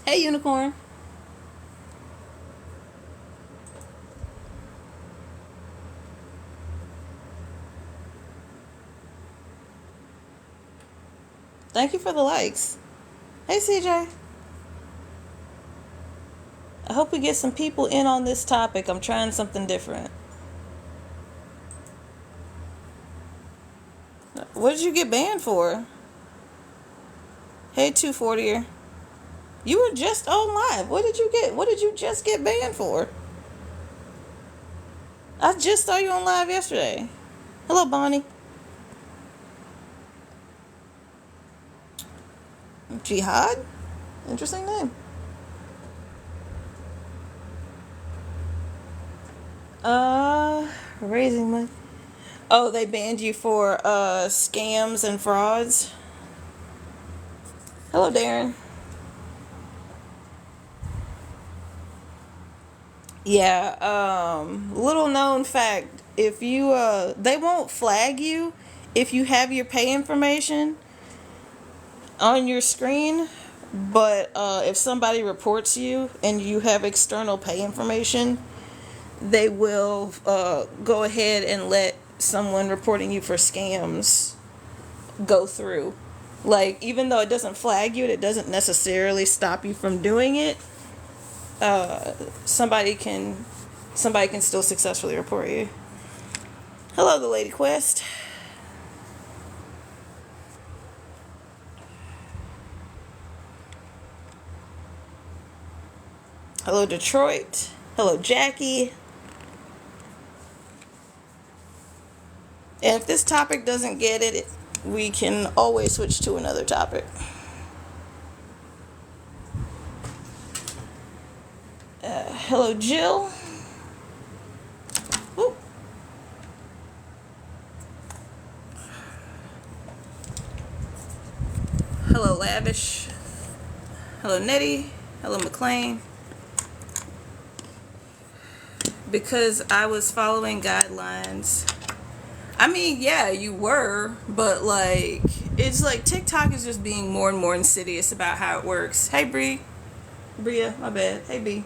Hey, Unicorn. Thank you for the likes. Hey, CJ. I hope we get some people in on this topic. I'm trying something different. What did you get banned for? Hey, 240er. You were just on live. What did you get? What did you just get banned for? I just saw you on live yesterday. Hello, Bonnie. Jihad? Interesting name. Raising money. Oh, they banned you for scams and frauds. Hello, Darren. Yeah, little known fact, if you they won't flag you if you have your pay information on your screen, but if somebody reports you and you have external pay information, they will go ahead and let someone reporting you for scams go through. Like, even though it doesn't flag you, it doesn't necessarily stop you from doing it. uh, somebody can somebody can still successfully report you. Hello, the Lady Quest. Hello, Detroit. Hello, Jackie. And if this topic doesn't get it, we can always switch to another topic. Hello, Jill. Ooh. Hello, Lavish. Hello, Nettie. Hello, McLean. Because I was following guidelines. I mean, yeah, you were, but like, it's like TikTok is just being more and more insidious about how it works. Hey, Bria, my bad. Hey, B.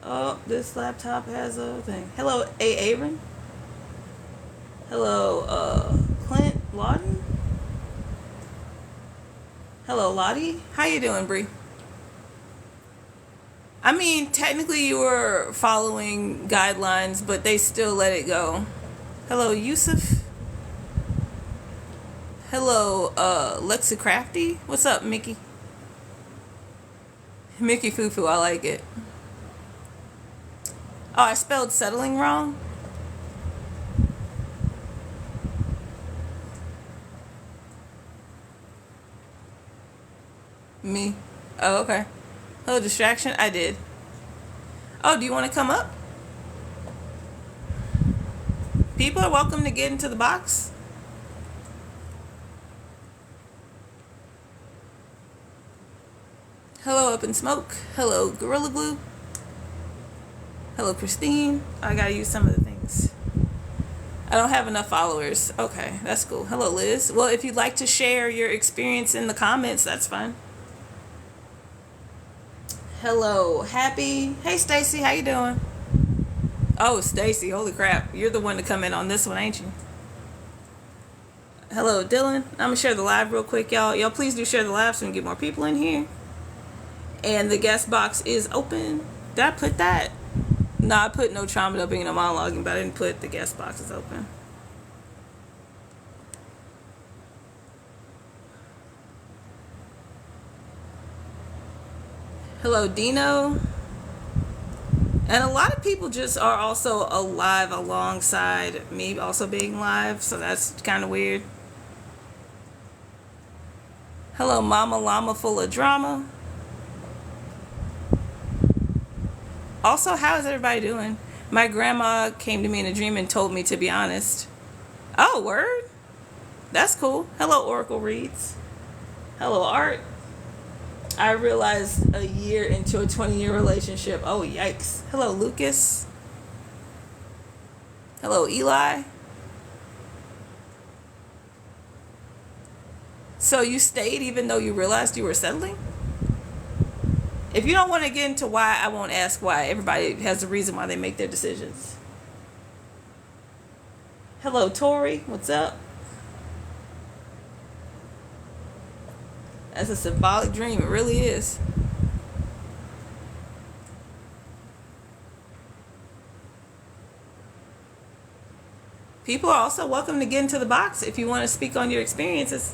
Oh, this laptop has a thing. Hello, A. Aaron. Hello, Clint Lawton. Hello, Lottie. How you doing, Bree? I mean, technically you were following guidelines, but they still let it go. Hello, Yusuf. Hello, Lexicrafty. What's up, Mickey? Mickey Fufu, I like it. Oh, I spelled settling wrong? Me. Oh, okay. Hello, distraction. I did. Oh, do you want to come up? People are welcome to get into the box. Hello, Up in Smoke. Hello, Gorilla Glue. Hello, Christine. I gotta use some of the things. I don't have enough followers. Okay, that's cool. Hello, Liz. Well, if you'd like to share your experience in the comments, that's fine. Hello, Happy. Hey, Stacy, how you doing? Oh, Stacy, holy crap. You're the one to come in on this one, ain't you? Hello, Dylan. I'm gonna share the live real quick, y'all. Y'all please do share the live so we can get more people in here. And the guest box is open. Did I put that? No, I put no trauma dumping and no monologuing, but I didn't put the guest box is open. Hello, Dino. And a lot of people just are also alive alongside me also being live, so that's kind of weird. Hello, Mama Llama full of drama. Also, how is everybody doing? My grandma came to me in a dream and told me to be honest. Oh, word? That's cool. Hello, Oracle Reads. Hello, Art. I realized a year into a 20-year relationship. Oh, yikes. Hello, Lucas. Hello, Eli. So you stayed even though you realized you were settling? If you don't want to get into why, I won't ask why. Everybody has a reason why they make their decisions. Hello, Tori. What's up? That's a symbolic dream. It really is. People are also welcome to get into the box if you want to speak on your experiences.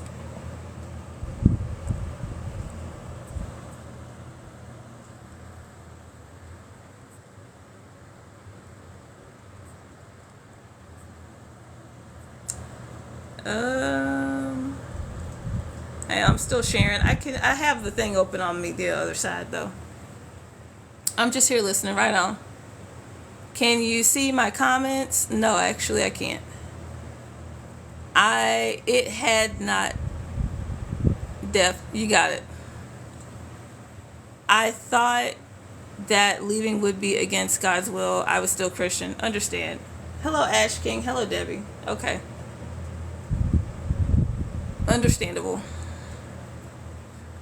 Hey, I'm still sharing. I have the thing open on me the other side though. I'm just here listening right on. Can you see my comments? No, actually I can't. It had not you got it. I thought that leaving would be against God's will. I was still Christian. Understand. Hello Ash King. Hello Debbie. Okay. Understandable.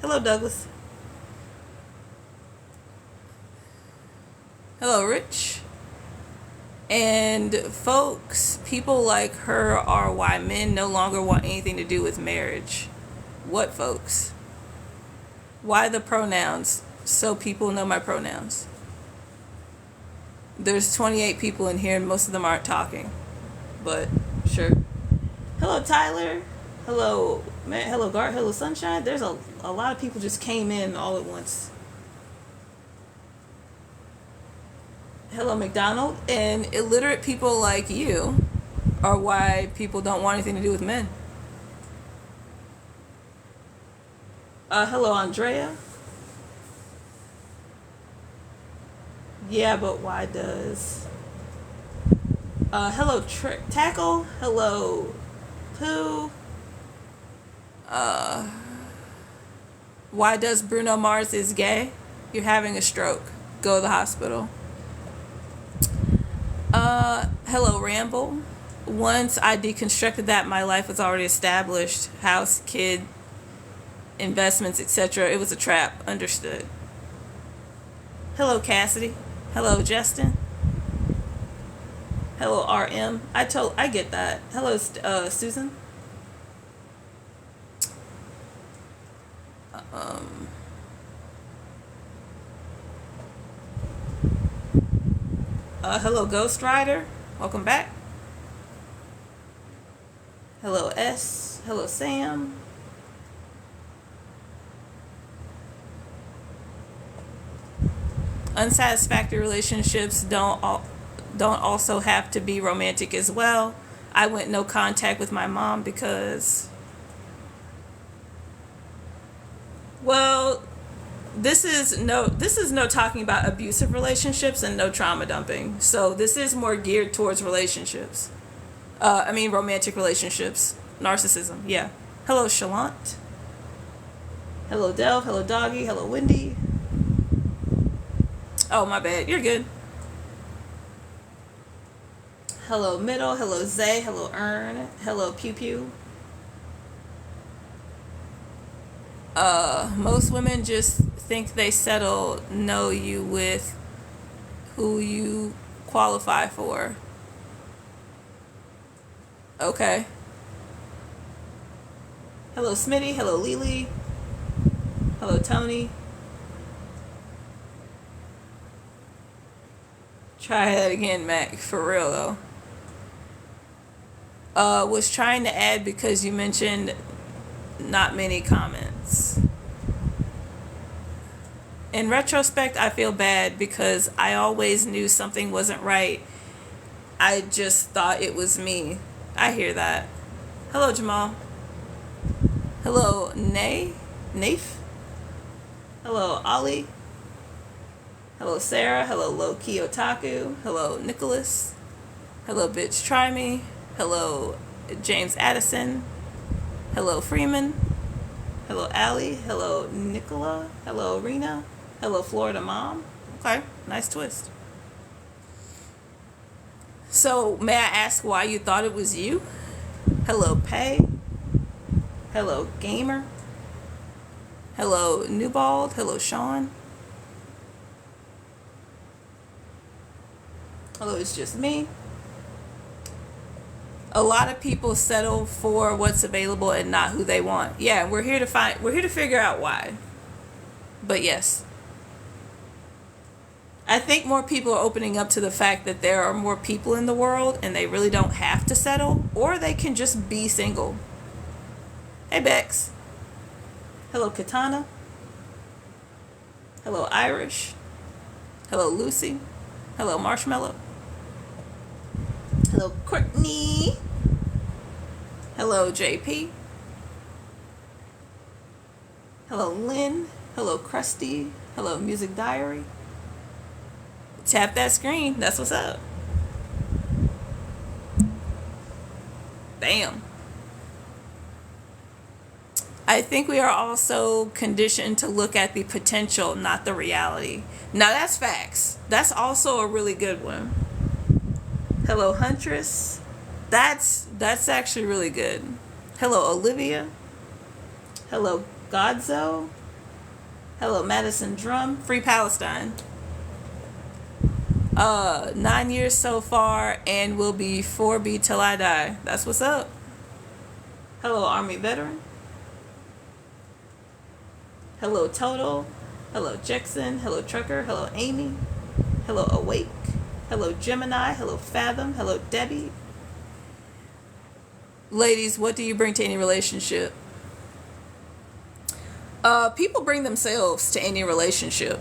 Hello Douglas. Hello Rich. And folks, people like her are why men no longer want anything to do with marriage. What folks? Why the pronouns? So people know my pronouns. There's 28 people in here and most of them aren't talking. But sure. Hello Tyler. Hello man. Hello Gart. Hello Sunshine. There's a lot of people just came in all at once. Hello McDonald. And illiterate people like you are why people don't want anything to do with men. Hello Andrea. Yeah, but why does... hello Tackle. Hello Pooh. Why does Bruno Mars is gay? You're having a stroke. Go to the hospital. Hello Ramble. Once I deconstructed that, my life was already established. House, kid, investments, etc. It was a trap. Understood. Hello Cassidy. Hello Justin. Hello RM. I get that. Hello Susan. Hello Ghost Rider. Welcome back. Hello S. Hello Sam. Unsatisfactory relationships don't also have to be romantic as well. I went no contact with my mom because, well, this is no talking about abusive relationships and no trauma dumping. So this is more geared towards relationships. Romantic relationships. Narcissism, yeah. Hello Shalant. Hello Delv. Hello Doggy. Hello Wendy. Oh, my bad. You're good. Hello Middle. Hello Zay. Hello Ern. Hello Pew Pew. Most women just think they know you with who you qualify for. Okay. Hello Smitty. Hello Lily. Hello Tony. Try that again, Mac. For real though. Was trying to add because you mentioned not many comments. In retrospect, I feel bad because I always knew something wasn't right. I just thought it was me. I hear that. Hello, Jamal. Hello, Naif. Hello, Ollie. Hello, Sarah. Hello, Low-Key Otaku. Hello, Nicholas. Hello, Bitch Try Me. Hello, James Addison. Hello, Freeman. Hello, Allie. Hello, Nicola. Hello, Rena. Hello, Florida Mom. Okay, nice twist. So, may I ask why you thought it was you? Hello, Pay. Hello, Gamer. Hello, Newbald. Hello, Sean. Hello, it's just me. A lot of people settle for what's available and not who they want. Yeah, we're here to figure out why. But yes, I think more people are opening up to the fact that there are more people in the world and they really don't have to settle, or they can just be single. Hey, Bex. Hello, Katana. Hello, Irish. Hello, Lucy. Hello, Marshmallow. Hello, Courtney. Hello, JP. Hello, Lynn. Hello, Krusty. Hello, Music Diary. Tap that screen. That's what's up. Bam. I think we are also conditioned to look at the potential, not the reality. Now that's facts. That's also a really good one. Hello, Huntress. That's actually really good. Hello, Olivia. Hello, Godzo. Hello, Madison Drum. Free Palestine. 9 years so far and will be 4B till I die. That's what's up. Hello, Army veteran. Hello, Total. Hello, Jackson. Hello, Trucker. Hello, Amy. Hello, Awake. Hello, Gemini. Hello, Fathom. Hello, Debbie. Ladies, what do you bring to any relationship? People bring themselves to any relationship.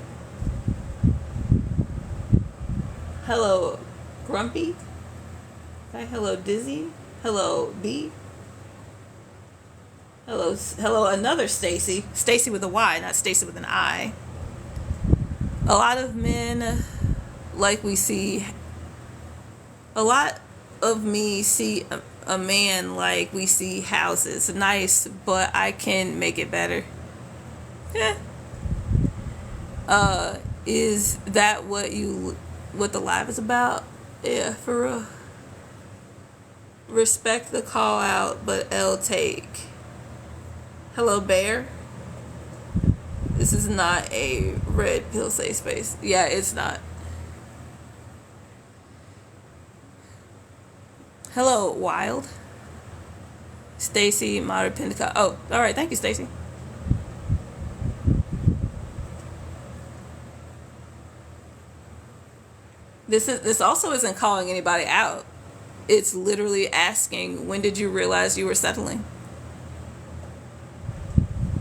Hello, Grumpy. Okay, hello, Dizzy. Hello, B. Hello, another Stacy. Stacy with a Y, not Stacy with an I. A lot of men, like we see, a lot of me see a man like we see houses. Nice, but I can make it better. Is that what the live is about? Yeah, for real. Respect the call out, but L take. Hello, Bear. This is not a red pill safe space. Yeah, it's not. Hello, Wild. Stacy, Moderate Pentecost. Oh, all right. Thank you, Stacy. This also isn't calling anybody out. It's literally asking, when did you realize you were settling?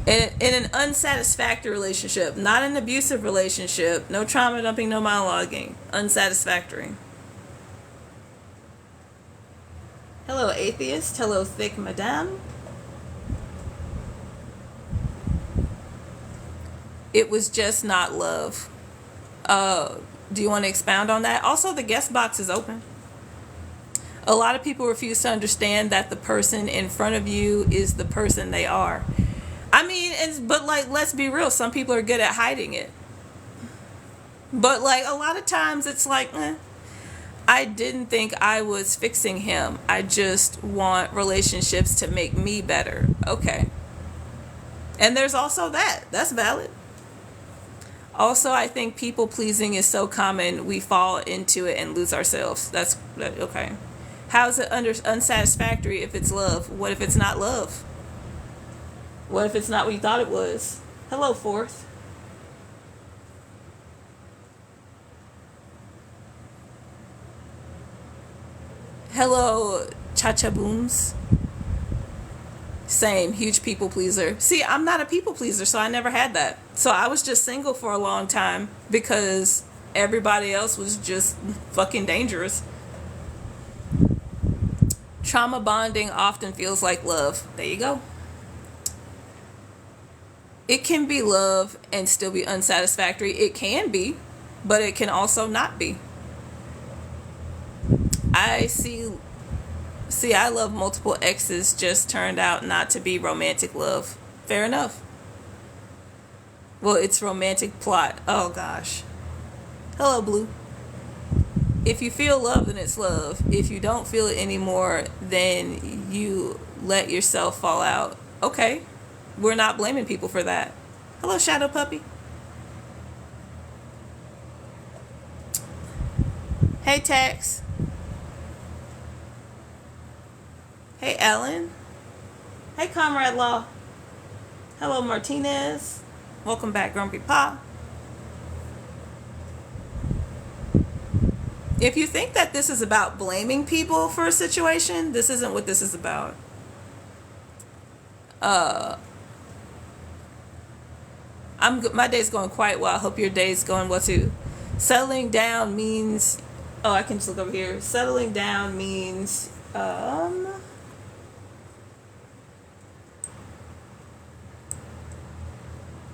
In an unsatisfactory relationship, not an abusive relationship, no trauma dumping, no monologuing, unsatisfactory. Hello, Atheist. Hello, Thick Madame. It was just not love. Do you want to expound on that? Also, the guest box is open. A lot of people refuse to understand that the person in front of you is the person they are. I mean, but like, let's be real. Some people are good at hiding it. But like, a lot of times it's like, I didn't think I was fixing him. I just want relationships to make me better. Okay. And there's also that. That's valid. Also, I think people pleasing is so common, we fall into it and lose ourselves. That's okay. How is it unsatisfactory if it's love? What if it's not love? What if it's not what you thought it was? Hello, Fourth. Hello, Cha-Cha Booms. Same, huge people pleaser. See, I'm not a people pleaser, so I never had that. So I was just single for a long time because everybody else was just fucking dangerous. Trauma bonding often feels like love. There you go. It can be love and still be unsatisfactory. It can be, but it can also not be. I love multiple exes, just turned out not to be romantic love. Fair enough. Well, it's romantic plot. Oh gosh. Hello, Blue. If you feel love, then it's love. If you don't feel it anymore, then you let yourself fall out. Okay. We're not blaming people for that. Hello, Shadow Puppy. Hey, Tex. Hey, Ellen. Hey, Comrade Law. Hello, Martinez. Welcome back, Grumpy Pa. If you think that this is about blaming people for a situation, this isn't what this is about. My day's going quite well. I hope your day's going well too. Settling down means, I can just look over here. Settling down means,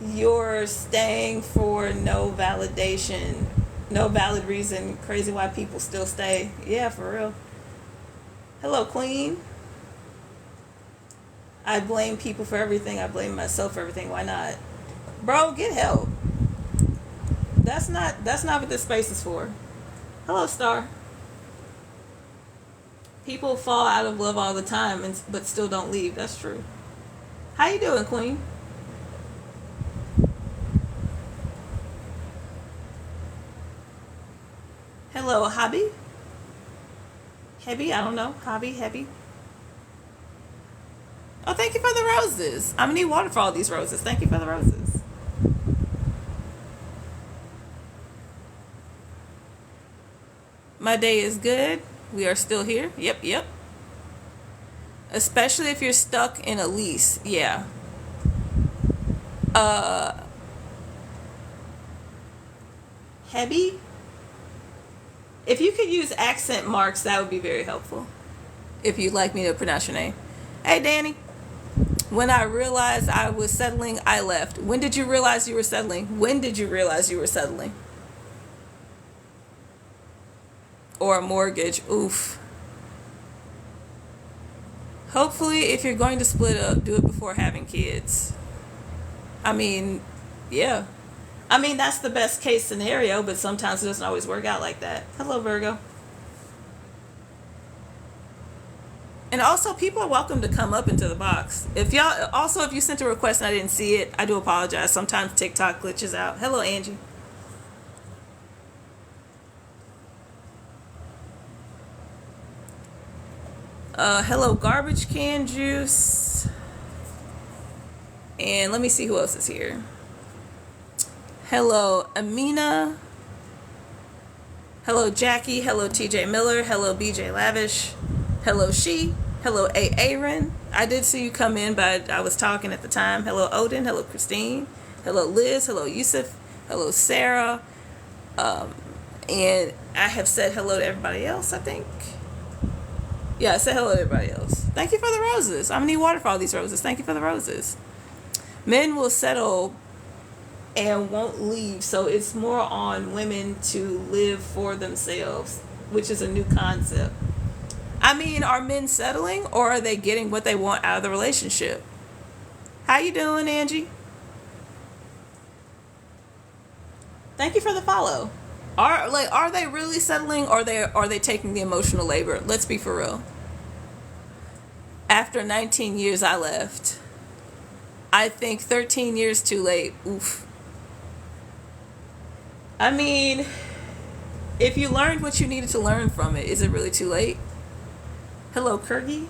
you're staying for no validation, no valid reason. Crazy why people still stay. Yeah, for real. Hello, Queen. I blame people for everything. I blame myself for everything. Why not? Bro, get help. That's not what this space is for. Hello, Star. People fall out of love all the time, but still don't leave. That's true. How you doing, Queen? Hello, Hobby. Hebby, I don't know. Hobby, Hebby. Oh, thank you for the roses. I'm gonna need water for all these roses. Thank you for the roses. My day is good. We are still here. Yep. Especially if you're stuck in a lease. Yeah. Hebby? If you could use accent marks, that would be very helpful. If you'd like me to pronounce your name. Hey, Danny. When I realized I was settling, I left. When did you realize you were settling? When did you realize you were settling? Or a mortgage. Oof. Hopefully, if you're going to split up, do it before having kids. I mean, yeah. I mean, that's the best case scenario, but sometimes it doesn't always work out like that. Hello, Virgo. And also, people are welcome to come up into the box. If you sent a request and I didn't see it, I do apologize. Sometimes TikTok glitches out. Hello, Angie. Hello, Garbage Can Juice. And let me see who else is here. Hello, Amina. Hello, Jackie. Hello, TJ Miller. Hello, BJ Lavish. Hello, She. Hello, Aaron. I did see you come in, but I was talking at the time. Hello, Odin. Hello, Christine. Hello, Liz. Hello, Yusuf. Hello, Sarah. And I have said hello to everybody else, I think. Yeah, I said hello to everybody else. Thank you for the roses. I'm going to need water for all these roses. Thank you for the roses. Men will settle and won't leave, so it's more on women to live for themselves, which is a new concept. I mean, are men settling or are they getting what they want out of the relationship? How you doing, Angie? Thank you for the follow. Are they really settling or are they taking the emotional labor? Let's be for real. After 19 years I left. I think 13 years too late. Oof. I mean, if you learned what you needed to learn from it, is it really too late? Hello, Kirgy.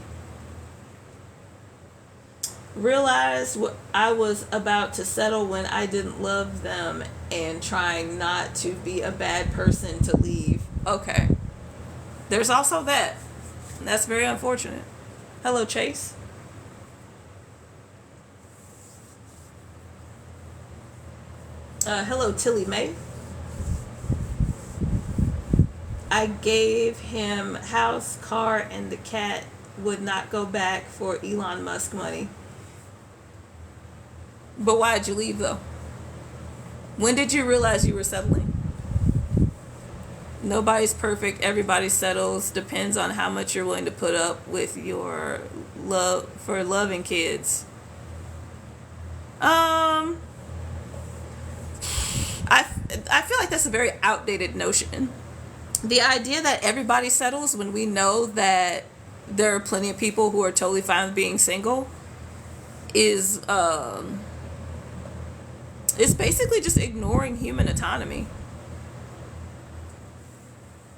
Realized what I was about to settle when I didn't love them and trying not to be a bad person to leave. Okay. There's also that. That's very unfortunate. Hello, Chase. Hello, Tilly May. I gave him house, car, and the cat would not go back for Elon Musk money. But why did you leave, though? When did you realize you were settling? Nobody's perfect. Everybody settles. Depends on how much you're willing to put up with your love for loving kids. I feel like that's a very outdated notion. The idea that everybody settles when we know that there are plenty of people who are totally fine with being single is it's basically just ignoring human autonomy.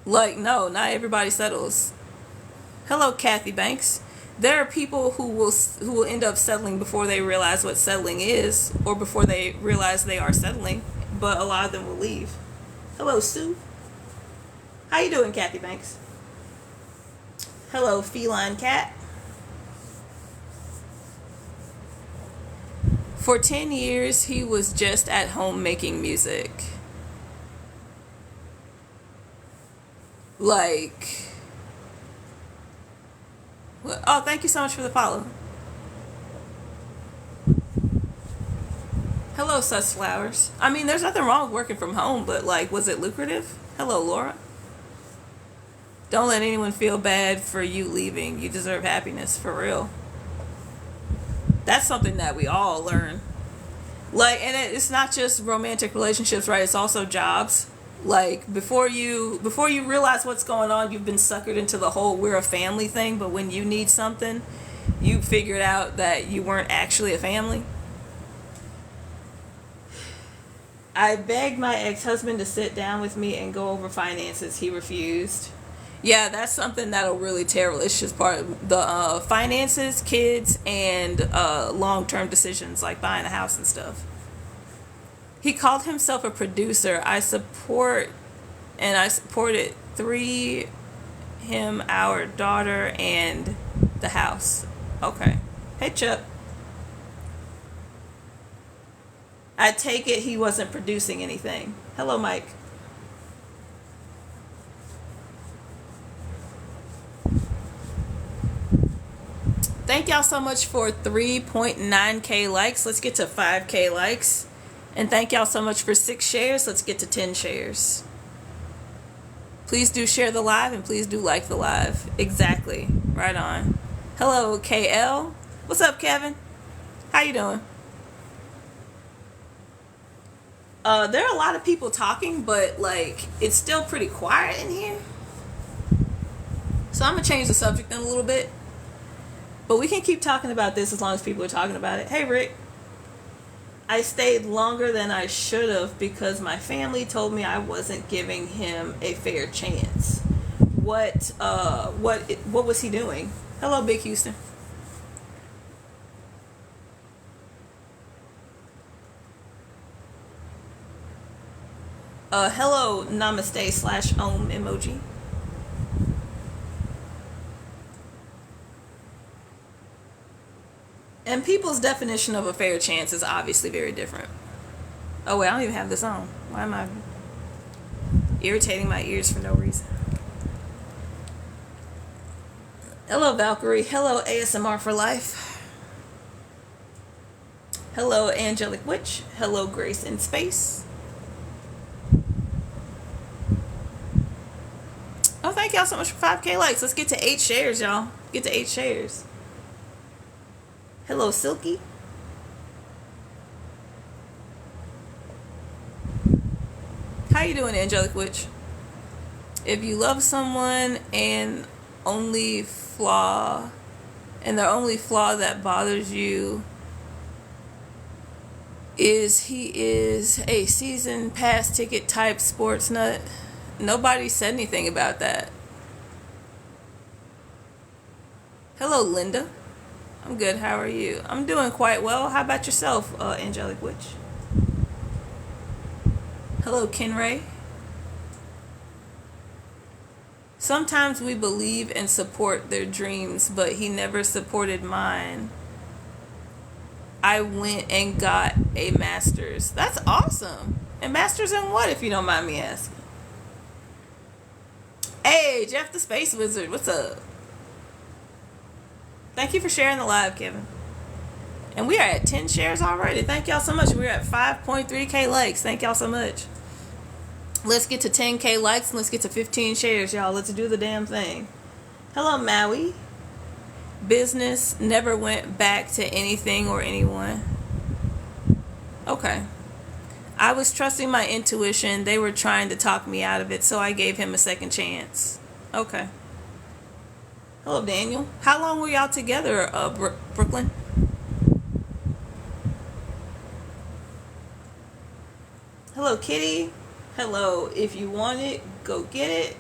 Like, no, not everybody settles. Hello, Kathy Banks. There are people who will end up settling before they realize what settling is, or before they realize they are settling. But a lot of them will leave. Hello, Sue. How you doing, Kathy Banks? Hello, Feline Cat. For 10 years, he was just at home making music. Like, oh, thank you so much for the follow. Hello, Sus Flowers. I mean, there's nothing wrong with working from home, but like, was it lucrative? Hello, Laura. Don't let anyone feel bad for you leaving. You deserve happiness, for real. That's something that we all learn. Like, and it's not just romantic relationships, right? It's also jobs. Like, before you realize what's going on, you've been suckered into the whole we're a family thing, but when you need something, you figured out that you weren't actually a family. I begged my ex-husband to sit down with me and go over finances. He refused. Yeah, that's something that'll really tear relationships apart. The finances, kids, and long-term decisions like buying a house and stuff. He called himself a producer. I supported him, our daughter, and the house. Okay. Hey, Chuck. I take it he wasn't producing anything. Hello, Mike. Thank y'all so much for 3.9k likes. Let's get to 5k likes. And thank y'all so much for 6 shares. Let's get to 10 shares. Please do share the live and please do like the live. Exactly. Right on. Hello, KL. What's up, Kevin? How you doing? There are a lot of people talking, but like it's still pretty quiet in here. So I'm gonna change the subject then a little bit. But we can keep talking about this as long as people are talking about it. Hey, Rick. I stayed longer than I should have because my family told me I wasn't giving him a fair chance. What was he doing? Hello, Big Houston. Hello, namaste / om emoji. And people's definition of a fair chance is obviously very different. Oh wait, I don't even have this on. Why am I irritating my ears for no reason? Hello, Valkyrie. Hello, ASMR for Life. Hello, Angelic Witch. Hello, Grace in Space. Oh, thank y'all so much for 5k likes. Let's get to 8 shares, y'all. Get to 8 shares. Hello, Silky. How you doing, Angelic Witch? If you love someone and their only flaw that bothers you is he is a season pass ticket type sports nut, nobody said anything about that. Hello, Linda. I'm good. How are you? I'm doing quite well. How about yourself, Angelic Witch? Hello, Kenray. Sometimes we believe and support their dreams, but he never supported mine. I went and got a master's. That's awesome. And master's in what, if you don't mind me asking? Hey, Jeff the Space Wizard. What's up? Thank you for sharing the live, Kevin. And we are at 10 shares already. Thank y'all so much. We're at 5.3k likes. Thank y'all so much. Let's get to 10k likes and let's get to 15 shares, y'all. Let's do the damn thing. Hello, Maui. Business never went back to anything or anyone. Okay. I was trusting my intuition. They were trying to talk me out of it, so I gave him a second chance. Okay. Hello, Daniel. How long were y'all together, Brooklyn? Hello, Kitty. Hello. If you want it, go get it.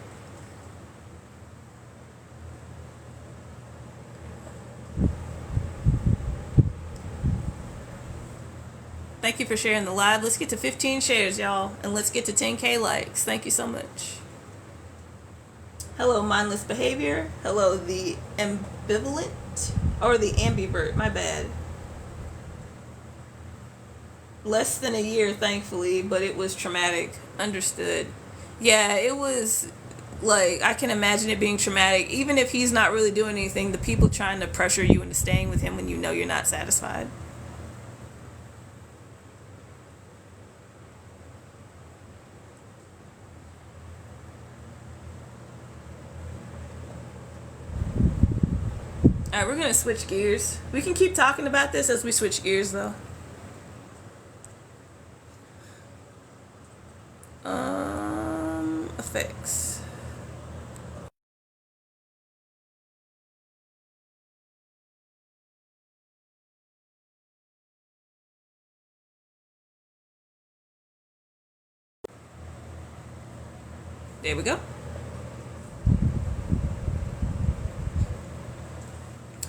Thank you for sharing the live. Let's get to 15 shares, y'all, and let's get to 10K likes. Thank you so much. Hello, mindless behavior. Hello, the ambivalent or the ambivert. My bad. Less than a year, thankfully, but it was traumatic. Understood. Yeah, it was like I can imagine it being traumatic. Even if he's not really doing anything, the people trying to pressure you into staying with him when you know you're not satisfied. Alright, we're gonna switch gears. We can keep talking about this as we switch gears, though. Effects. There we go.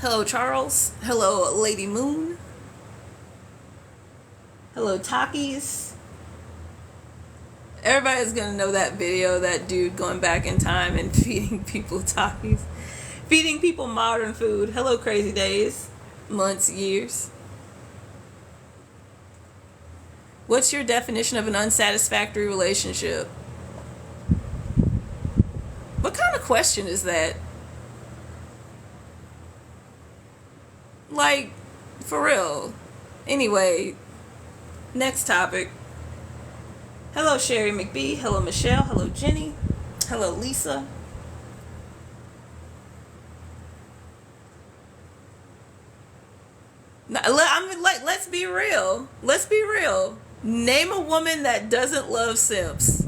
Hello, Charles. Hello, Lady Moon. Hello, Takis. Everybody's gonna know that video, that dude going back in time and feeding people Takis. Feeding people modern food. Hello, crazy days. Months, years. What's your definition of an unsatisfactory relationship? What kind of question is that? Like, for real. Anyway, next topic. Hello, Sherry McBee. Hello, Michelle. Hello, Jenny. Hello, Lisa. Let's be real. Let's be real. Name a woman that doesn't love simps.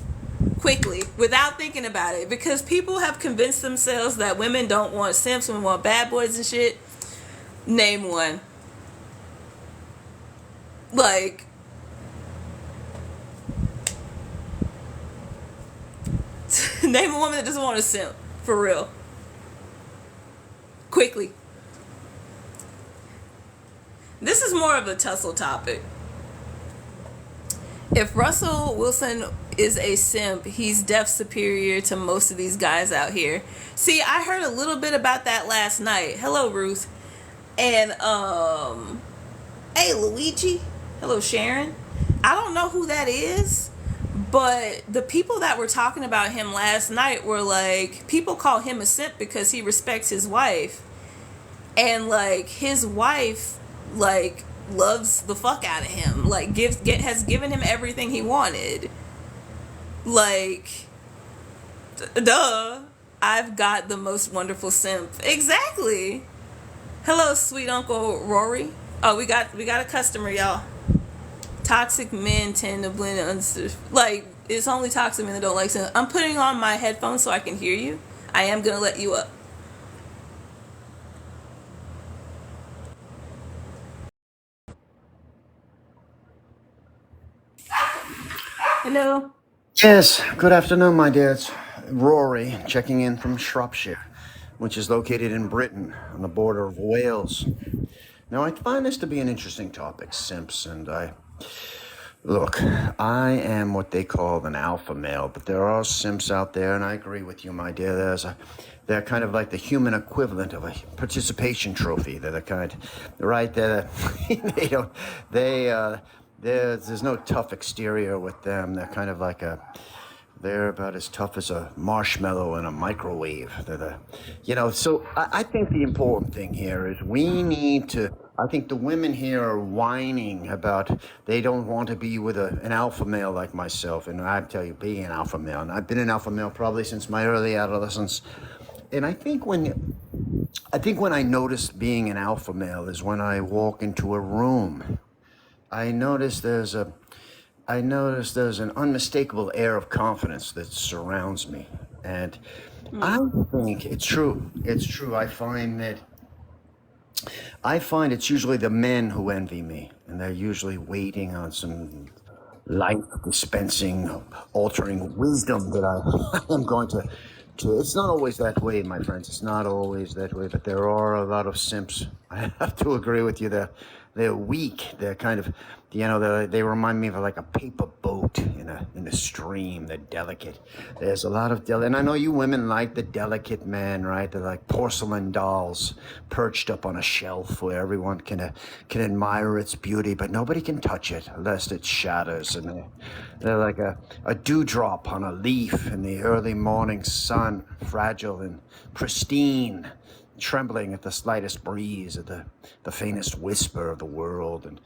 Quickly, without thinking about it. Because people have convinced themselves that women don't want simps, women want bad boys and shit. Name one. Like, name a woman that doesn't want a simp. For real. Quickly. This is more of a tussle topic. If Russell Wilson is a simp, he's def superior to most of these guys out here. See, I heard a little bit about that last night. Hello, Ruth. And, hey, Luigi. Hello, Sharon. I don't know who that is, but the people that were talking about him last night were like, people call him a simp because he respects his wife. And, like, his wife, like, loves the fuck out of him. Like, has given him everything he wanted. Like, duh. I've got the most wonderful simp. Exactly. Hello, sweet Uncle Rory. Oh, we got a customer, y'all. Toxic men tend to blend under. Like, it's only toxic men that don't like simp. I'm putting on my headphones so I can hear you. I am gonna let you up. Hello. Yes, good afternoon, my dear. It's Rory checking in from Shropshire, which is located in Britain on the border of Wales. Now, I find this to be an interesting topic, simps, and look, I am what they call an alpha male, but there are simps out there, and I agree with you, my dear. They're kind of like the human equivalent of a participation trophy. They're the kind, right? There's no tough exterior with them. They're kind of like they're about as tough as a marshmallow in a microwave. So I think the important thing here is I think the women here are whining about they don't want to be with an alpha male like myself. And I tell you, being an alpha male, and I've been an alpha male probably since my early adolescence. And I think when I notice being an alpha male is when I walk into a room. I notice there's an unmistakable air of confidence that surrounds me. And I think it's true. It's true. I find it's usually the men who envy me, and they're usually waiting on some life dispensing, altering wisdom that I am going to. It's not always that way, my friends. It's not always that way, but there are a lot of simps. I have to agree with you. They're weak. They're kind of, they remind me of like a paper boat in a stream. They're delicate. There's a lot of and I know you women like the delicate men, right? They're like porcelain dolls perched up on a shelf where everyone can admire its beauty, but nobody can touch it lest it shatters. And they're like a dewdrop on a leaf in the early morning sun, fragile and pristine, trembling at the slightest breeze, at the faintest whisper of the world. And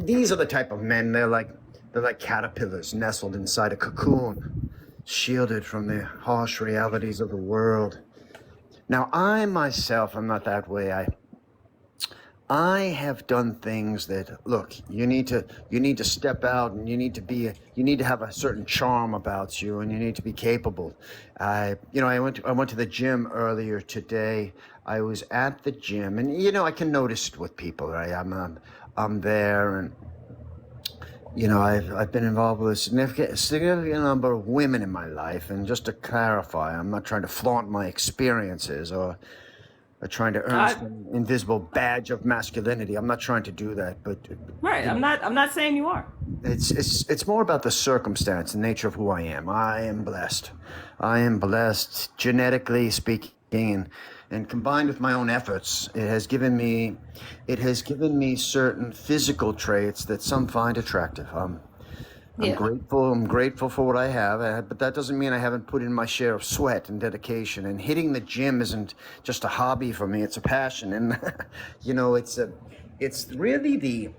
these are the type of men. They're like caterpillars nestled inside a cocoon, shielded from the harsh realities of the world. Now, I myself, I'm not that way. I have done things that, look, you need to step out, and you need to have a certain charm about you, and you need to be capable. I went to the gym earlier today. I was at the gym, and I can notice it with people, right? I'm there, and I've been involved with a significant number of women in my life. And just to clarify, I'm not trying to flaunt my experiences or trying to earn I some invisible badge of masculinity. I'm not trying to do that, but right. you know, I'm not saying you are. it's more about the circumstance and nature of who I am. I am blessed. I am blessed, genetically speaking, and combined with my own efforts, it has given me certain physical traits that some find attractive. I'm Yeah. grateful. I'm grateful for what I have, but that doesn't mean I haven't put in my share of sweat and dedication. And hitting the gym isn't just a hobby for me; it's a passion. And it's really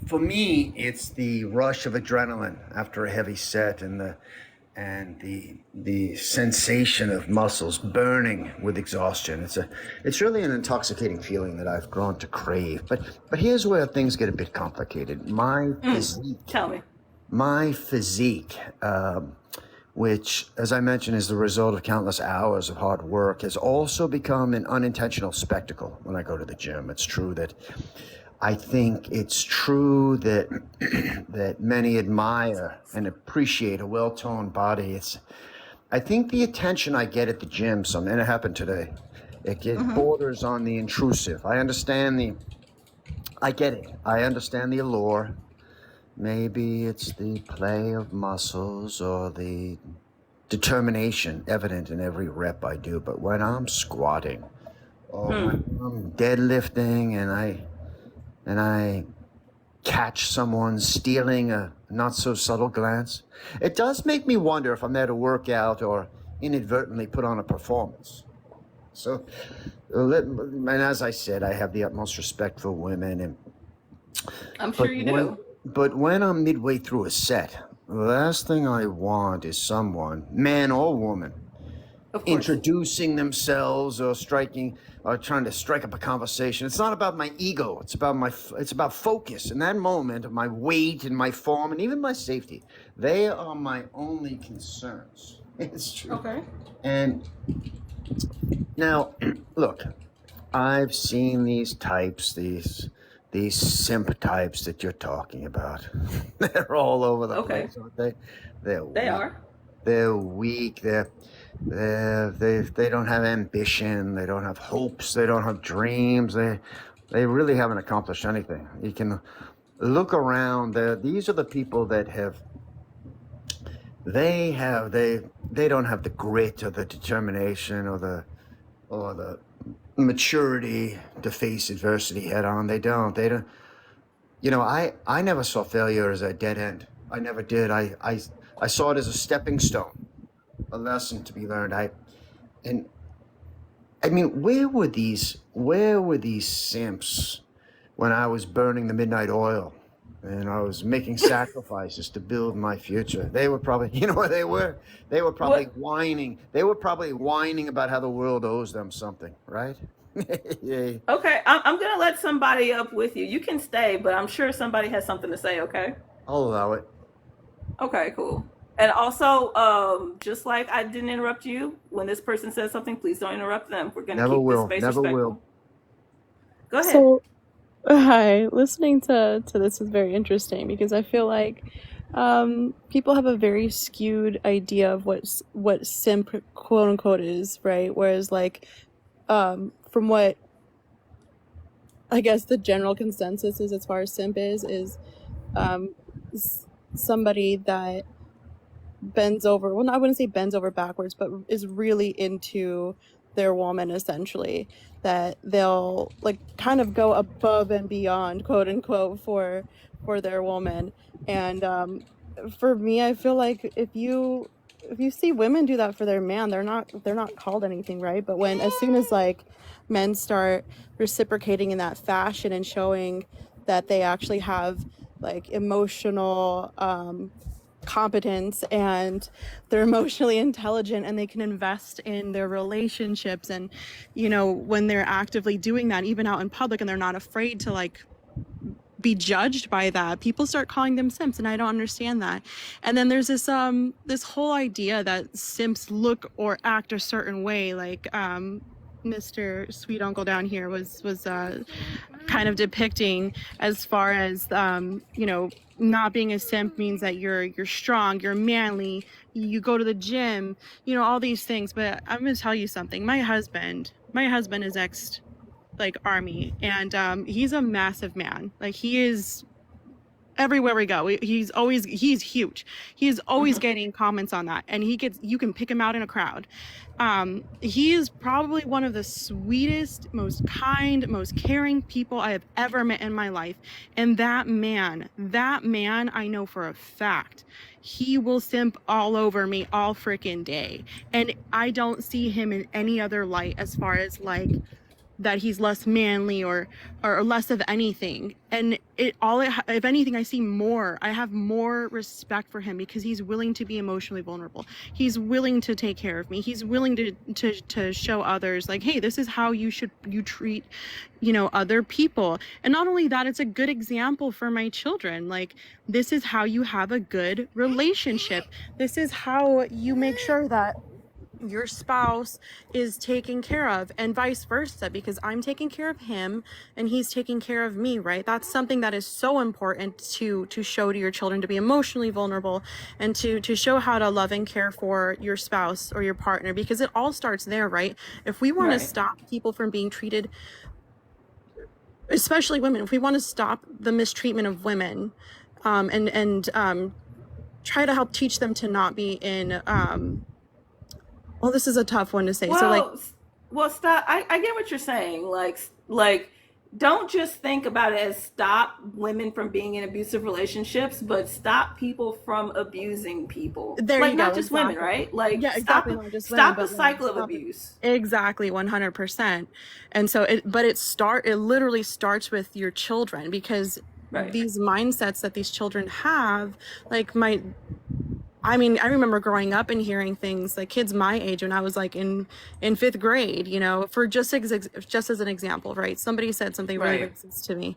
for me, it's the rush of adrenaline after a heavy set, and the sensation of muscles burning with exhaustion. It's really an intoxicating feeling that I've grown to crave. But here's where things get a bit complicated. My physique Tell me. my physique, which, as I mentioned, is the result of countless hours of hard work, has also become an unintentional spectacle when I go to the gym. It's true that that many admire and appreciate a well-toned body. I think the attention I get at the gym, and it happened today, borders on the intrusive. I get it. I understand the allure. Maybe it's the play of muscles or the determination evident in every rep I do. But when I'm squatting or when I'm deadlifting and I catch someone stealing a not so subtle glance, it does make me wonder if I'm there to work out or inadvertently put on a performance. So, and as I said, I have the utmost respect for women, I'm sure but you when do. but when I'm midway through a set, the last thing I want is someone, man or woman, Of course. introducing themselves or trying to strike up a conversation. It's not about my ego. It's about focus. In that moment, my weight and my form and even my safety, they are my only concerns. It's true. Okay. And now, look, I've seen these types, these simp types that you're talking about. They're all over the Okay. place, aren't they? They're They weak. are. They're weak. They don't have ambition. They don't have hopes. They don't have dreams. They really haven't accomplished anything. You can look around. These are the people that they don't have the grit or the determination or the maturity to face adversity head on. They don't. I never saw failure as a dead end. I never did. I saw it as a stepping stone, a lesson to be learned. And I mean, where were these simps when I was burning the midnight oil and I was making sacrifices to build my future? They were probably, you know where they were? They were probably What? whining. They were probably whining about how the world owes them something, right? Yeah. Okay. I'm gonna let somebody up with you. You can stay, but I'm sure somebody has something to say. Okay. I'll allow it. Okay. Cool. And also, just like I didn't interrupt you when this person says something, please don't interrupt them. We're gonna Never keep this will. space Never will. respectful. Go ahead. So, hi, listening to this is very interesting because I feel like people have a very skewed idea of what simp quote unquote is, right? Whereas from what I guess the general consensus is, as far as simp is um, somebody that bends over, well, I wouldn't say bends over backwards, but is really into their woman, essentially, that they'll like kind of go above and beyond, quote unquote, for their woman. And for me, I feel like if you see women do that for their man, they're not called anything, right? But when, as soon as like men start reciprocating in that fashion and showing that they actually have like emotional competence, and they're emotionally intelligent, and they can invest in their relationships, and when they're actively doing that even out in public, and they're not afraid to like be judged by that, people start calling them simps, and I don't understand that. And then there's this whole idea that simps look or act a certain way, like Mr. Sweet Uncle down here was kind of depicting, as far as not being a simp means that you're strong, you're manly, you go to the gym, all these things. But I'm gonna tell you something. My husband is ex like army, and he's a massive man. Like, he is everywhere we go. He's huge. He's always getting comments on that, and you can pick him out in a crowd. He is probably one of the sweetest, most kind, most caring people I have ever met in my life. And that man, I know for a fact, he will simp all over me all freaking day. And I don't see him in any other light, as far as like that he's less manly or less of anything. And if anything, I have more respect for him, because he's willing to be emotionally vulnerable. He's willing to take care of me. He's willing to show others, like, hey, this is how you treat other people. And not only that, it's a good example for my children. Like, this is how you have a good relationship. This is how you make sure that your spouse is taken care of, and vice versa, because I'm taking care of him and he's taking care of me, right? That's something that is so important to show to your children, to be emotionally vulnerable, and to show how to love and care for your spouse or your partner, because it all starts there, right? If we want to stop people from being treated, especially women, if we want to stop the mistreatment of women, and try to help teach them to not be in well, this is a tough one to say. Well, stop. I get what you're saying. Like, don't just think about it as stop women from being in abusive relationships, but stop people from abusing people. There like, you not go, just exactly. women, right? Like, Yeah, stop, exactly, not just women, stop the but cycle of stop it. abuse. Exactly, 100%. And so it literally starts with your children, because Right. these mindsets that these children have, like I remember growing up and hearing things, like kids my age, when I was like in fifth grade, for just as an example, right? Somebody said something really Right. racist to me.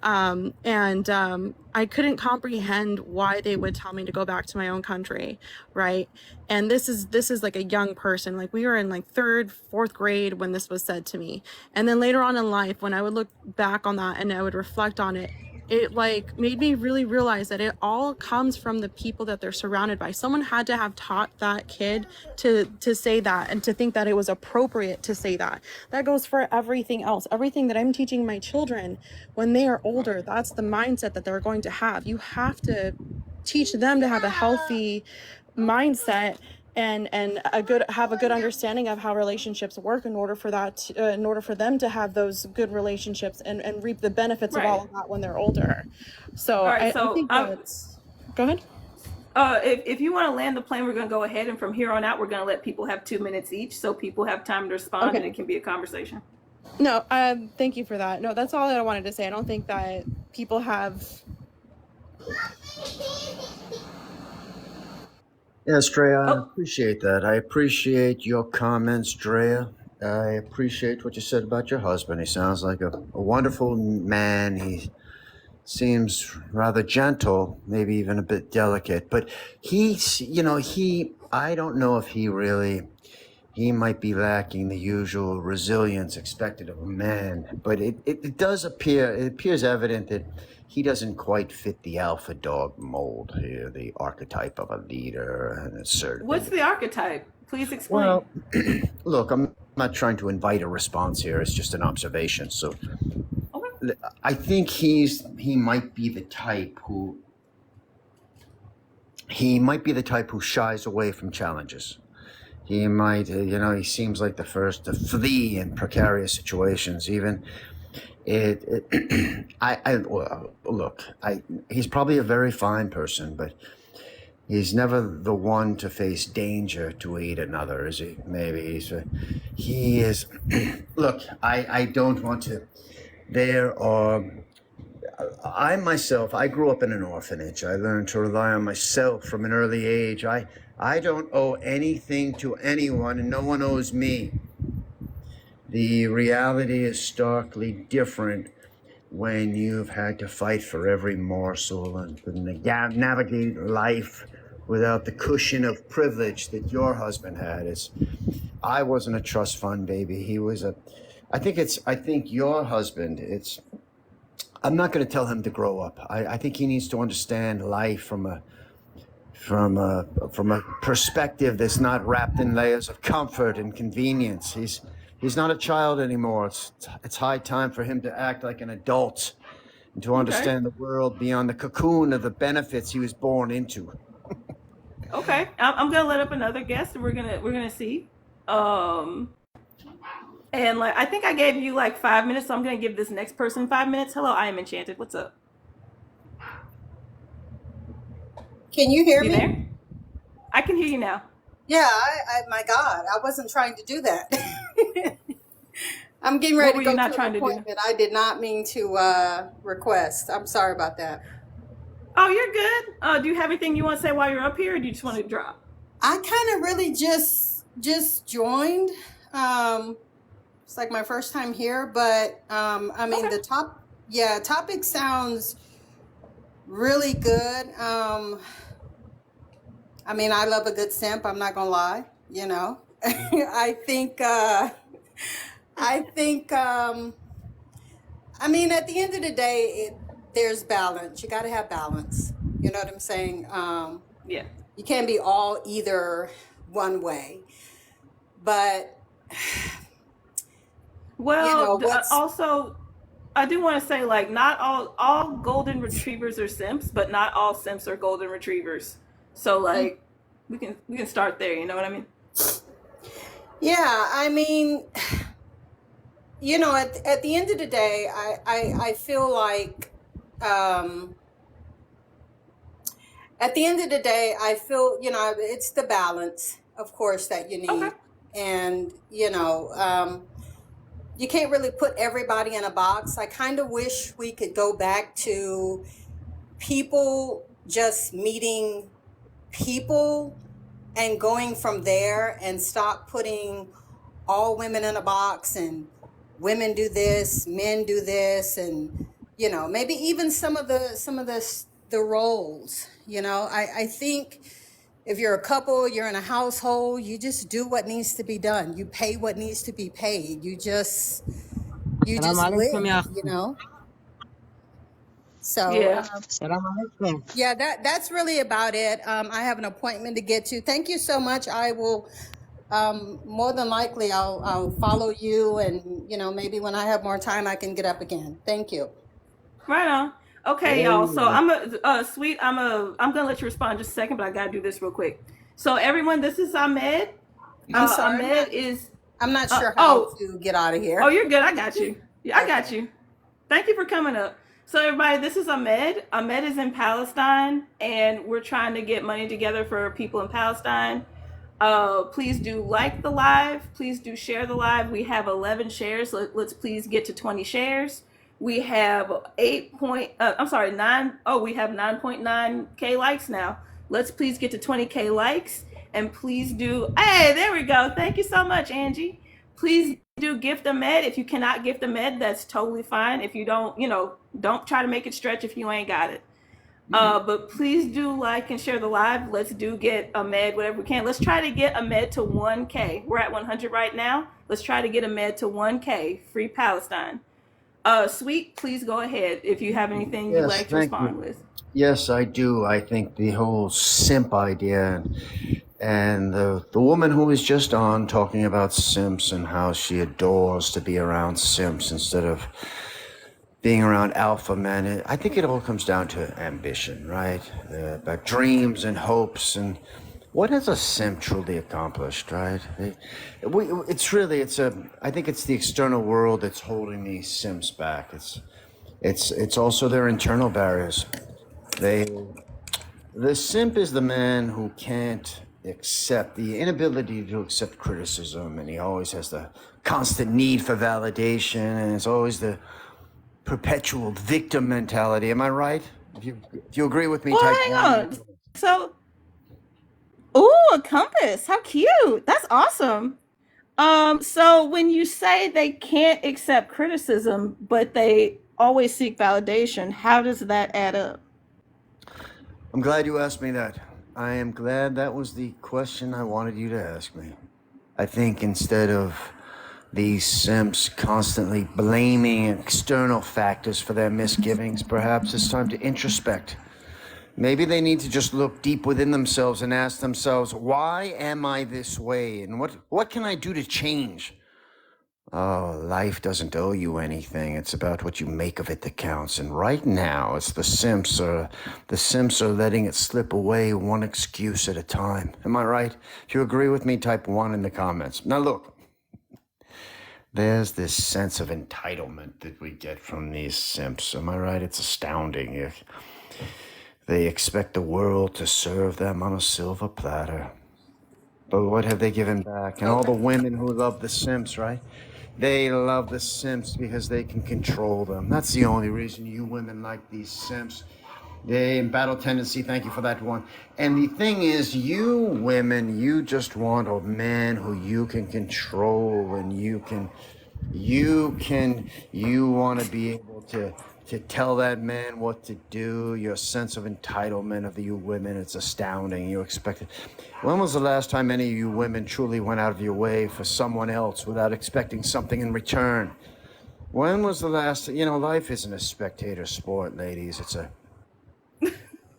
I couldn't comprehend why they would tell me to go back to my own country, right? And this is like a young person. Like, we were in like third, fourth grade when this was said to me. And then later on in life, when I would look back on that and I would reflect on it, it like made me really realize that it all comes from the people that they're surrounded by. Someone had to have taught that kid to say that, and to think that it was appropriate to say that. That goes for everything else. Everything that I'm teaching my children when they are older, that's the mindset that they're going to have. You have to teach them to have a healthy mindset, and have a good understanding of how relationships work, in order for them to have those good relationships, and reap the benefits of all of that when they're older. So All right. I So, think that's, go ahead. if you want to land the plane, we're going to go ahead, and from here on out, we're going to let people have 2 minutes each, so people have time to respond, and it can be a conversation. No, thank you for that. No, that's all that I wanted to say. I don't think that people have. Yes, Drea, I appreciate that. I appreciate your comments, Drea. I appreciate what you said about your husband. He sounds like a wonderful man. He seems rather gentle, maybe even a bit delicate. But I don't know if he might be lacking the usual resilience expected of a man. But it appears evident that he doesn't quite fit the alpha dog mold here, the archetype of a leader and a certain. What's the archetype? Please explain. Well, look, I'm not trying to invite a response here. It's just an observation. So, Okay. I think he might be the type who shies away from challenges. He might, he seems like the first to flee in precarious situations. Even well, look, he's probably a very fine person, but he's never the one to face danger to aid another, is he? Maybe he is. Look, I don't want to. I grew up in an orphanage. I learned to rely on myself from an early age. I don't owe anything to anyone, and no one owes me. The reality is starkly different when you've had to fight for every morsel and navigate life without the cushion of privilege that your husband had. I wasn't a trust fund baby. He was I think your husband, I'm not going to tell him to grow up. I think he needs to understand life from a perspective that's not wrapped in layers of comfort and convenience. He's not a child anymore. It's high time for him to act like an adult and to understand the world beyond the cocoon of the benefits he was born into. Okay, I'm gonna let up another guest, and we're gonna see. And like I think I gave you like 5 minutes, so I'm gonna give this next person 5 minutes. Hello, I am Enchanted. What's up? Can you hear You me? there? I can hear you now. Yeah, my God, I wasn't trying to do that. I'm getting What ready were to you go not to trying an to do? appointment. I did not mean to request. I'm sorry about that. Oh, you're good. Do you have anything you want to say while you're up here, or do you just want to drop? I kind of really just joined. It's like my first time here, but I mean Okay. the topic sounds really good. I mean, I love a good simp. I'm not gonna lie. I think. I mean, at the end of the day, there's balance. You got to have balance. You know what I'm saying? Yeah. You can't be all either one way. But Well, what's also, I do want to say like not all golden retrievers are simps, but not all simps are golden retrievers. So like we can start there. You know what I mean? yeah. I mean, at the end of the day, I feel like at the end of the day, I feel it's the balance, of course, that you need, Okay. and you can't really put everybody in a box. I kind of wish we could go back to people just meeting people and going from there and stop putting all women in a box and women do this, men do this, and maybe even some of the roles. I think if you're a couple, you're in a household, you just do what needs to be done. You pay what needs to be paid. You just السلام عليكم يا live, أخي. So Yeah. السلام عليكم. yeah, that's really about it. I have an appointment to get to. Thank you so much. I will more than likely I'll follow you, and maybe when I have more time I can get up again. Thank you. Right on. Okay, y'all. So I'm gonna let you respond in just a second, but I gotta do this real quick. So everyone, this is Ahmed. I'm sorry. Ahmed is. I'm not sure how to get out of here. Oh, you're good. I got you. Yeah, I got you. Thank you for coming up. So everybody, this is Ahmed. Ahmed is in Palestine, and we're trying to get money together for people in Palestine. Please do like the live. Please do share the live. We have 11 shares. Let's please get to 20 shares. We have 9. Oh, we have 9.9K likes now. Let's please get to 20K likes. And please do. Hey, there we go. Thank you so much, Angie. Please do gift a med. If you cannot gift a med, that's totally fine. If you don't, don't try to make it stretch if you ain't got it. But please do like and share the live. Let's do get a med, whatever we can. Let's try to get a med to 1K. We're at 100 right now. Let's try to get a med to 1K. Free Palestine. Sweet, please go ahead if you have anything you'd like to respond with. Yes, I do. I think the whole simp idea and the woman who was just on talking about simps and how she adores to be around simps instead of being around alpha men. I think it all comes down to ambition, right? About dreams and hopes, and what has a simp truly accomplished, right? I think it's the external world that's holding these simps back. It's also their internal barriers. The simp is the man who can't accept the inability to accept criticism, and he always has the constant need for validation, and it's always the perpetual victim mentality. Am I right? If you agree with me, Well, type hang one. on. So, ooh, a compass. How cute. That's awesome. So when you say they can't accept criticism, but they always seek validation, how does that add up? I'm glad you asked me that. I am glad that was the question I wanted you to ask me. I think instead of these simps constantly blaming external factors for their misgivings, perhaps it's time to introspect. Maybe they need to just look deep within themselves and ask themselves, why am I this way? And what can I do to change? Oh, life doesn't owe you anything. It's about what you make of it that counts. And right now, it's the simps are letting it slip away one excuse at a time. Am I right? If you agree with me, type 1 in the comments. Now look, there's this sense of entitlement that we get from these simps. Am I right? It's astounding. They expect the world to serve them on a silver platter. But what have they given back? And all the women who love the simps, right? They love the simps because they can control them. That's the only reason you women like these simps. They battle tendency, thank you for that one. And the thing is, you women, you just want a man who you can control, and you want to be able to tell that man what to do. Your sense of entitlement of you women, it's astounding. You expect it. When was the last time any of you women truly went out of your way for someone else without expecting something in return? When was the last, life isn't a spectator sport, ladies.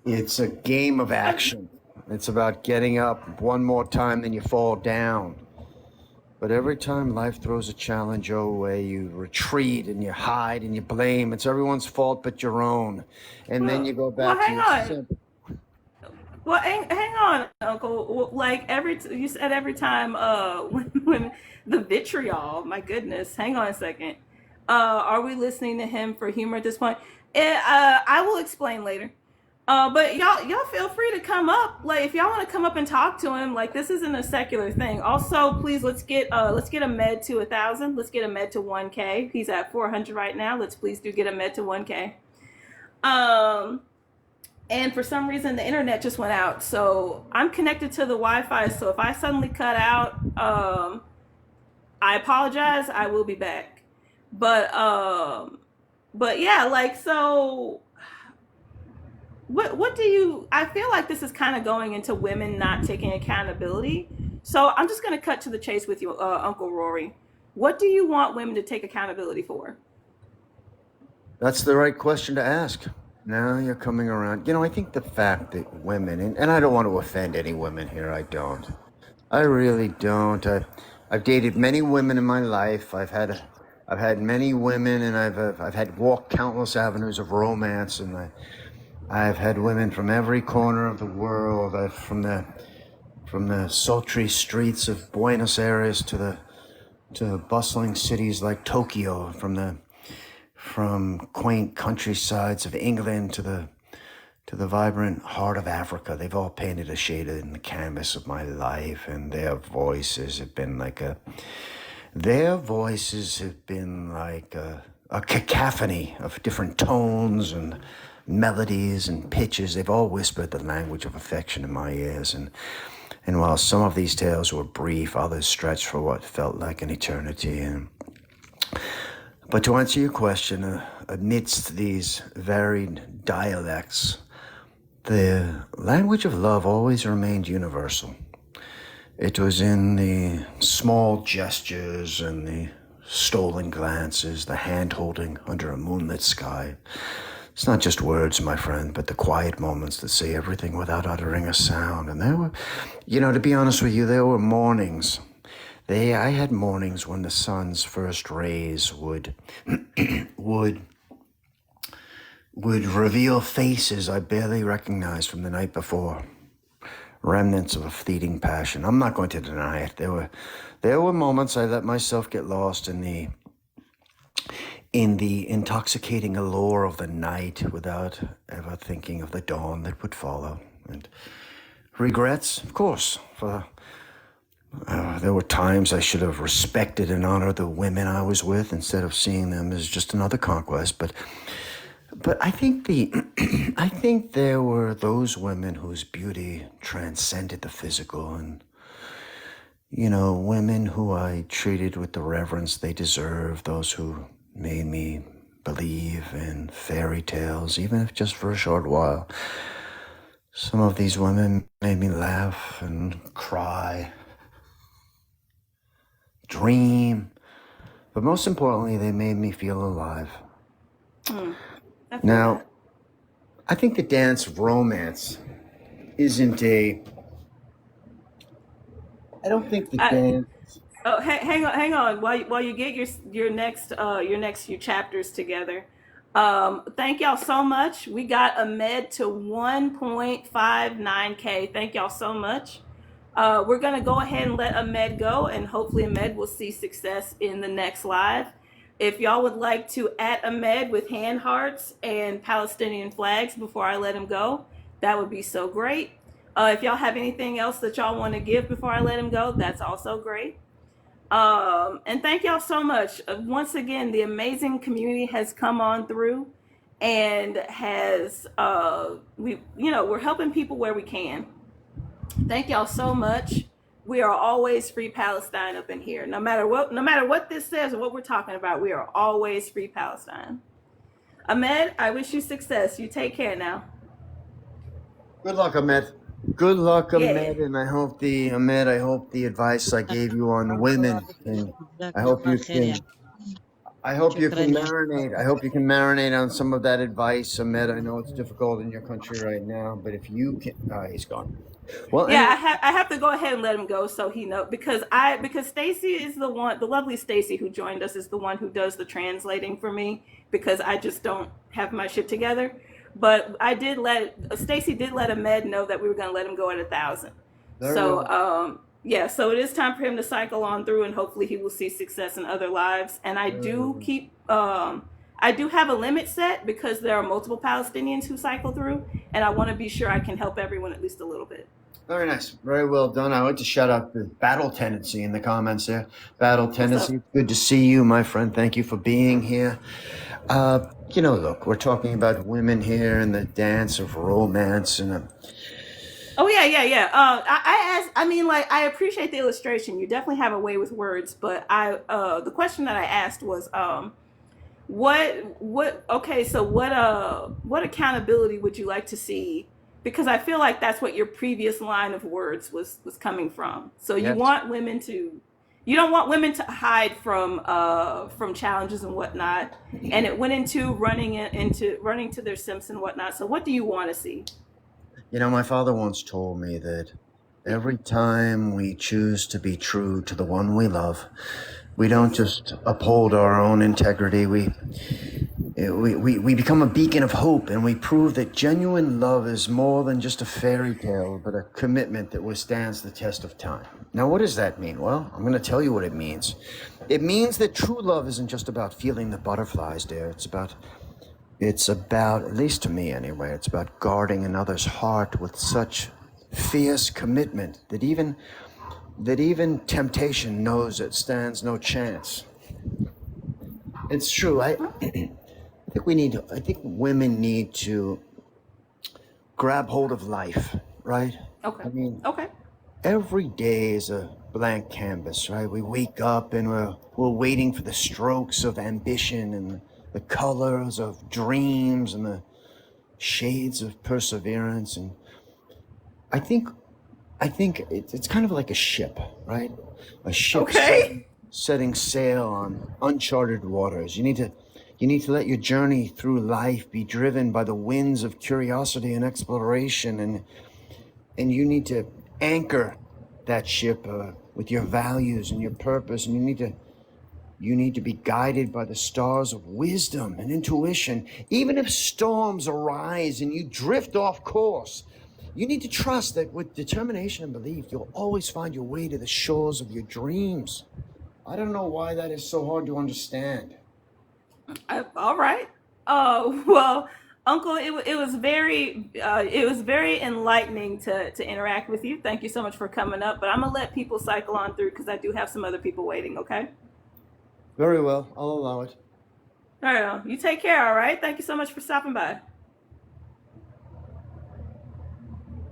It's a game of action. It's about getting up one more time than you fall down. But every time life throws a challenge your way, you retreat and you hide and you blame. It's everyone's fault but your own. And then you go back to hang your on. simp. Well, hang on, Uncle. Like you said, every time when the vitriol. My goodness, hang on a second. Are we listening to him for humor at this point? I will explain later. But y'all feel free to come up. Like if y'all want to come up and talk to him, like this isn't a secular thing. Also, please let's get a med to 1,000. Let's get a med to 1K. He's at 400 right now. Let's please do get a med to 1K. And for some reason the internet just went out, so I'm connected to the Wi-Fi. So if I suddenly cut out, I apologize. I will be back. But yeah, like so. What do you? I feel like this is kind of going into women not taking accountability. So I'm just going to cut to the chase with you, Uncle Rory. What do you want women to take accountability for? That's the right question to ask. Now you're coming around. I think the fact that women, and I don't want to offend any women here, I don't. I really don't. I've dated many women in my life. I've had many women, and I've had walked countless avenues of romance, and I've had women from every corner of the world. From the sultry streets of Buenos Aires to bustling cities like Tokyo, from quaint countrysides of England to the vibrant heart of Africa. They've all painted a shade in the canvas of my life, and their voices have been like a cacophony of different tones and melodies and pitches. They've all whispered the language of affection in my ears, and while some of these tales were brief, others stretched for what felt like an eternity. But to answer your question, amidst these varied dialects, the language of love always remained universal. It was in the small gestures and the stolen glances, the hand-holding under a moonlit sky. It's not just words, my friend, but the quiet moments that say everything without uttering a sound. And there were, to be honest with you, there were mornings. I had mornings when the sun's first rays would would reveal faces I barely recognized from the night before. Remnants of a fleeting passion. I'm not going to deny it. There were moments I let myself get lost in the intoxicating allure of the night without ever thinking of the dawn that would follow. And regrets, of course, for there were times I should have respected and honored the women I was with instead of seeing them as just another conquest. But I think I think there were those women whose beauty transcended the physical, and women who I treated with the reverence they deserve, those who made me believe in fairy tales, even if just for a short while. Some of these women made me laugh and cry, dream, but most importantly, they made me feel alive. Now, I think the dance of romance isn't I don't think the dance. Oh, hang on. While you get your next few chapters together, thank y'all so much. We got Ahmed to 1.59K. Thank y'all so much. We're gonna go ahead and let Ahmed go, and hopefully Ahmed will see success in the next live. If y'all would like to at Ahmed with hand hearts and Palestinian flags before I let him go, that would be so great. If y'all have anything else that y'all want to give before I let him go, that's also great. And thank y'all so much. Once again, the amazing community has come on through and has we're helping people where we can. Thank y'all so much. We are always free Palestine up in here. No matter what this says or what we're talking about, we are always free Palestine. Ahmed, I wish you success. You take care now. Good luck, Ahmed. Good luck, Yeah. Ahmed, and I hope the advice I gave you on women, and I hope you can marinate. I hope you can marinate on some of that advice, Ahmed. I know it's difficult in your country right now, but if you can, he's gone. Well, Yeah, anyway. I have to go ahead and let him go so he knows, because Stacy is the lovely Stacy who joined us is the one who does the translating for me, because I just don't have my shit together. But Stacy did let Ahmed know that we were going to let him go at 1,000. So so it is time for him to cycle on through, and hopefully he will see success in other lives. And I do have a limit set because there are multiple Palestinians who cycle through, and I want to be sure I can help everyone at least a little bit. Very nice. Very well done. I want to shout out the Battle Tendency in the comments there. Battle Tendency, good to see you, my friend. Thank you for being here. Look, we're talking about women here and the dance of romance and Oh yeah. I appreciate the illustration. You definitely have a way with words, but the question that I asked was what accountability would you like to see? Because I feel like that's what your previous line of words was coming from. So you want women to, you don't want women to hide from challenges and whatnot. And it went into running to their simps and whatnot. So what do you want to see? My father once told me that every time we choose to be true to the one we love, we don't just uphold our own integrity. We become a beacon of hope, and we prove that genuine love is more than just a fairy tale, but a commitment that withstands the test of time. Now, what does that mean? Well, I'm going to tell you what it means. It means that true love isn't just about feeling the butterflies, dear. It's about, at least to me anyway, it's about guarding another's heart with such fierce commitment that even temptation knows it stands no chance. It's true. I think women need to grab hold of life, right? Okay. I mean, okay. Every day is a blank canvas, right? We wake up and we're waiting for the strokes of ambition and the colors of dreams and the shades of perseverance. And I think it's kind of like a ship, right? A ship setting sail on uncharted waters. You need to let your journey through life be driven by the winds of curiosity and exploration, and you need to anchor that ship with your values and your purpose, and you You need to be guided by the stars of wisdom and intuition. Even if storms arise and you drift off course, you need to trust that with determination and belief, you'll always find your way to the shores of your dreams. I don't know why that is so hard to understand. All right. Well, Uncle, it was very enlightening to interact with you. Thank you so much for coming up. But I'm gonna let people cycle on through because I do have some other people waiting. Okay. Very well, I'll allow it. All right. You take care. All right. Thank you so much for stopping by.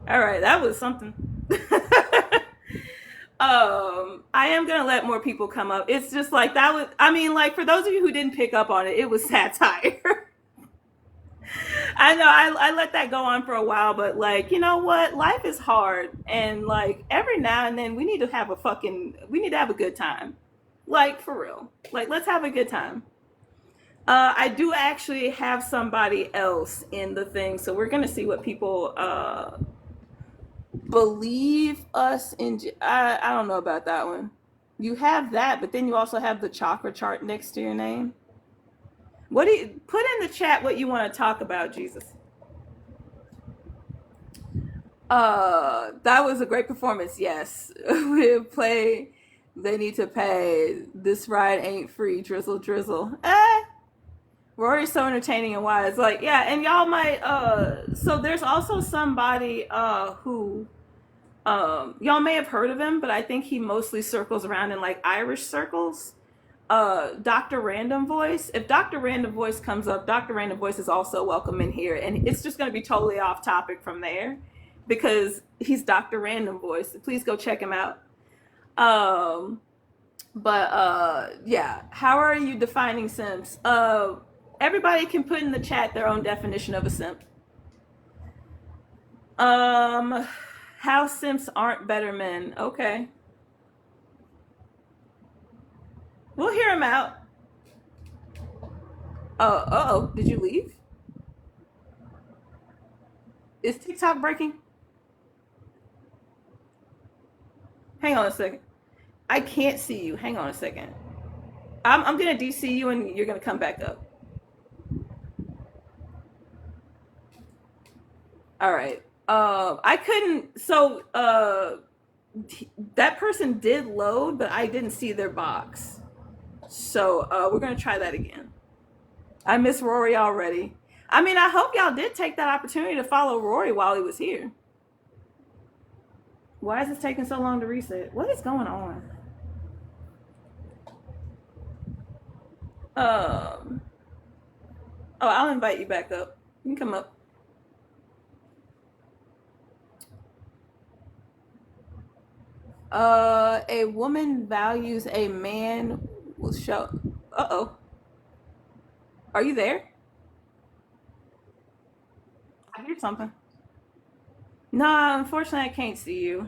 All right. That was something. I am gonna let more people come up. It's just like that was. I mean, like for those of you who didn't pick up on it, it was satire. I know I let that go on for a while, but like, you know what? Life is hard, and like every now and then we need to have a good time. Like for real. Like let's have a good time. I do actually have somebody else in the thing, so we're gonna see what people believe us in. I don't know about that one. You have that, but then you also have the chakra chart next to your name. What do you put in the chat? What you want to talk about, Jesus? That was a great performance. Yes, we play. They need to pay. This ride ain't free. Drizzle, drizzle. Rory's so entertaining and wise. Like, yeah, and y'all might. So there's also somebody who y'all may have heard of him, but I think he mostly circles around in like Irish circles. Dr. Random Voice. If Dr. Random Voice comes up, Dr. Random Voice is also welcome in here, and it's just going to be totally off topic from there because he's Dr. Random Voice. Please go check him out. Yeah, how are you defining simps? Everybody can put in the chat their own definition of a simp. How simps aren't better men. Okay. We'll hear him out. Uh-oh, did you leave? Is TikTok breaking? Hang on a second. I can't see you. Hang on a second. I'm gonna DC you and you're gonna come back up. All right. I couldn't. So that person did load, but I didn't see their box. So we're gonna try that again. I miss Rory already. I mean, I hope y'all did take that opportunity to follow Rory while he was here. Why is this taking so long to reset? What is going on? Oh, I'll invite you back up. You can come up. A woman values a man will show. Uh-oh. Are you there? I hear something. No, unfortunately I can't see you.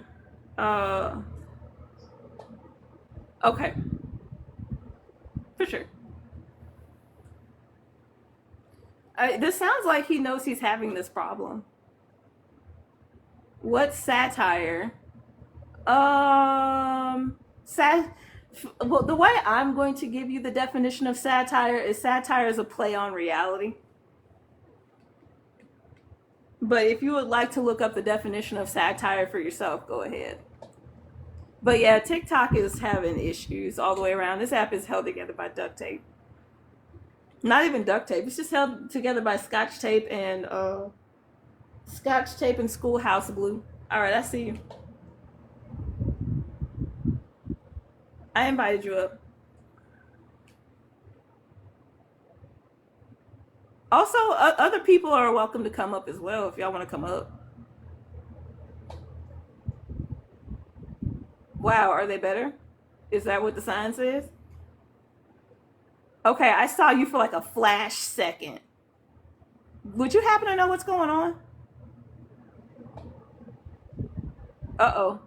Okay. For sure. This sounds like he knows he's having this problem. What's satire? Well, the way I'm going to give you the definition of satire is a play on reality. But if you would like to look up the definition of satire for yourself, go ahead. But yeah, TikTok is having issues all the way around. This app is held together by duct tape. Not even duct tape. It's just held together by scotch tape and schoolhouse glue. All right, I see you. I invited you up. Also, other people are welcome to come up as well if y'all want to come up. Wow, are they better? Is that what the sign says? Okay, I saw you for like a flash second. Would you happen to know what's going on? Uh-oh.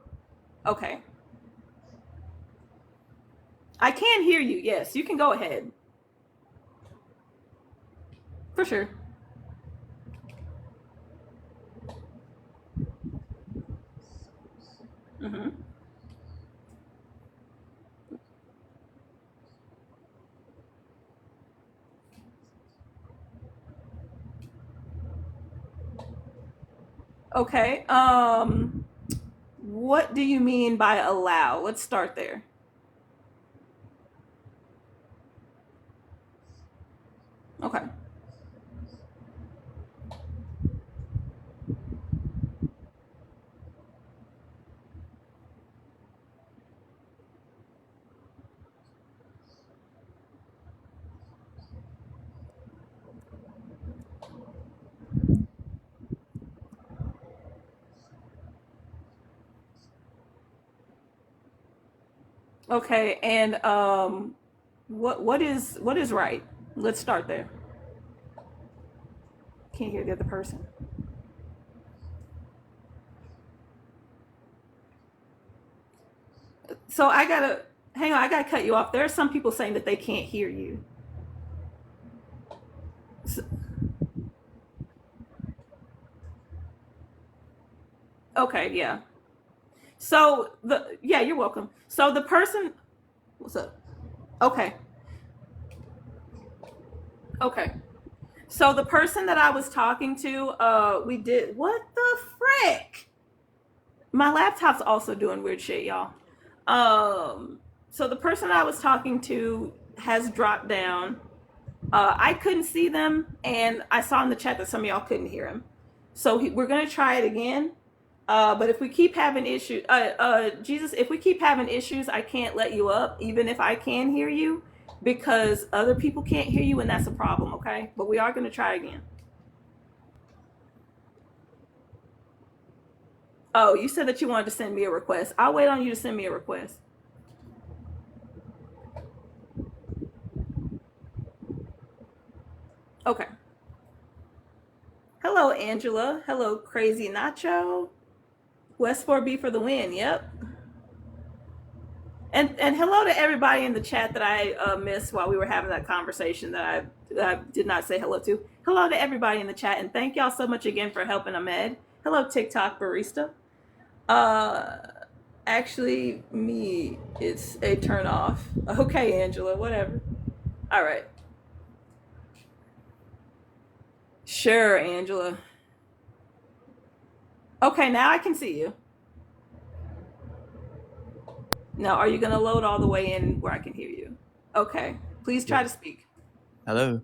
Okay. I can hear you. Yes, you can go ahead. For sure. Mm-hmm. Okay. What do you mean by allow? Let's start there. Okay. Okay. And what is right? Let's start there. Can't hear the other person. So I gotta hang on. I gotta cut you off. There are some people saying that they can't hear you. So, okay. Yeah. So you're welcome. So the person, what's up? Okay. Okay. So the person that I was talking to, we did what the frick? My laptop's also doing weird shit, y'all. So the person I was talking to has dropped down. I couldn't see them, and I saw in the chat that some of y'all couldn't hear him. So we're gonna try it again. But if we keep having issues, Jesus, if we keep having issues, I can't let you up, even if I can hear you, because other people can't hear you, and that's a problem. Okay, but we are gonna try again. Oh, you said that you wanted to send me a request. I'll wait on you to send me a request. Okay. Hello, Angela. Hello, Crazy Nacho. West 4B for the win. Yep. And hello to everybody in the chat that I missed while we were having that conversation that I did not say hello to. Hello to everybody in the chat, and thank y'all so much again for helping Ahmed. Hello, TikTok barista. Actually, me, it's a turn off. Okay, Angela, whatever. All right. Sure, Angela. Okay, now I can see you. Now, are you going to load all the way in where I can hear you? Okay. Please try to speak. Hello.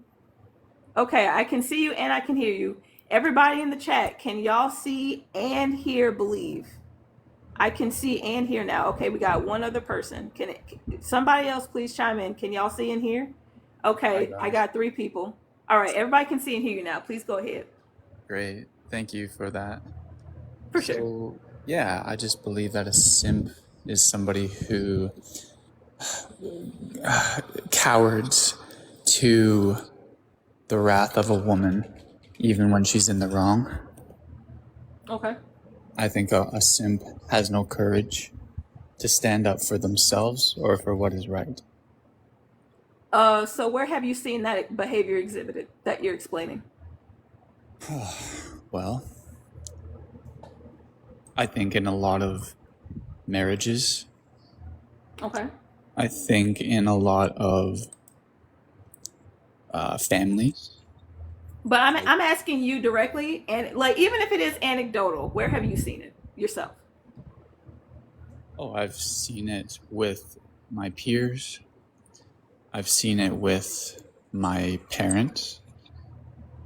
Okay, I can see you and I can hear you. Everybody in the chat, can y'all see and hear Believe? I can see and hear now. Okay, we got one other person. Somebody else please chime in? Can y'all see and hear? Okay, I got 3 people. All right, everybody can see and hear you now. Please go ahead. Great. Thank you for that. For sure. Yeah, I just believe that a simp is somebody who cowards to the wrath of a woman, even when she's in the wrong. Okay. I think a simp has no courage to stand up for themselves or for what is right. So where have you seen that behavior exhibited that you're explaining? Well, I think in a lot of marriages. Okay. I think in a lot of families. But I'm asking you directly, and like even if it is anecdotal, where have you seen it yourself? Oh, I've seen it with my peers. I've seen it with my parents.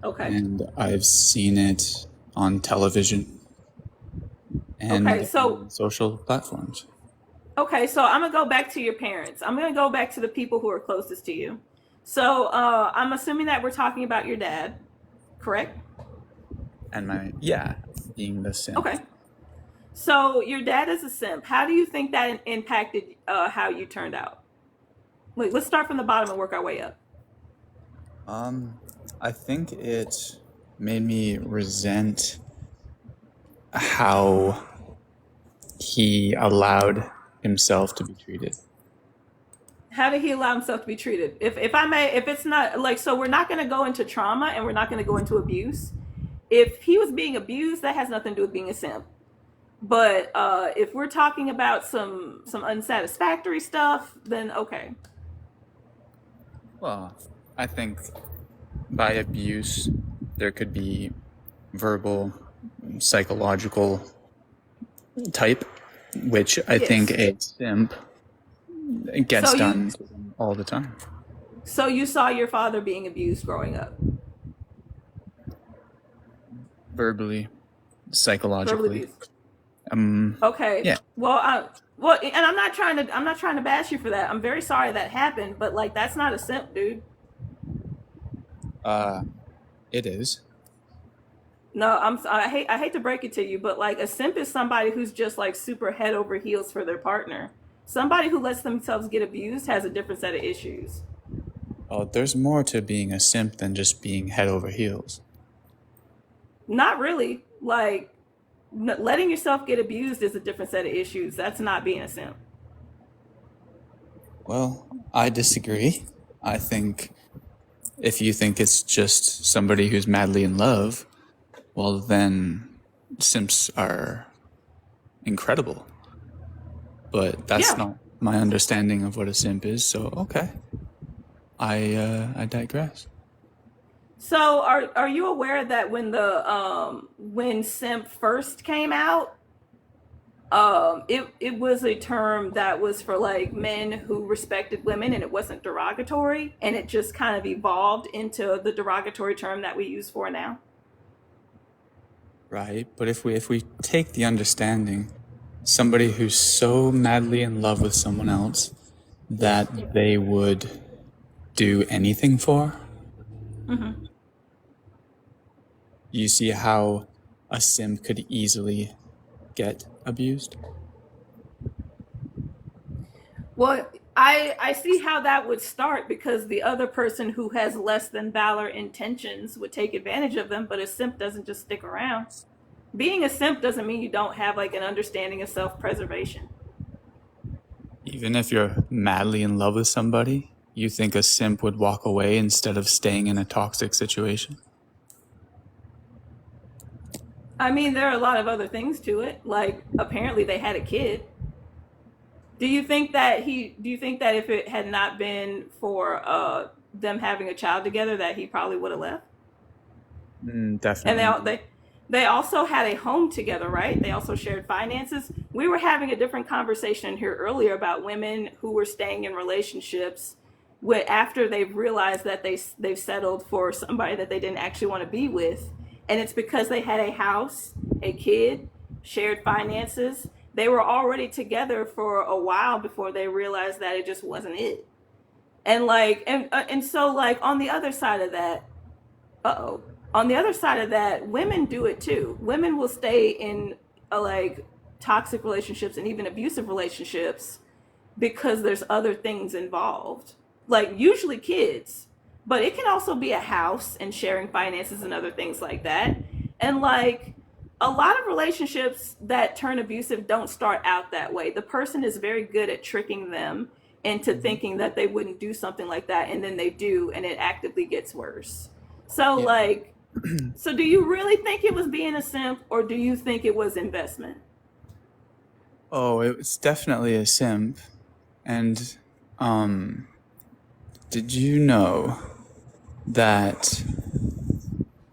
Okay. And I've seen it on television and on social platforms. Okay, so I'm gonna go back to your parents. I'm gonna go back to the people who are closest to you. So I'm assuming that we're talking about your dad, correct? And being the simp. Okay. So your dad is a simp. How do you think that impacted how you turned out? Wait, let's start from the bottom and work our way up. I think it made me resent how he allowed himself to be treated. How did he allow himself to be treated? If I may, if it's not like, so we're not going to go into trauma and we're not going to go into abuse. If he was being abused, that has nothing to do with being a simp. But if we're talking about some unsatisfactory stuff, then okay. Well, I think by abuse there could be verbal, psychological type, which I think a simp gets done all the time. So you saw your father being abused growing up? Verbally, psychologically. Okay. Yeah. Well, and I'm not trying to bash you for that. I'm very sorry that happened, but like that's not a simp, dude. It is. No, I hate to break it to you, but like a simp is somebody who's just like super head over heels for their partner. Somebody who lets themselves get abused has a different set of issues. Oh, there's more to being a simp than just being head over heels. Not really. Like letting yourself get abused is a different set of issues. That's not being a simp. Well, I disagree. I think if you think it's just somebody who's madly in love, well, then simps are incredible. But that's not my understanding of what a simp is. So, okay. I digress. So are you aware that when simp first came out, it was a term that was for like men who respected women, and it wasn't derogatory, and it just kind of evolved into the derogatory term that we use for now? Right, but if we take the understanding, somebody who's so madly in love with someone else that they would do anything for, you see how a simp could easily get abused? Well, I see how that would start, because the other person who has less than valor intentions would take advantage of them, but a simp doesn't just stick around. Being a simp doesn't mean you don't have like an understanding of self-preservation. Even if you're madly in love with somebody, you think a simp would walk away instead of staying in a toxic situation? I mean, there are a lot of other things to it. Like apparently they had a kid. Do you think that if it had not been for them having a child together, that he probably would have left? Definitely. And they also had a home together, right? They also shared finances. We were having a different conversation here earlier about women who were staying in relationships after they've realized that they've settled for somebody that they didn't actually want to be with, and it's because they had a house, a kid, shared finances. They were already together for a while before they realized that it just wasn't it. And like, and so like on the other side of that, on the other side of that, women do it too. Women will stay in like toxic relationships and even abusive relationships because there's other things involved, like usually kids, but it can also be a house and sharing finances and other things like that. And like a lot of relationships that turn abusive don't start out that way. The person is very good at tricking them into thinking that they wouldn't do something like that, and then they do, and it actively gets worse. So like, so do you really think it was being a simp, or do you think it was investment? Oh, it was definitely a simp. And did you know that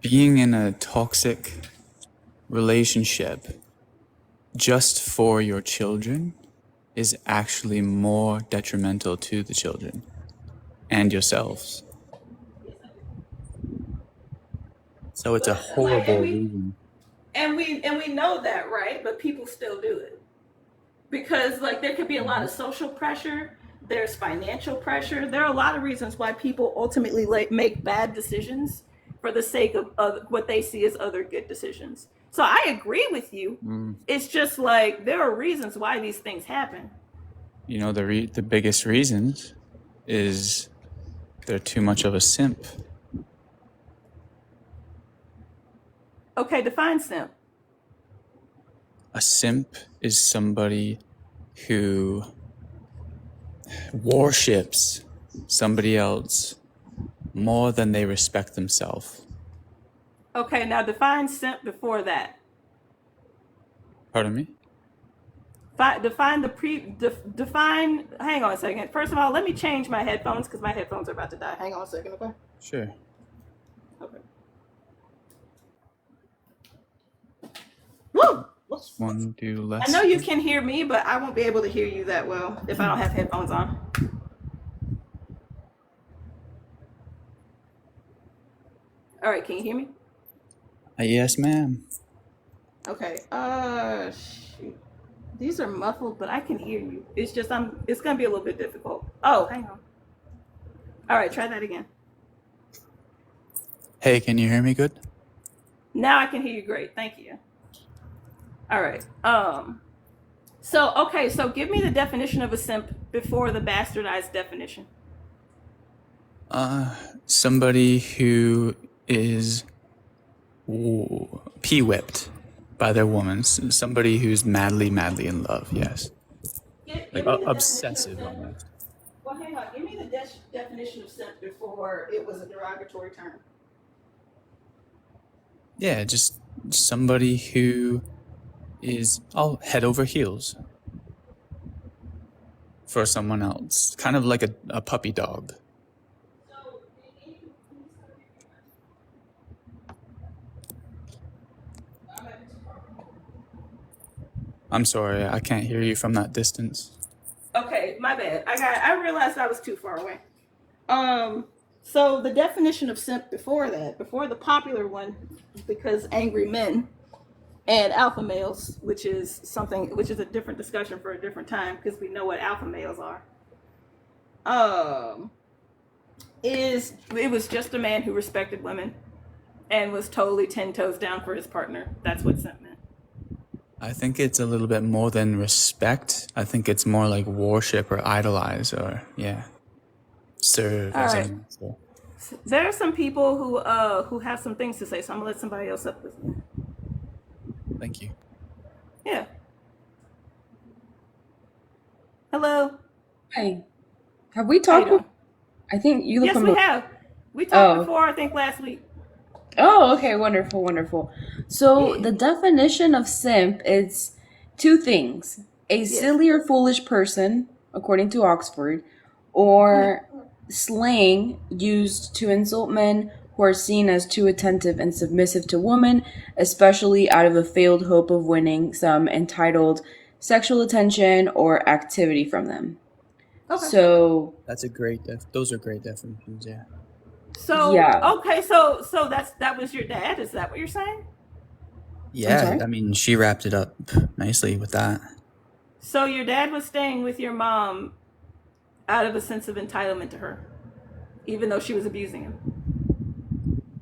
being in a toxic relationship just for your children is actually more detrimental to the children and yourselves? So it's a horrible reason. And we know that, right? But people still do it because like there could be a lot of social pressure. There's financial pressure. There are a lot of reasons why people ultimately make bad decisions for the sake of what they see as other good decisions. So I agree with you. It's just like there are reasons why these things happen. You know, the biggest reasons is they're too much of a simp. Okay, define simp. A simp is somebody who worships somebody else more than they respect themselves. Okay, now define simp before that. Pardon me? Define hang on a second. First of all, let me change my headphones because my headphones are about to die. Hang on a second, okay? Sure. Okay. One, do I less. know you can hear me, but I won't be able to hear you that well if I don't have headphones on. All right, can you hear me? Yes, ma'am. Okay. Shoot. These are muffled, but I can hear you. It's just it's gonna be a little bit difficult. Oh, hang on. All right, try that again. Hey, can you hear me good? Now I can hear you great. Thank you. All right. So give me the definition of a simp before the bastardized definition. Somebody who is p-whipped by their woman. Somebody who's madly in love. Yes, Give like me the definition of obsessive simp. almost. Well, hang on. Give me the definition of simp before it was a derogatory term. Yeah, just somebody who is all head over heels for someone else, kind of like a puppy dog. I'm sorry, I can't hear you from that distance. Okay, my bad. I realized I was too far away. So the definition of simp before that, before the popular one, because angry men and alpha males, which is a different discussion for a different time, because we know what alpha males are. It was just a man who respected women and was totally 10 toes down for his partner. That's what simp meant. I think it's a little bit more than respect. I think it's more like worship or idolize or serve. All Or right. something. So, There are some people who have some things to say, so I'm gonna let somebody else up this. thank you. Yeah. Hello. Hi. Have we How you talked? doing? I think you look Yes, on we the. have. We talked Oh. before, I think last week. Oh, okay, wonderful, wonderful. So Yeah. the definition of simp is two things: a Yes. silly or foolish person, according to Oxford, or slang used to insult men who are seen as too attentive and submissive to women, especially out of a failed hope of winning some entitled sexual attention or activity from them. Okay. So That's a great. Those are great definitions. Yeah. So yeah, okay, so that was your dad. Is that what you're saying? I'm Yeah, sorry. I mean, she wrapped it up nicely with that. So your dad was staying with your mom out of a sense of entitlement to her, even though she was abusing him.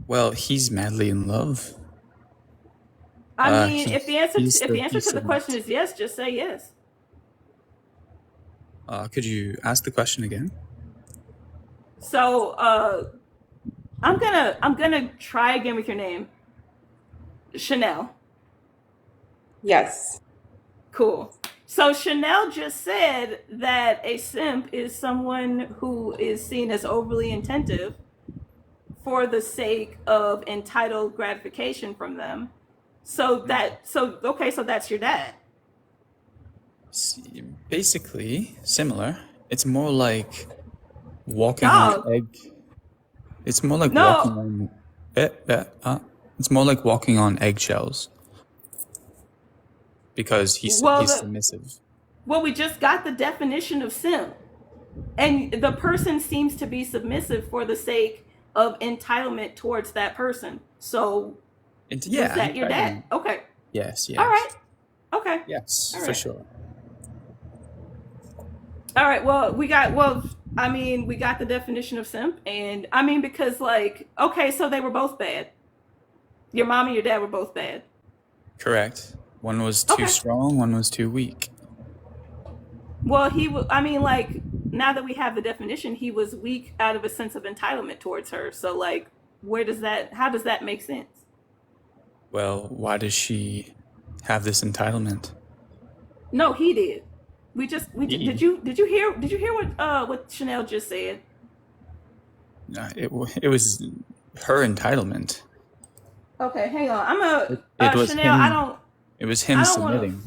Well, he's madly in love. I mean, He, if the answer he's to the question submit. is yes, just say yes. Could you ask the question again? So I'm gonna try again with your name, Chanel. Yes. Cool. So Chanel just said that a simp is someone who is seen as overly attentive for the sake of entitled gratification from them. So that's your dad. Basically, similar. It's more like walking on Dog. egg. It's more like walking No. on. It's more like walking on eggshells because he's submissive. Well, we just got the definition of simp, and the person seems to be submissive for the sake of entitlement towards that person. So was that your dad? Okay. Yes. All right. Okay. Yes, All for right. sure. All right. Well, we got the definition of simp, and I mean because okay, so they were both bad. Your mom and your dad were both bad. Correct. One was too strong, one was too weak. Well, now that we have the definition, he was weak out of a sense of entitlement towards her. So how does that make sense? Well, why does she have this entitlement? No, he did. Did you hear what Chanel just said? It was her entitlement. Okay, hang on. It was Chanel. him. It was him submitting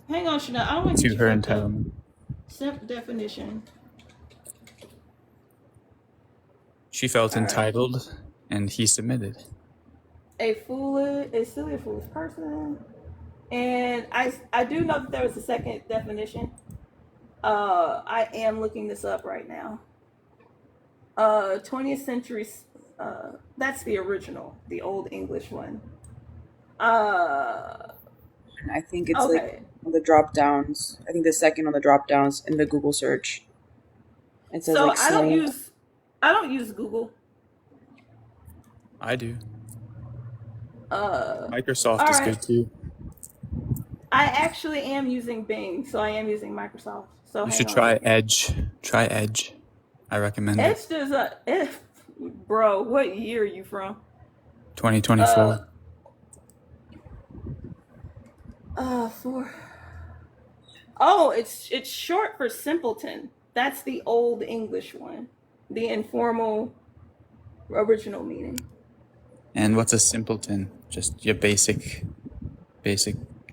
Hang on, Chanel. I don't want to to get you her fucked up. entitlement. Simp definition. She felt entitled, and he submitted. A silly or foolish person And I do know that there was a second definition. I am looking this up right now. 20th century. That's the original, the Old English one. I think it's like Okay. on the drop downs. I think the second on the drop downs in the Google search. It says So like slang. I don't use Google. I do. All Microsoft is right. good too. I actually am using Bing, so I am using Microsoft. So You hang should on a try second. Edge. Try Edge. I recommend it. Edge does a bro. What year are you from? 2024. For oh, it's short for simpleton. That's the Old English one, the informal original meaning. And what's a simpleton? Just your basic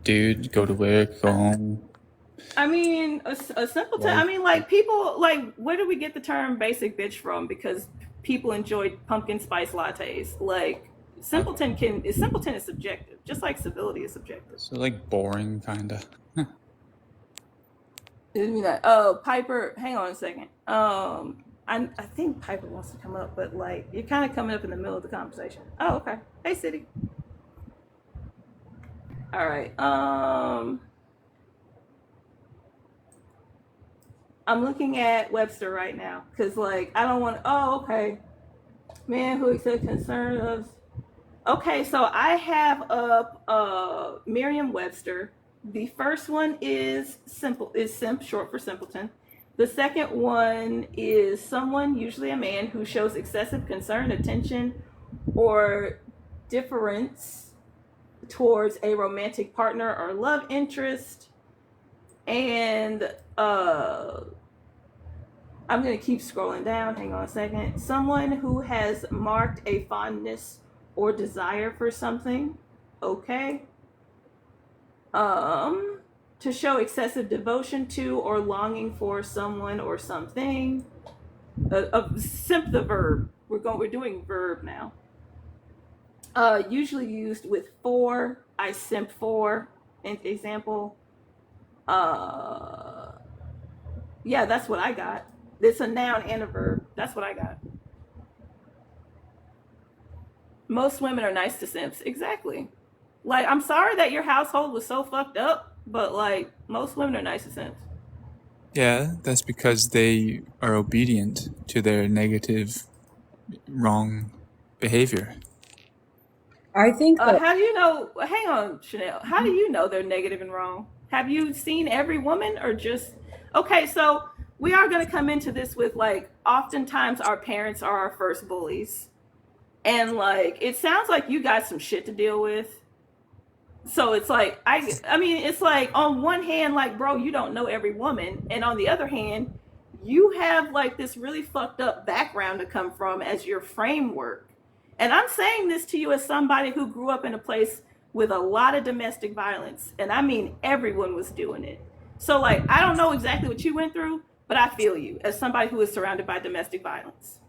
dude. Go to work, go home. I mean, a simpleton. I mean, like people like where do we get the term basic bitch from? Because people enjoy pumpkin spice lattes. Like simpleton is subjective, just like civility is subjective. So like boring, kinda. Didn't mean that. Oh, Piper, hang on a second. I think Piper wants to come up, but like you're kind of coming up in the middle of the conversation. Oh, okay. Hey, City. All right. I'm looking at Webster right now because like I don't want. Oh, okay. Man who accepts concern of. Okay, so I have up Merriam-Webster. The first one is simp, short for simpleton. The second one is someone, usually a man, who shows excessive concern, attention, or difference towards a romantic partner or love interest. And I'm going to keep scrolling down. Hang on a second. Someone who has marked a fondness or desire for something. Okay. To show excessive devotion to or longing for someone or something. Simp the verb. We're doing verb now. Usually used with for. I simp for. An example. Yeah, that's what I got. It's a noun and a verb. That's what I got. Most women are nice to simps. Exactly. Like, I'm sorry that your household was so fucked up, but like, most women are nice to simps. Yeah, that's because they are obedient to their negative, wrong behavior. I think that How do you know? Hang on, Chanel. How do you know they're negative and wrong? Have you seen every woman or just. Okay, so we are going to come into this with like, oftentimes our parents are our first bullies. And like, it sounds like you got some shit to deal with. So it's like, I mean, it's like on one hand, like, bro, you don't know every woman. And on the other hand, you have like this really fucked up background to come from as your framework. And I'm saying this to you as somebody who grew up in a place with a lot of domestic violence. And I mean, everyone was doing it. So like, I don't know exactly what you went through, but I feel you as somebody who is surrounded by domestic violence.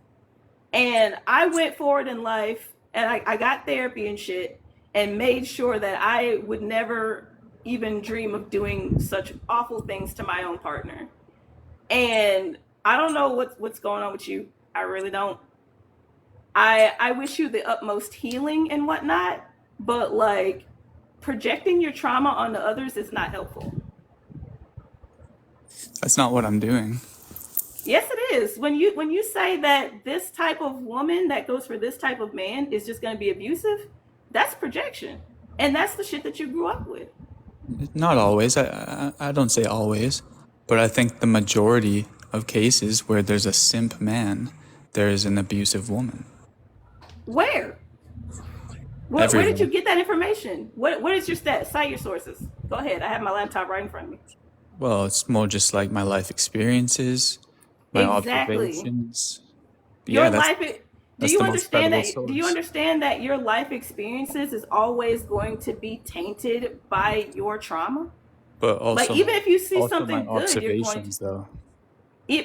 And I went forward in life and I got therapy and shit and made sure that I would never even dream of doing such awful things to my own partner. And I don't know what's going on with you. I really don't. I wish you the utmost healing and whatnot, but like projecting your trauma onto others is not helpful. That's not what I'm doing. Yes, it is. When you say that this type of woman that goes for this type of man is just going to be abusive, that's projection, and that's the shit that you grew up with. Not always. I don't say always, but I think the majority of cases where there's a simp man, there is an abusive woman. Where? Where did you get that information? What is your stat? Cite your sources. Go ahead. I have my laptop right in front of me. Well, it's more just like my life experiences, my observations. Your life. Do you the most understand that? credible Do you source. understand that your life experiences is always going to be tainted by your trauma? But also, Like even if you see also something my good, you're going observations, to. though.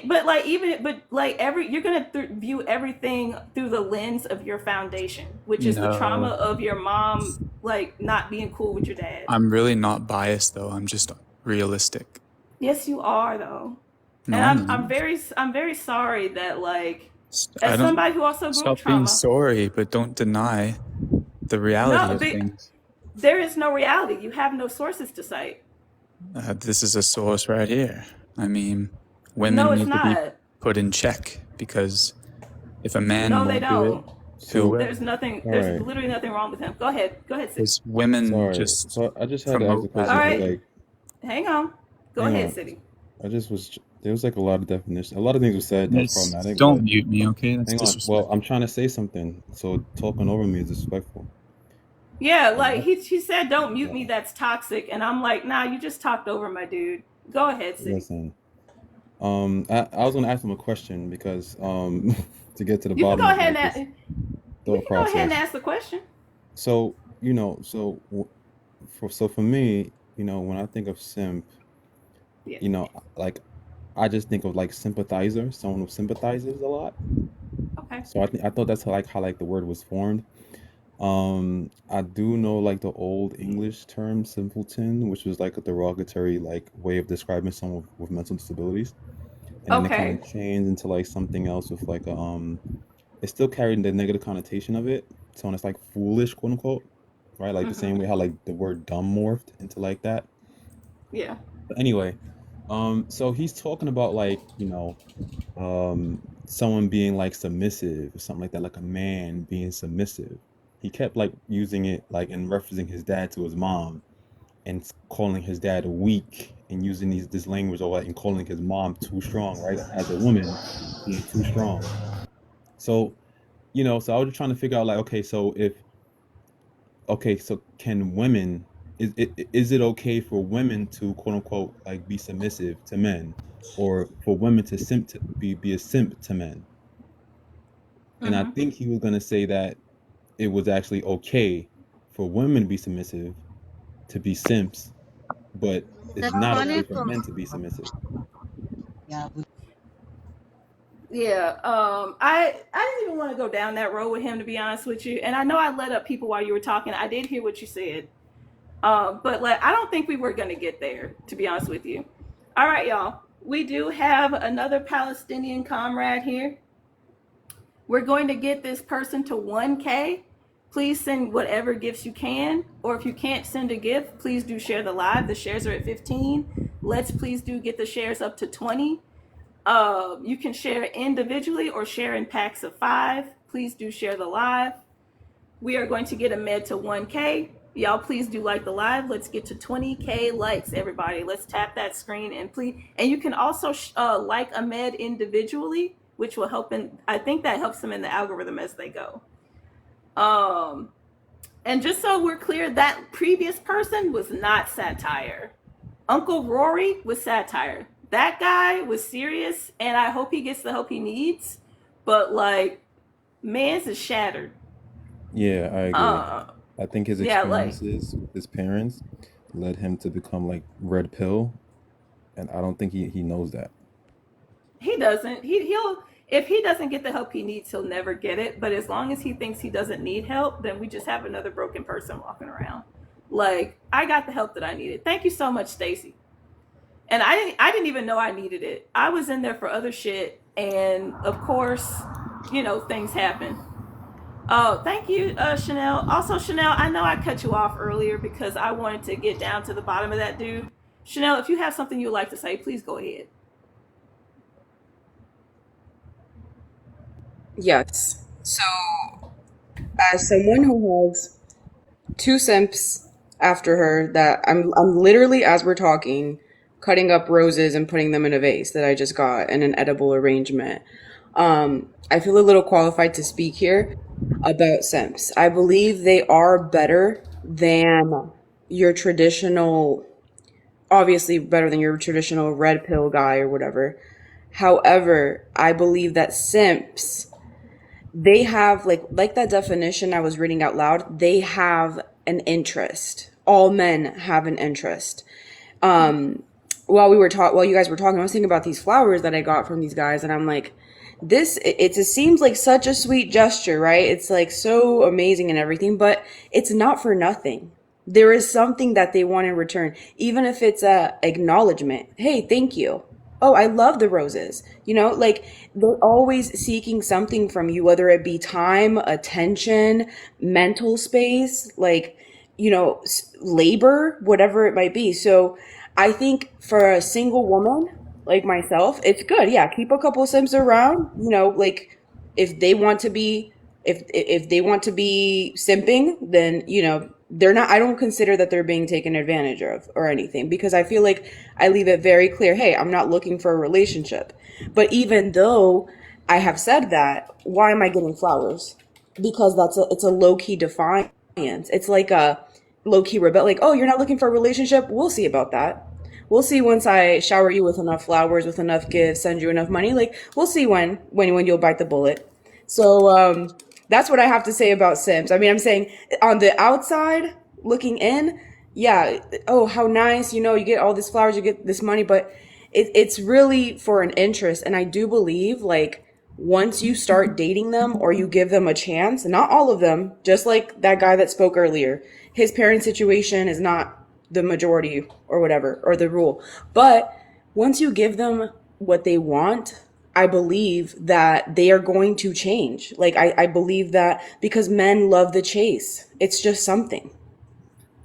But like even but like you're gonna view everything through the lens of your foundation, which is the trauma No, of your mom like not being cool with your dad. I'm really not biased though. I'm just realistic. Yes, you are though, No, and I'm not. I'm very sorry that like I as don't somebody who also grew up stop being trauma. sorry, but don't deny the reality No, of things. there is no reality. You have no sources to cite. This is a source right here. I mean, No, women it's need to be not. put in check because if a man No, they won't do it, don't. who? So, There's nothing. all There's right. literally nothing wrong with him. Go ahead. Go ahead, City. Because women Sorry. just So I just had to ask the promote that All question because, right. behavior. like, Hang on. Go hang ahead, on. City. I just was there was like a lot of definition, a lot of things were said that was Miss, problematic. don't But mute me, okay? That's hang on. Well, disrespectful. I'm trying to say something, so talking over me is disrespectful. Yeah, And like I, he said, don't mute yeah, me. That's toxic. And I'm like, nah, you just talked over my dude. Go ahead, City. listen. I was gonna ask him a question because to get to the You can bottom go of ahead like and this we thought can go ahead and process. ask the question. So for me, when I think of simp, Yeah. like I just think of like sympathizer, someone who sympathizes a lot. Okay. So I thought that's how the word was formed. I do know like the old English term simpleton, which was like a derogatory like way of describing someone with mental disabilities, and then it kind Okay. of changed into like something else with like it still carried the negative connotation of it. So when it's like foolish, quote unquote, right? Like the Mm-hmm. same way how like the word dumb morphed into like that. Yeah. But anyway, so he's talking about like, someone being like submissive or something like that, like a man being submissive. He kept like using it like and referencing his dad to his mom and calling his dad weak and using this language or like and calling his mom too strong, right? As a woman being too strong. So, so I was just trying to figure out like, so can women is it okay for women to quote unquote like be submissive to men or for women to be a simp to men? And I Mm-hmm. think he was going to say that it was actually okay for women to be submissive, to be simps, but it's not okay for Assalamualaikum. men to be submissive. Yeah, Yeah. I didn't even want to go down that road with him, to be honest with you. And I know I let up people while you were talking. I did hear what you said. But like I don't think we were gonna get there, to be honest with you. All right, y'all. We do have another Palestinian comrade here. We're going to get this person to 1K. Please send whatever gifts you can, or if you can't send a gift, please do share the live. The shares are at 15. Let's please do get the shares up to 20. You can share individually or share in packs of 5. Please do share the live. We are going to get a med to 1K. Y'all please do like the live. Let's get to 20K likes, everybody. Let's tap that screen and please. And you can also like a med individually, which will help I think that helps them in the algorithm as they go. And just so we're clear, that previous person was not satire. Uncle Rory was satire. That guy was serious, and I hope he gets the help he needs. But like, man's is shattered. Yeah, I agree. I think his Yeah, like experiences with his parents led him to become like red pill, and I don't think he knows that. he doesn't. He'll if he doesn't get the help he needs, he'll never get it. But as long as he thinks he doesn't need help, then we just have another broken person walking around. Like I got the help that I needed. Thank you so much, Stacy. And I didn't even know I needed it. I was in there for other shit, and of course, things happen. Oh, thank you, Chanel. Also, Chanel, I know I cut you off earlier because I wanted to get down to the bottom of that dude. Chanel, if you have something you'd like to say, please go ahead. Yes. So, as someone who has two simps after her, that I'm literally, as we're talking, cutting up roses and putting them in a vase that I just got in an edible arrangement. I feel a little qualified to speak here about simps. I believe they are better than your traditional, obviously better than your traditional red pill guy or whatever. However, I believe that simps, they have like that definition I was reading out loud, they have an interest. All men have an interest. while you guys were talking, I was thinking about these flowers that I got from these guys, and I'm like, it seems like such a sweet gesture, right? It's like so amazing and everything, but it's not for nothing. There is something that they want in return, even if it's a acknowledgement. Hey, thank you. Oh, I love the roses. Like they're always seeking something from you, whether it be time, attention, mental space, like, labor, whatever it might be. So I think for a single woman like myself, it's good. Yeah, keep a couple Sims around, like if they want to be if they want to be simping, then they're not. I don't consider that they're being taken advantage of or anything, because I feel like I leave it very clear, hey, I'm not looking for a relationship. But even though I have said that, why am I getting flowers? Because it's a low key defiance. It's like a low key rebel. Like, oh, you're not looking for a relationship? We'll see about that. We'll see once I shower you with enough flowers, with enough gifts, send you enough money. Like, we'll see when you'll bite the bullet. So that's what I have to say about Sims. I mean, I'm saying on the outside looking in, yeah, oh, how nice, you get all these flowers, you get this money, but it's really for an interest. And I do believe, like, once you start dating them or you give them a chance, not all of them, just like that guy that spoke earlier, his parent situation is not the majority or whatever, or the rule. But once you give them what they want, I believe that they are going to change. Like, I believe that, because men love the chase. It's just something.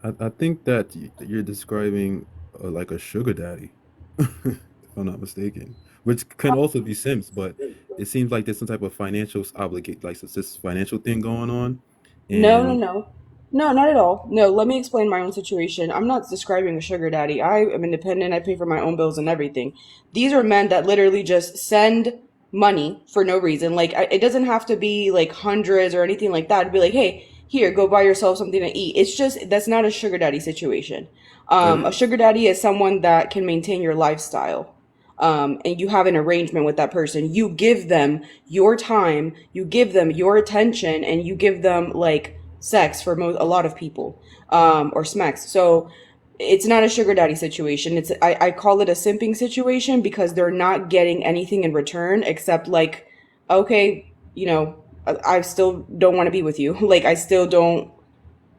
I think that you're describing like a sugar daddy, if I'm not mistaken, which can also be Sims, but it seems like there's some type of financial obligate, like it's this financial thing going on, No, no, and no. No, not at all. No, let me explain my own situation. I'm not describing a sugar daddy. I am independent. I pay for my own bills and everything. These are men that literally just send money for no reason. Like, it doesn't have to be like hundreds or anything like that. It'd be like, hey, here, go buy yourself something to eat. It's just, that's not a sugar daddy situation. A and sugar daddy is someone that can maintain your lifestyle. And you have an arrangement with that person. You give them your time, you give them your attention, and you give them like sex for a lot of people, or smacks. So it's not a sugar daddy situation. I call it a simping situation, because they're not getting anything in return except, like, okay, I still don't want to be with you. Like, I still don't.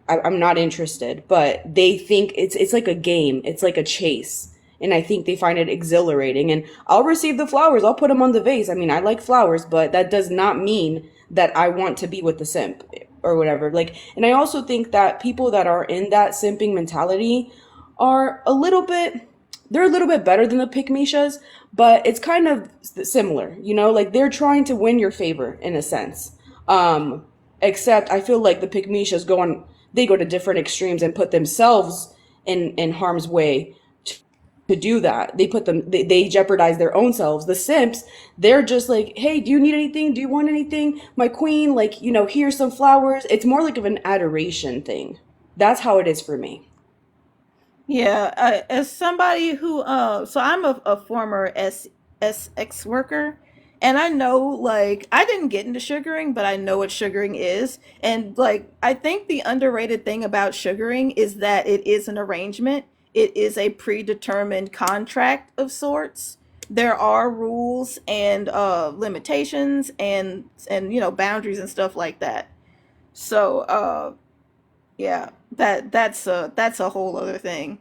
I'm not interested, but they think it's like a game. It's like a chase. And I think they find it exhilarating. And I'll receive the flowers. I'll put them on the vase. I mean, I like flowers, but that does not mean that I want to be with the simp or whatever. Like, and I also think that people that are in that simping mentality are they're a little bit better than the pick but it's kind of similar, like they're trying to win your favor in a sense. Except I feel like the pick they go to different extremes and put themselves in harm's way to do that. They jeopardize their own selves. The simps, they're just like, hey, do you need anything? Do you want anything? My queen, like, here's some flowers. It's more like of an adoration thing. That's how it is for me. Yeah, as somebody who, so I'm a former SX worker, and I know, like, I didn't get into sugaring, but I know what sugaring is. And, like, I think the underrated thing about sugaring is that it is an arrangement, it is a predetermined contract of sorts. There are rules and limitations and boundaries and stuff like that. So, yeah, that's a whole other thing.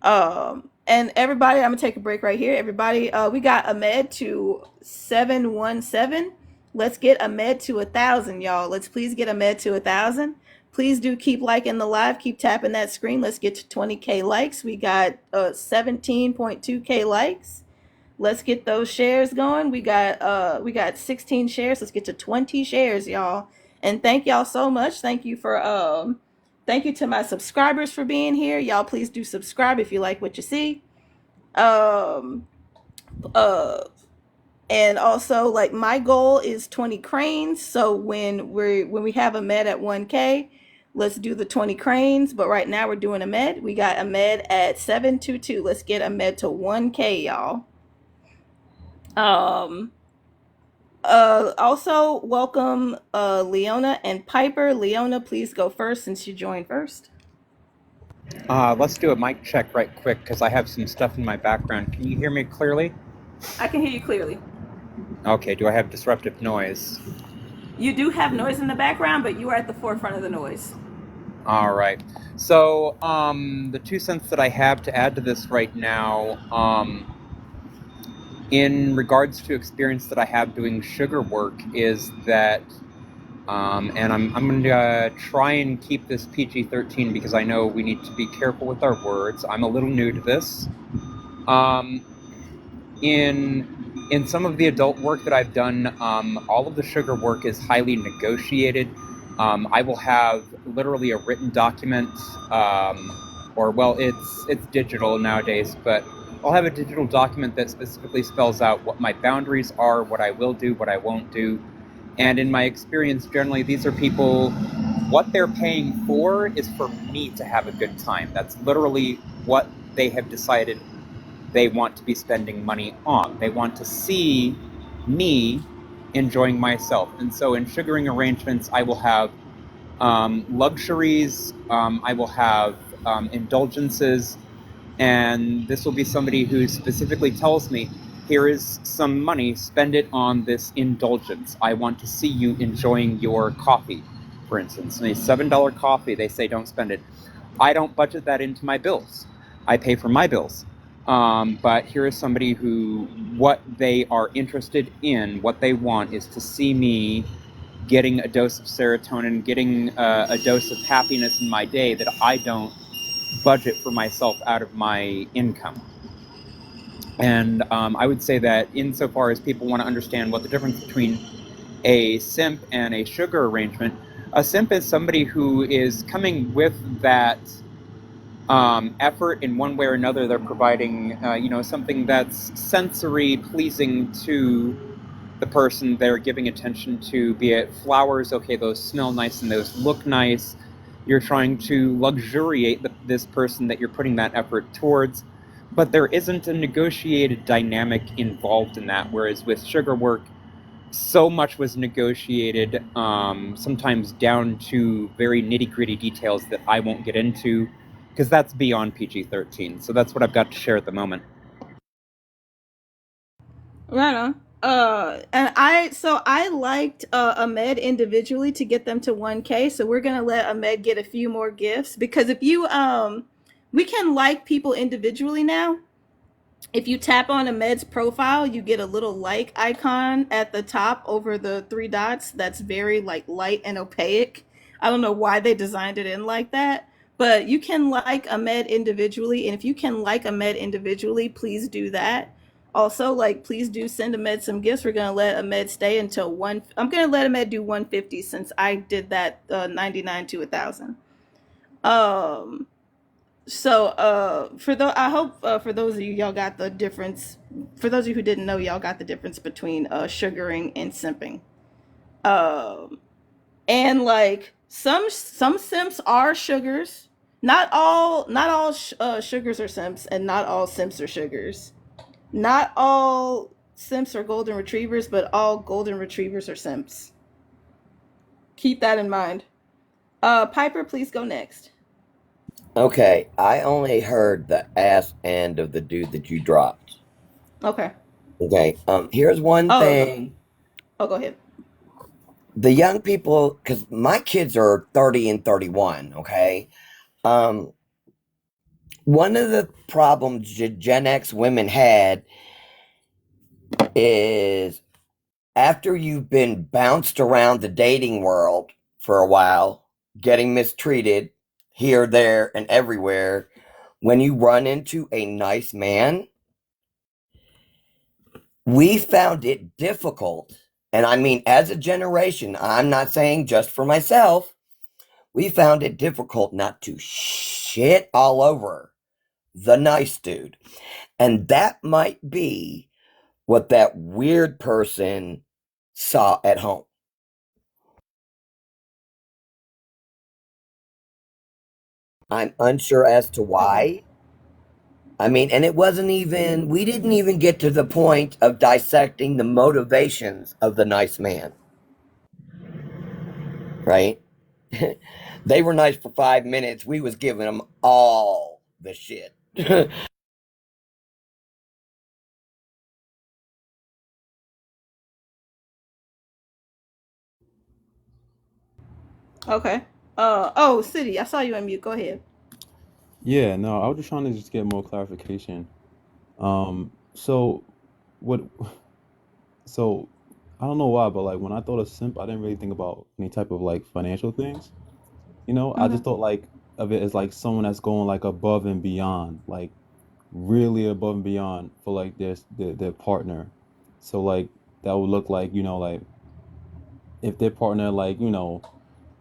And everybody, I'm gonna take a break right here. Everybody, we got Ahmed to 717. Let's get Ahmed to 1,000, y'all. Let's please get Ahmed to 1,000. Please do keep liking the live, keep tapping that screen. Let's get to 20K likes. We got 17.2K likes. Let's get those shares going. We got 16 shares. Let's get to 20 shares, y'all. And thank y'all so much. Thank you to my subscribers for being here. Y'all please do subscribe if you like what you see. Um uh and also, like, my goal is 20 cranes. So when we have a med at 1K, let's do the 20 cranes. But right now we're doing a med. We got a med at 722. Let's get a med to 1K, y'all. Um Also welcome Leona and Piper. Leona, please go first since you joined first. Let's do a mic check right quick because I have some stuff in my background. Can you hear me clearly? I can hear you clearly. Okay, do I have disruptive noise? You do have noise in the background, but you are at the forefront of the noise. All right. So, the 2 cents that I have to add to this right now, in regards to experience that I have doing sugar work, is that, and I'm going to try and keep this PG-13 because I know we need to be careful with our words. I'm a little new to this. In some of the adult work that I've done, all of the sugar work is highly negotiated. I will have literally a written document, or well, it's digital nowadays, but I'll have a digital document that specifically spells out what my boundaries are, what I will do, what I won't do. And in my experience, generally, these are people, what they're paying for is for me to have a good time. That's literally what they have decided they want to be spending money on. They want to see me enjoying myself. And so in sugaring arrangements, I will have luxuries, I will have indulgences, and this will be somebody who specifically tells me, here is some money, spend it on this indulgence. I want to see you enjoying your coffee, for instance. A $7 coffee, they say don't spend it. I don't budget that into my bills. I pay for my bills. But here is somebody who, what they are interested in, what they want is to see me getting a dose of serotonin, getting a dose of happiness in my day that I don't budget for myself out of my income. And I would say that insofar as people want to understand what the difference between a simp and a sugar arrangement, a simp is somebody who is coming with that effort in one way or another. They're providing, something that's sensory pleasing to the person they're giving attention to, be it flowers, okay, those smell nice and those look nice. You're trying to luxuriate this person that you're putting that effort towards, but there isn't a negotiated dynamic involved in that, whereas with sugar work, so much was negotiated, sometimes down to very nitty-gritty details that I won't get into, because that's beyond PG-13. So that's what I've got to share at the moment. Right on. I liked Ahmed individually to get them to 1K. So we're gonna let Ahmed get a few more gifts, because if you we can like people individually now. If you tap on Ahmed's profile, you get a little like icon at the top over the three dots. That's very like light and opaque. I don't know why they designed it in like that, but you can like Ahmed individually. And if you can like Ahmed individually, please do that. Also, like, please do send Ahmed some gifts. We're gonna let Ahmed stay until one. I'm gonna let Ahmed do 150 since I did that 99 to 1,000. Um, I hope for those of you, y'all got the difference. For those of you who didn't know, y'all got the difference between sugaring and simping. Um, and like some simps are sugars. Not all sugars are simps, and not all simps are sugars. Not all simps are golden retrievers, but all golden retrievers are simps. Keep that in mind. Piper, please go next. Okay, I only heard the ass end of the dude that you dropped. Okay. Okay, here's one thing. Go ahead. The young people, because my kids are 30 and 31, okay? One of the problems Gen X women had is after you've been bounced around the dating world for a while, getting mistreated here, there, and everywhere, when you run into a nice man, we found it difficult. And I mean, as a generation, I'm not saying just for myself, we found it difficult not to shit all over the nice dude. And that might be what that weird person saw at home. I'm unsure as to why. I mean, and we didn't even get to the point of dissecting the motivations of the nice man. Right? They were nice for 5 minutes. We was giving them all the shit. Okay. City, I saw you on mute. Go ahead. Yeah, no, I was just trying to just get more clarification. So what? So I don't know why, but like when I thought of simp, I didn't really think about any type of like financial things. I Mm-hmm. just thought like of it as like someone that's going like above and beyond, like really above and beyond for like their partner. So like that would look like like if their partner like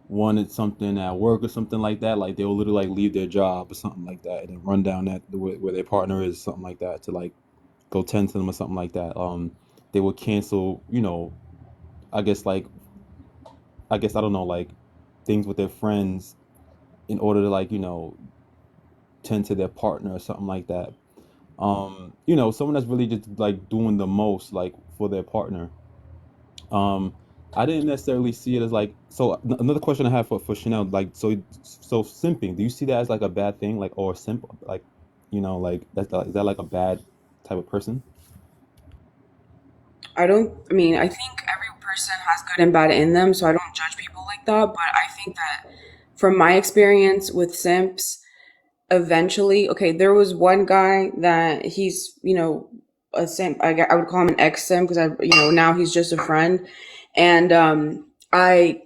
wanted something at work or something like that, like they'll literally like leave their job or something like that and then run down that where their partner is, something like that, to like go tend to them or something like that. They would cancel, I guess like I guess I don't know, like things with their friends in order to like tend to their partner or something like that. Someone that's really just like doing the most like for their partner. Um, I didn't necessarily see it as like, so another question I have for Chanel, like, so simping, do you see that as like a bad thing, like, or simp, like, like is that like a bad type of person? I mean, I think every person has good and bad in them, so I don't judge people like that. But I think that from my experience with simps, eventually, okay, there was one guy that he's, a simp. I would call him an ex simp because now he's just a friend. And I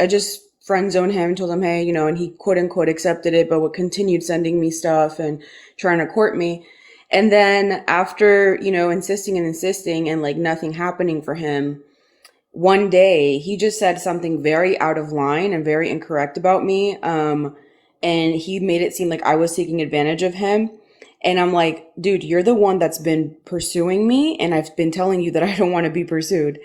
just friend zoned him and told him, hey, and he quote unquote accepted it, but would continued sending me stuff and trying to court me. And then after, insisting and insisting and like nothing happening for him, one day he just said something very out of line and very incorrect about me. And he made it seem like I was taking advantage of him. And I'm like, dude, you're the one that's been pursuing me. And I've been telling you that I don't want to be pursued.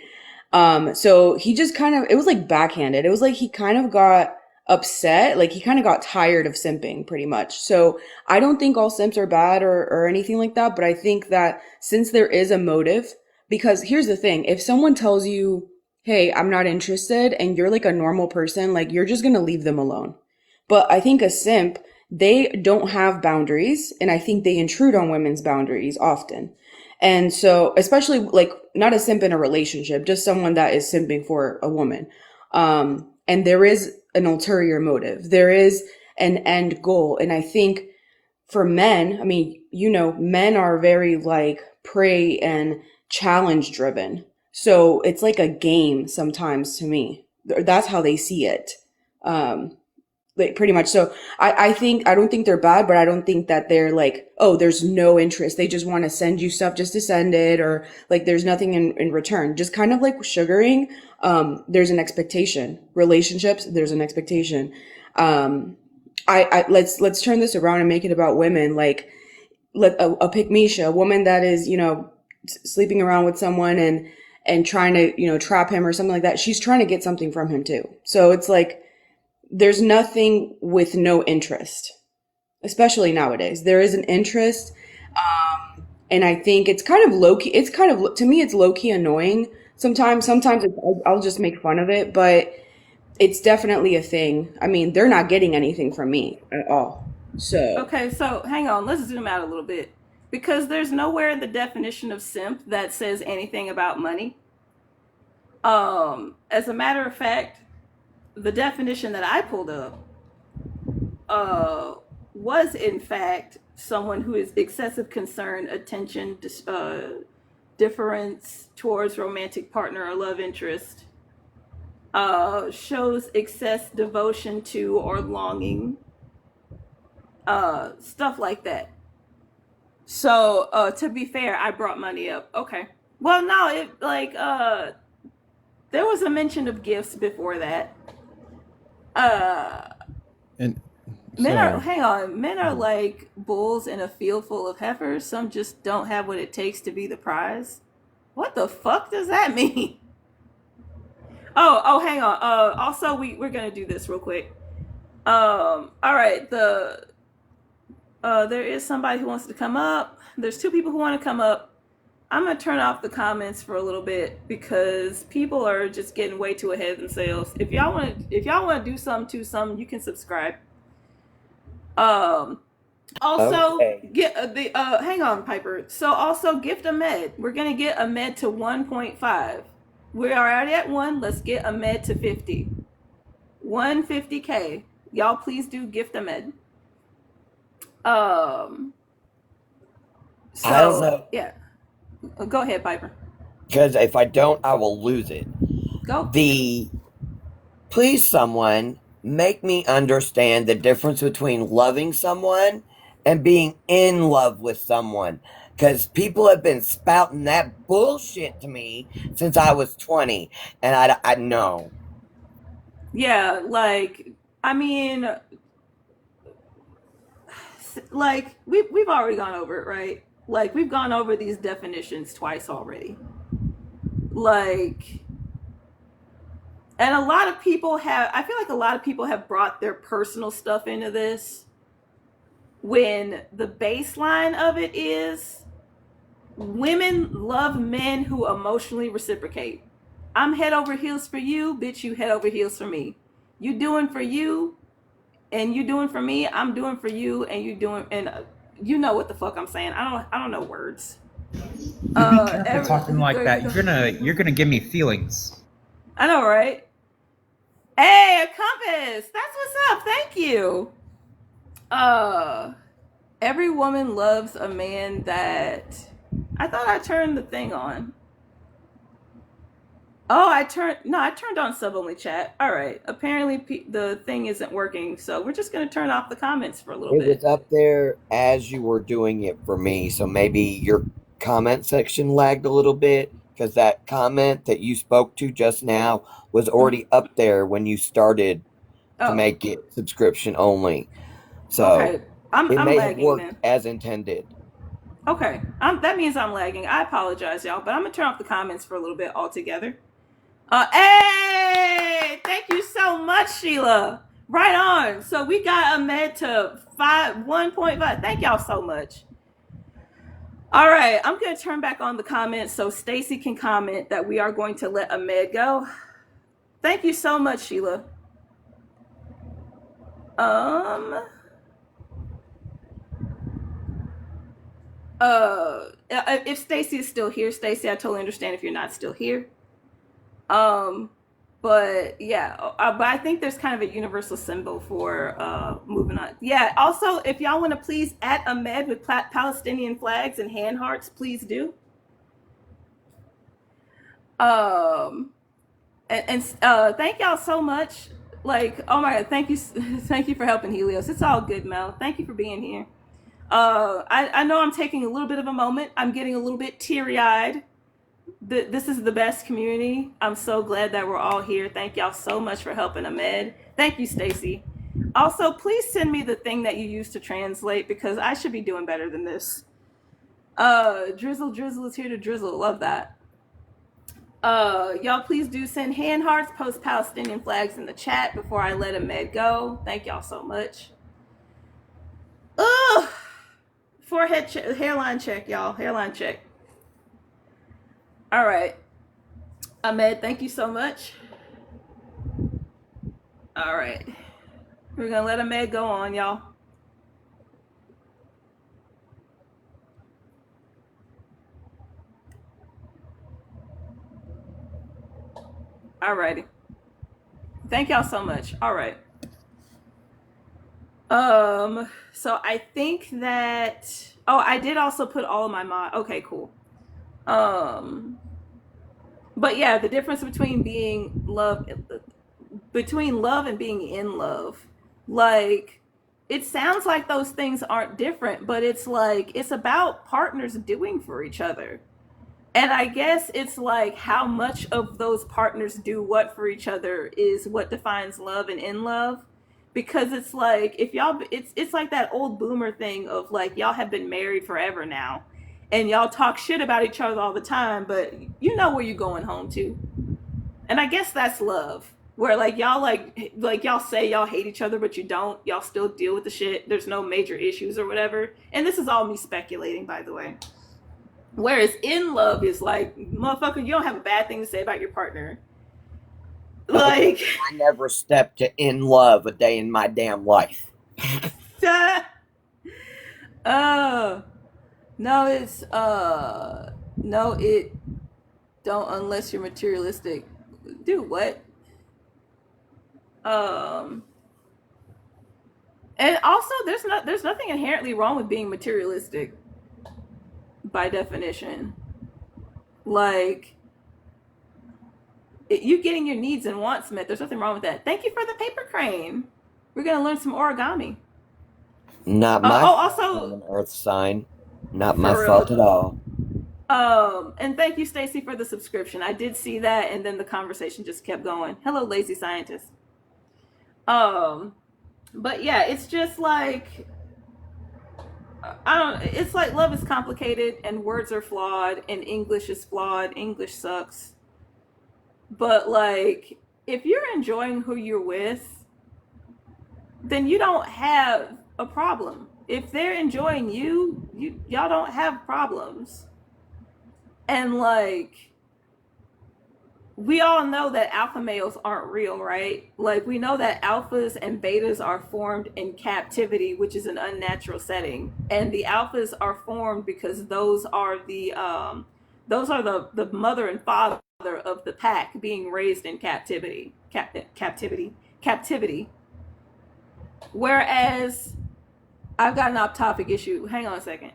So he just kind of, it was like backhanded. It was like he kind of got upset. Like he kind of got tired of simping pretty much. So I don't think all simps are bad or anything like that. But I think that since there is a motive, because here's the thing, if someone tells you, hey, I'm not interested, and you're like a normal person, like you're just going to leave them alone. But I think a simp, they don't have boundaries. And I think they intrude on women's boundaries often. And so, especially like not a simp in a relationship, just someone that is simping for a woman. And there is an ulterior motive. There is an end goal. And I think for men, I mean, men are very like prey and challenge driven. So it's like a game sometimes to me. That's how they see it. Um, like pretty much. So I think I don't think they're bad, but I don't think that they're like, oh, there's no interest. They just want to send you stuff just to send it, or like there's nothing in return. Just kind of like sugaring. There's an expectation. Relationships, there's an expectation. Um, I let's turn this around and make it about women. Like let a pick Misha, a woman that is, sleeping around with someone and trying to, trap him or something like that. She's trying to get something from him too. So it's like there's nothing with no interest, especially nowadays. There is an interest. And I think it's kind of low key. It's kind of, to me, it's low key annoying. Sometimes I'll just make fun of it, but it's definitely a thing. I mean, they're not getting anything from me at all. So Okay, so hang on. Let's zoom out a little bit because there's nowhere in the definition of simp that says anything about money. As a matter of fact, the definition that I pulled up uh, was in fact someone who is excessive concern, attention, difference towards romantic partner or love interest, shows excess devotion to or longing, stuff like that. So to be fair, I brought money up. Okay. Well, no, it like there was a mention of gifts before that. Uh, And Men are, sorry. hang on, men are Mhm. like bulls in a field full of heifers. Some just don't have what it takes to be the prize. What the fuck does that mean? Hang on. Also, we're gonna do this real quick. All right. There is somebody who wants to come up. There's two people who want to come up. I'm gonna turn off the comments for a little bit because people are just getting way too ahead of themselves. If y'all want to do something to something, you can subscribe. Also Okay. get hang on, Piper. So also gift a med. We're gonna get a med to 1.5. We are already at 1. Let's get a med to 50. 150K. Y'all please do gift a med. So I don't know. yeah. Go ahead, Piper. Because if I don't, I will lose it. Go. Please, someone, make me understand the difference between loving someone and being in love with someone. Because people have been spouting that bullshit to me since I was 20. And I know. Yeah, like, I mean, like we've already gone over it, right? Like we've gone over these definitions twice already. Like, and a lot of people have, I feel like a lot of people have brought their personal stuff into this when the baseline of it is women love men who emotionally reciprocate. I'm head over heels for you, bitch, you head over heels for me. You doing for you and you doing for me, I'm doing for you, and you doing, and you know what the fuck I'm saying. I don't know words. You be careful talking like that. You're gonna give me feelings. I know, right? Hey, a compass. That's what's up. Thank you. Every woman loves a man that. I thought I turned the thing on. Oh, I turned on sub only chat. All right. Apparently the thing isn't working, so we're just gonna turn off the comments for a little It bit. was up there as you were doing it for me. So maybe your comment section lagged a little bit because that comment that you spoke to just now was already up there when you started to make it subscription only. So okay, I'm may have lagging worked then. as intended. Okay, that means I'm lagging. I apologize, y'all, but I'm gonna turn off the comments for a little bit altogether. Hey, thank you so much, Sheila. Right on. So we got a med to 1.5. Thank y'all so much. All right, I'm gonna turn back on the comments so Stacy can comment that we are going to let a med go. Thank you so much, Sheila. If Stacy is still here, Stacy, I totally understand if you're not still here. But yeah, but I think there's kind of a universal symbol for moving on. Yeah, also, if y'all want to please at a med with Palestinian flags and hand hearts, please do. And thank y'all so much. Like, oh my god, thank you thank you for helping, Helios. It's all good, Mel. Thank you for being here. I know I'm taking a little bit of a moment. I'm getting a little bit teary-eyed. This is the best community. I'm so glad that we're all here. Thank y'all so much for helping Ahmed. Thank you, Stacy. Also, please send me the thing that you use to translate because I should be doing better than this. Drizzle is here to drizzle. Love that. Y'all please do send hand hearts, post Palestinian flags in the chat before I let Ahmed go. Thank y'all so much. Ugh. Forehead hairline check, y'all. Hairline check. All right. Ahmed, thank you so much. All right. We're going to let Ahmed go on, y'all. All righty. Thank y'all so much. All right. So I think that, oh, I did also put all of my mod. Okay, cool. But yeah, the difference between love and being in love, like, it sounds like those things aren't different, but it's like, it's about partners doing for each other. And I guess it's like how much of those partners do what for each other is what defines love and in love. Because it's like, if y'all, it's like that old boomer thing of like, y'all have been married forever now and y'all talk shit about each other all the time, but you know where you're going home to. And I guess that's love, where like y'all like y'all say y'all hate each other, but you don't. Y'all still deal with the shit. There's no major issues or whatever. And this is all me speculating, by the way. Whereas in love is like, motherfucker, you don't have a bad thing to say about your partner. Like, I never stepped to in love a day in my damn life. no, it's no, it don't unless you're materialistic. Dude, what? And also there's nothing inherently wrong with being materialistic by definition. Like, you getting your needs and wants met, there's nothing wrong with that. Thank you for the paper crane. We're gonna learn some origami. Not my fault. Also, I'm an earth sign. Not my fault at all. And thank you, Stacy, for the subscription. I did see that, and then the conversation just kept going. Hello, lazy scientist. But yeah, it's just like, I don't. It's like love is complicated, and words are flawed, and English is flawed. English sucks. But like, if you're enjoying who you're with, then you don't have a problem. If they're enjoying you, y'all don't have problems. And like, we all know that alpha males aren't real, right? Like, we know that alphas and betas are formed in captivity, which is an unnatural setting. And the alphas are formed because those are the mother and father of the pack being raised in captivity. Captivity. Whereas, I've got an off-topic issue. Hang on a second.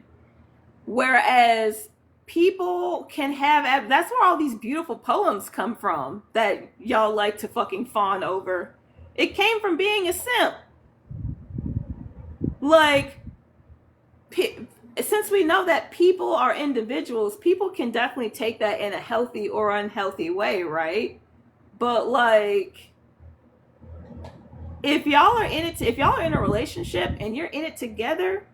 Whereas people can have, that's where all these beautiful poems come from that y'all like to fucking fawn over. It came from being a simp. Like, since we know that people are individuals, people can definitely take that in a healthy or unhealthy way, right? But like, if y'all are in a relationship and you're in it together,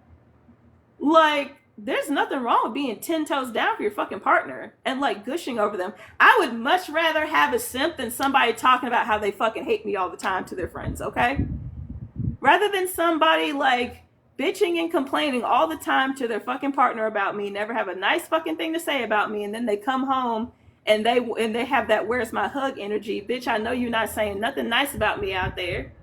like, there's nothing wrong with being 10 toes down for your fucking partner and like gushing over them. I would much rather have a simp than somebody talking about how they fucking hate me all the time to their friends, okay? Rather than somebody like bitching and complaining all the time to their fucking partner about me, never have a nice fucking thing to say about me, and then they come home and they have that where's my hug energy. Bitch, I know you're not saying nothing nice about me out there.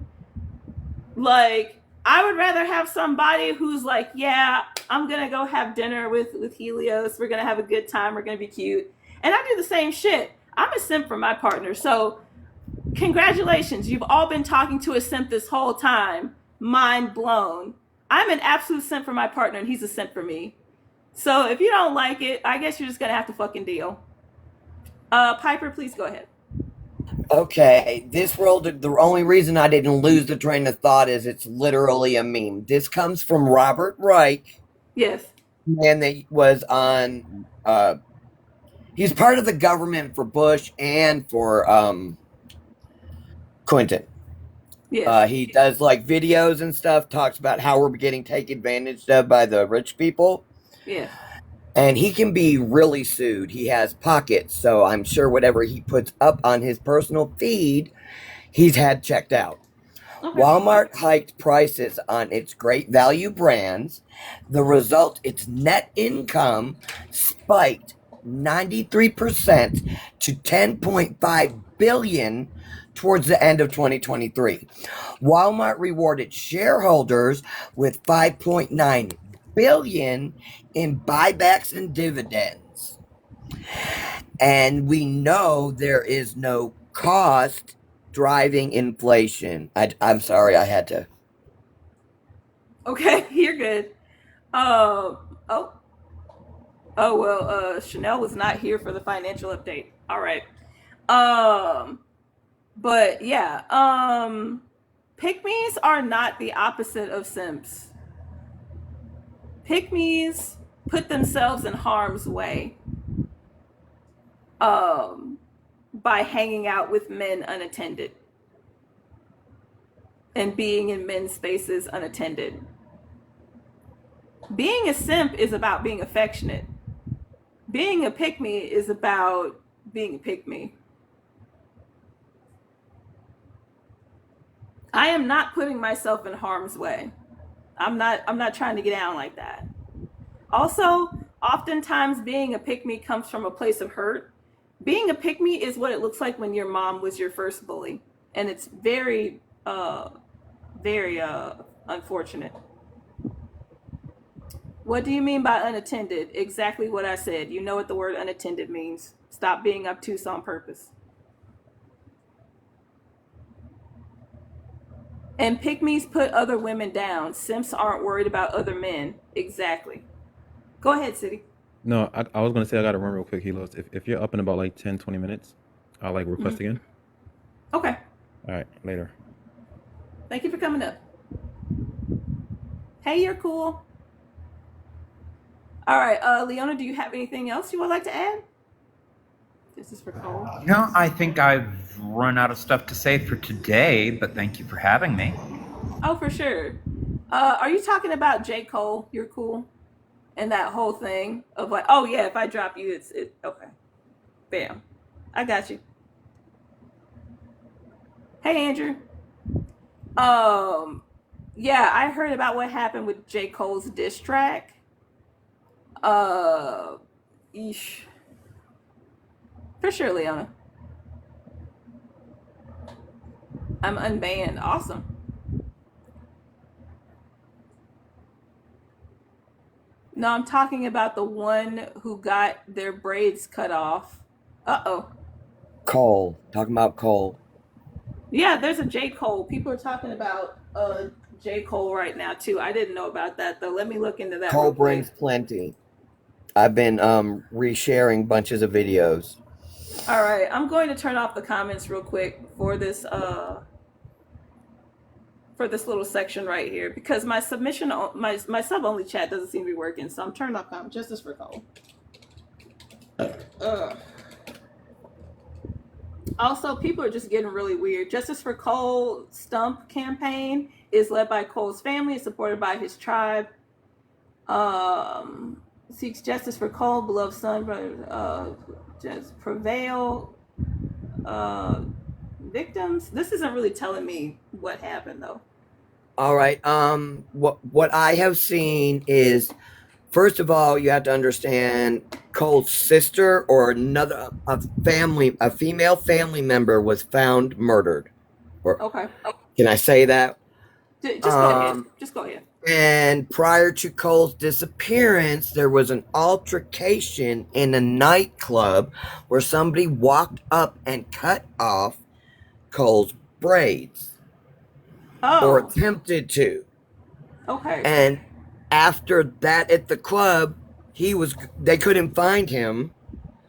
Like, I would rather have somebody who's like, yeah, I'm gonna go have dinner with Helios. We're gonna have a good time. We're gonna be cute. And I do the same shit. I'm a simp for my partner. So congratulations. You've all been talking to a simp this whole time. Mind blown. I'm an absolute simp for my partner, and he's a simp for me. So if you don't like it, I guess you're just gonna have to fucking deal. Piper, please go ahead. Okay, this world, the only reason I didn't lose the train of thought is it's literally a meme. This comes from Robert Reich. Yes. Man that was on, he's part of the government for Bush and for Clinton. Yes. He does like videos and stuff, talks about how we're getting taken advantage of by the rich people. Yeah. And he can be really sued. He has pockets, so I'm sure whatever he puts up on his personal feed, he's had checked out. Okay. Walmart hiked prices on its great value brands. The result, its net income spiked 93% to $10.5 billion towards the end of 2023. Walmart rewarded shareholders with $5.9 billion in buybacks and dividends. And we know there is no cost driving inflation. I'm sorry, I had to. Okay, you're good. Well, Chanel was not here for the financial update. All right. But yeah, pick-me's are not the opposite of simps. Pick-me's put themselves in harm's way by hanging out with men unattended and being in men's spaces unattended. Being a simp is about being affectionate. Being a pick-me is about being a pick-me. I am not putting myself in harm's way. I'm not trying to get down like that. Also, oftentimes being a pick-me comes from a place of hurt. Being a pick-me is what it looks like when your mom was your first bully, and it's very very unfortunate. What do you mean by unattended? Exactly what I said. You know what the word unattended means. Stop being obtuse on purpose. And pick-me's put other women down. Simps aren't worried about other men. Exactly. Go ahead, City. No, I was gonna say I gotta run real quick, Helos. If you're up in about like 10, 20 minutes, I'll like request again. Okay. All right, later. Thank you for coming up. Hey, you're cool. All right, Leona, do you have anything else you would like to add? This is for Cole. No, I think I've run out of stuff to say for today, but thank you for having me. Oh, for sure. Are you talking about J. Cole? You're cool? And that whole thing of like, oh yeah, if I drop you, it's okay. Bam. I got you. Hey, Andrew. Yeah, I heard about what happened with J. Cole's diss track. Eesh. For sure, Leona. I'm unbanned. Awesome. No, I'm talking about the one who got their braids cut off. Uh-oh. Cole. Talking about Cole. Yeah, there's a J. Cole. People are talking about J. Cole right now, too. I didn't know about that, though. Let me look into that. Cole brings plenty. I've been resharing bunches of videos. All right, I'm going to turn off the comments real quick for this little section right here because my submission, my sub only chat doesn't seem to be working, so I'm turning off comments. Justice for Cole. Also, people are just getting really weird. Justice for Cole Stump campaign is led by Cole's family, supported by his tribe. Seeks justice for Cole, beloved son, brother, just prevail. Victims. This isn't really telling me what happened though. All right. What I have seen is, first of all, you have to understand Cole's sister or a female family member was found murdered. Okay. Can I say that? Just go ahead. Just go ahead. And prior to Cole's disappearance, there was an altercation in a nightclub where somebody walked up and cut off Cole's braids. Oh. Or attempted to. Okay. And after that at the club, they couldn't find him.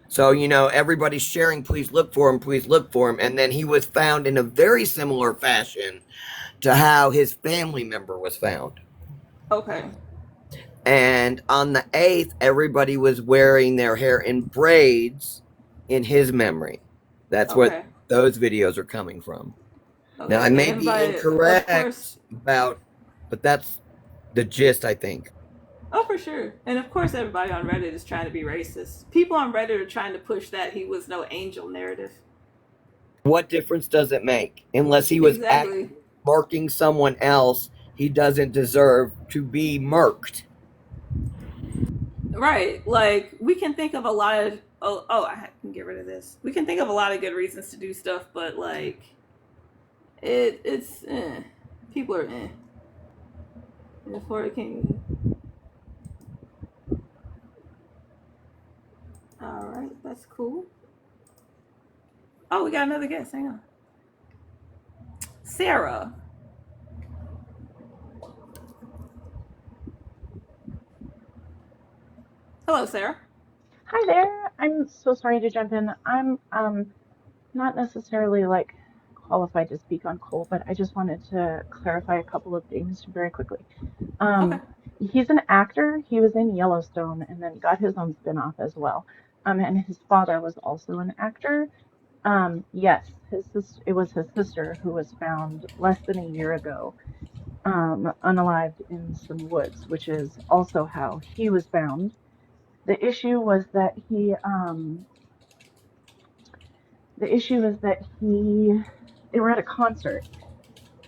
So, everybody's sharing, please look for him. And then he was found in a very similar fashion to how his family member was found. Okay. And on the 8th, everybody was wearing their hair in braids in his memory. That's what those videos are coming from. Okay. Now, I may be incorrect but that's the gist, I think. Oh, for sure. And of course, everybody on Reddit is trying to be racist. People on Reddit are trying to push that he was no angel narrative. What difference does it make? Unless he was marking someone else, he doesn't deserve to be murked. Right. Like, we can think of a lot of... I can get rid of this. We can think of a lot of good reasons to do stuff, but, like... It's people are the Florida King. All right, that's cool. Oh, we got another guest. Hang on, Sarah. Hello, Sarah. Hi there. I'm so sorry to jump in. I'm not necessarily qualified to speak on Cole, but I just wanted to clarify a couple of things very quickly. He's an actor. He was in Yellowstone and then got his own spinoff as well. And his father was also an actor. Yes, it was his sister who was found less than a year ago, unalived in some woods, which is also how he was found. The issue was that they were at a concert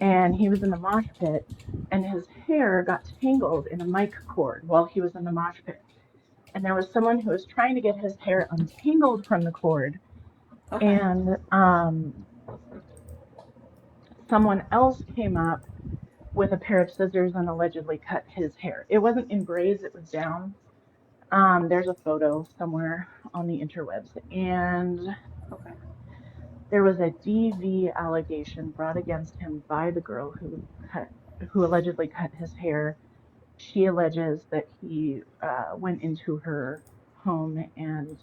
and he was in the mosh pit and his hair got tangled in a mic cord while he was in the mosh pit. and there was someone who was trying to get his hair untangled from the cord, Okay. and someone else came up with a pair of scissors and allegedly cut his hair. It wasn't in braids, it was down. There's a photo somewhere on the interwebs, and Okay. there was a DV allegation brought against him by the girl who allegedly cut his hair. She alleges that he went into her home and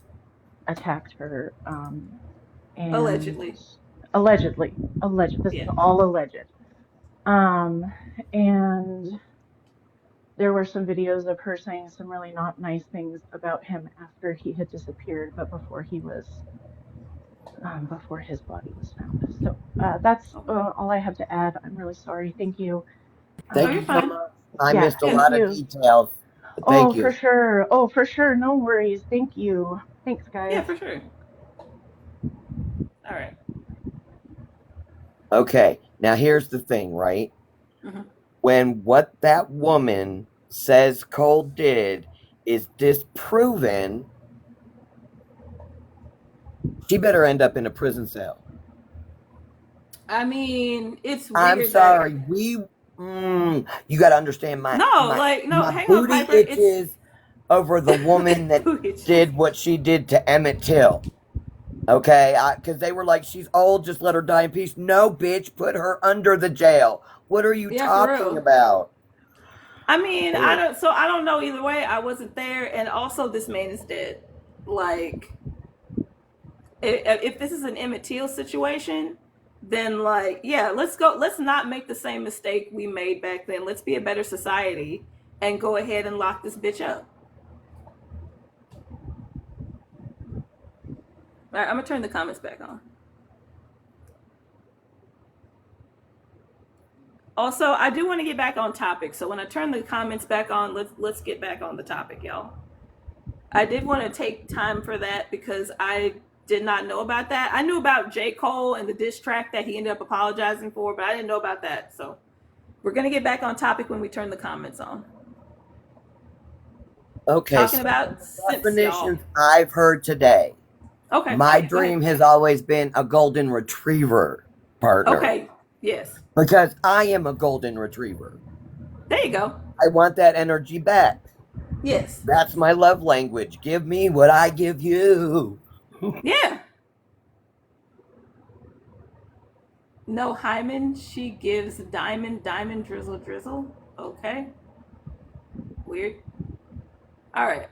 attacked her, and Allegedly. alleged. This is Yeah. all alleged. And there were some videos of her saying some really not nice things about him after he had disappeared, but before his body was found. So that's all I have to add. I'm really sorry. Thank you. Thank you're you so fine. much. I Yeah, missed a thank lot of you. details. But thank you. For sure. Oh, for sure. No worries. Thank you. Thanks, guys. Yeah, for sure. All right. Okay, now here's the thing, right? Mm-hmm. When what that woman says Cole did is disproven, she better end up in a prison cell. I mean, it's weird. I'm sorry. You got to understand my hang on, booty Piper. itches over the woman that did what she did to Emmett Till. Okay, because they were like, she's old, just let her die in peace. No, bitch, put her under the jail. What are you talking about? I mean, I don't know either way. I wasn't there, and also this man is dead. Like, if this is an Emmett Till situation, then let's not make the same mistake we made back then. Let's be a better society and go ahead and lock this bitch up. All right, I'm gonna turn the comments back on. Also, I do want to get back on topic. So when I turn the comments back on, let's get back on the topic, y'all. I did want to take time for that because I did not know about that. I knew about J. Cole and the diss track that he ended up apologizing for, but I didn't know about that. So we're gonna get back on topic when we turn the comments on. Okay, talking about definitions I've heard today. Okay. My dream has always been a golden retriever partner. Okay. Yes. Because I am a golden retriever. There you go. I want that energy back. Yes. That's my love language. Give me what I give you. Yeah. No hymen. She gives diamond, drizzle, drizzle. Okay. Weird. All right.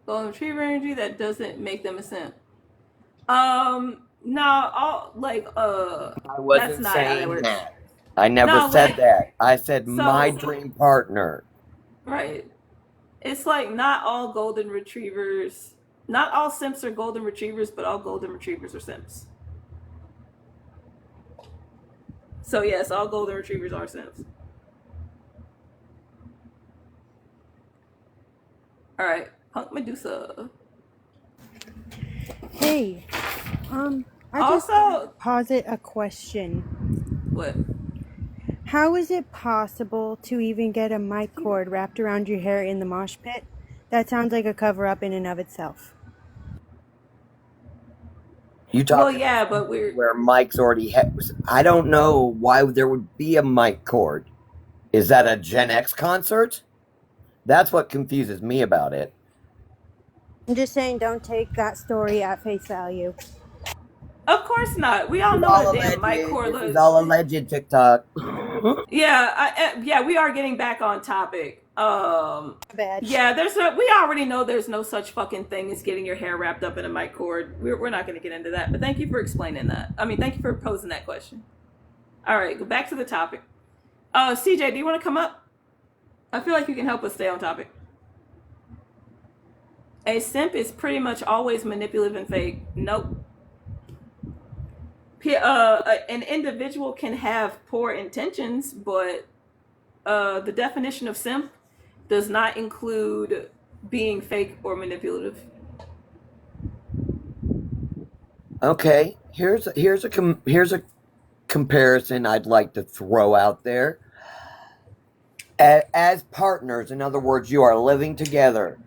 Golden retriever energy, that doesn't make them a simp. No, all I wasn't saying that. I never said that. I said my dream partner. Right. It's like not all golden retrievers, not all simps are golden retrievers, but all golden retrievers are simps. So yes, all golden retrievers are simps. All right, Punk Medusa. Hey, I just posit a question. What? How is it possible to even get a mic cord wrapped around your hair in the mosh pit? That sounds like a cover-up in and of itself. You talking but where Mike's already I don't know why there would be a mic cord. Is that a Gen X concert? That's what confuses me about it. I'm just saying, don't take that story at face value. Of course not. We all know that damn mic cord. This is all alleged, TikTok. Yeah, we are getting back on topic. Bad. Yeah, we already know there's no such fucking thing as getting your hair wrapped up in a mic cord. We're not going to get into that, but thank you for explaining that. I mean, thank you for posing that question. All right, go back to the topic. CJ, do you want to come up? I feel like you can help us stay on topic. A simp is pretty much always manipulative and fake. Nope. An individual can have poor intentions, but the definition of simp does not include being fake or manipulative. Okay, here's a comparison I'd like to throw out there. as partners. In other words, you are living together.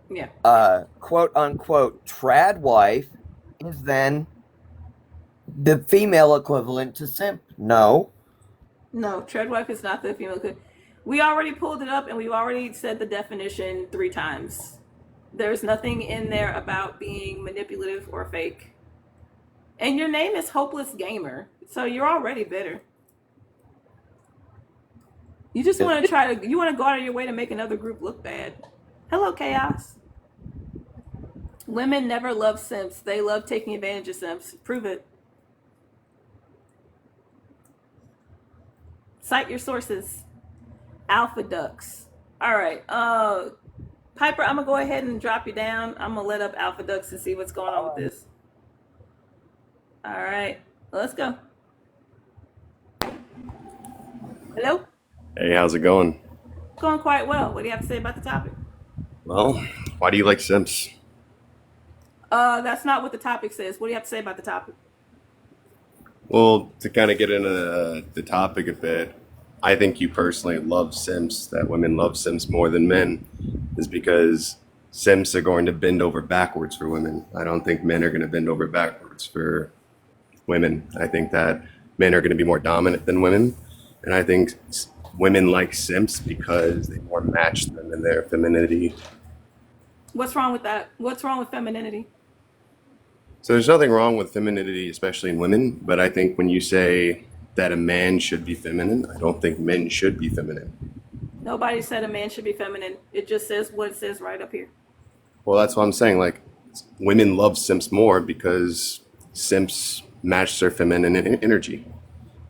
Yeah. Quote unquote trad wife is then the female equivalent to simp. No. No, treadwife is not the female. We already pulled it up and we've already said the definition 3 times. There's nothing in there about being manipulative or fake. And your name is Hopeless Gamer, so you're already bitter. You just want to go out of your way to make another group look bad. Hello, Chaos. Women never love simps. They love taking advantage of simps. Prove it. Cite your sources. Alpha ducks. All right. Piper, I'm going to go ahead and drop you down. I'm going to let up Alpha ducks and see what's going on with this. All right. Let's go. Hello? Hey, how's it going? Going quite well. What do you have to say about the topic? Well, why do you like simps? That's not what the topic says. What do you have to say about the topic? Well, to kind of get into the topic a bit, I think you personally love simps, that women love simps more than men, is because simps are going to bend over backwards for women. I don't think men are going to bend over backwards for women. I think that men are going to be more dominant than women. And I think women like simps because they more match them in their femininity. What's wrong with that? What's wrong with femininity? So there's nothing wrong with femininity, especially in women. But I think when you say that a man should be feminine, I don't think men should be feminine. Nobody said a man should be feminine. It just says what it says right up here. Well, that's what I'm saying. Like, women love simps more because simps match their feminine energy.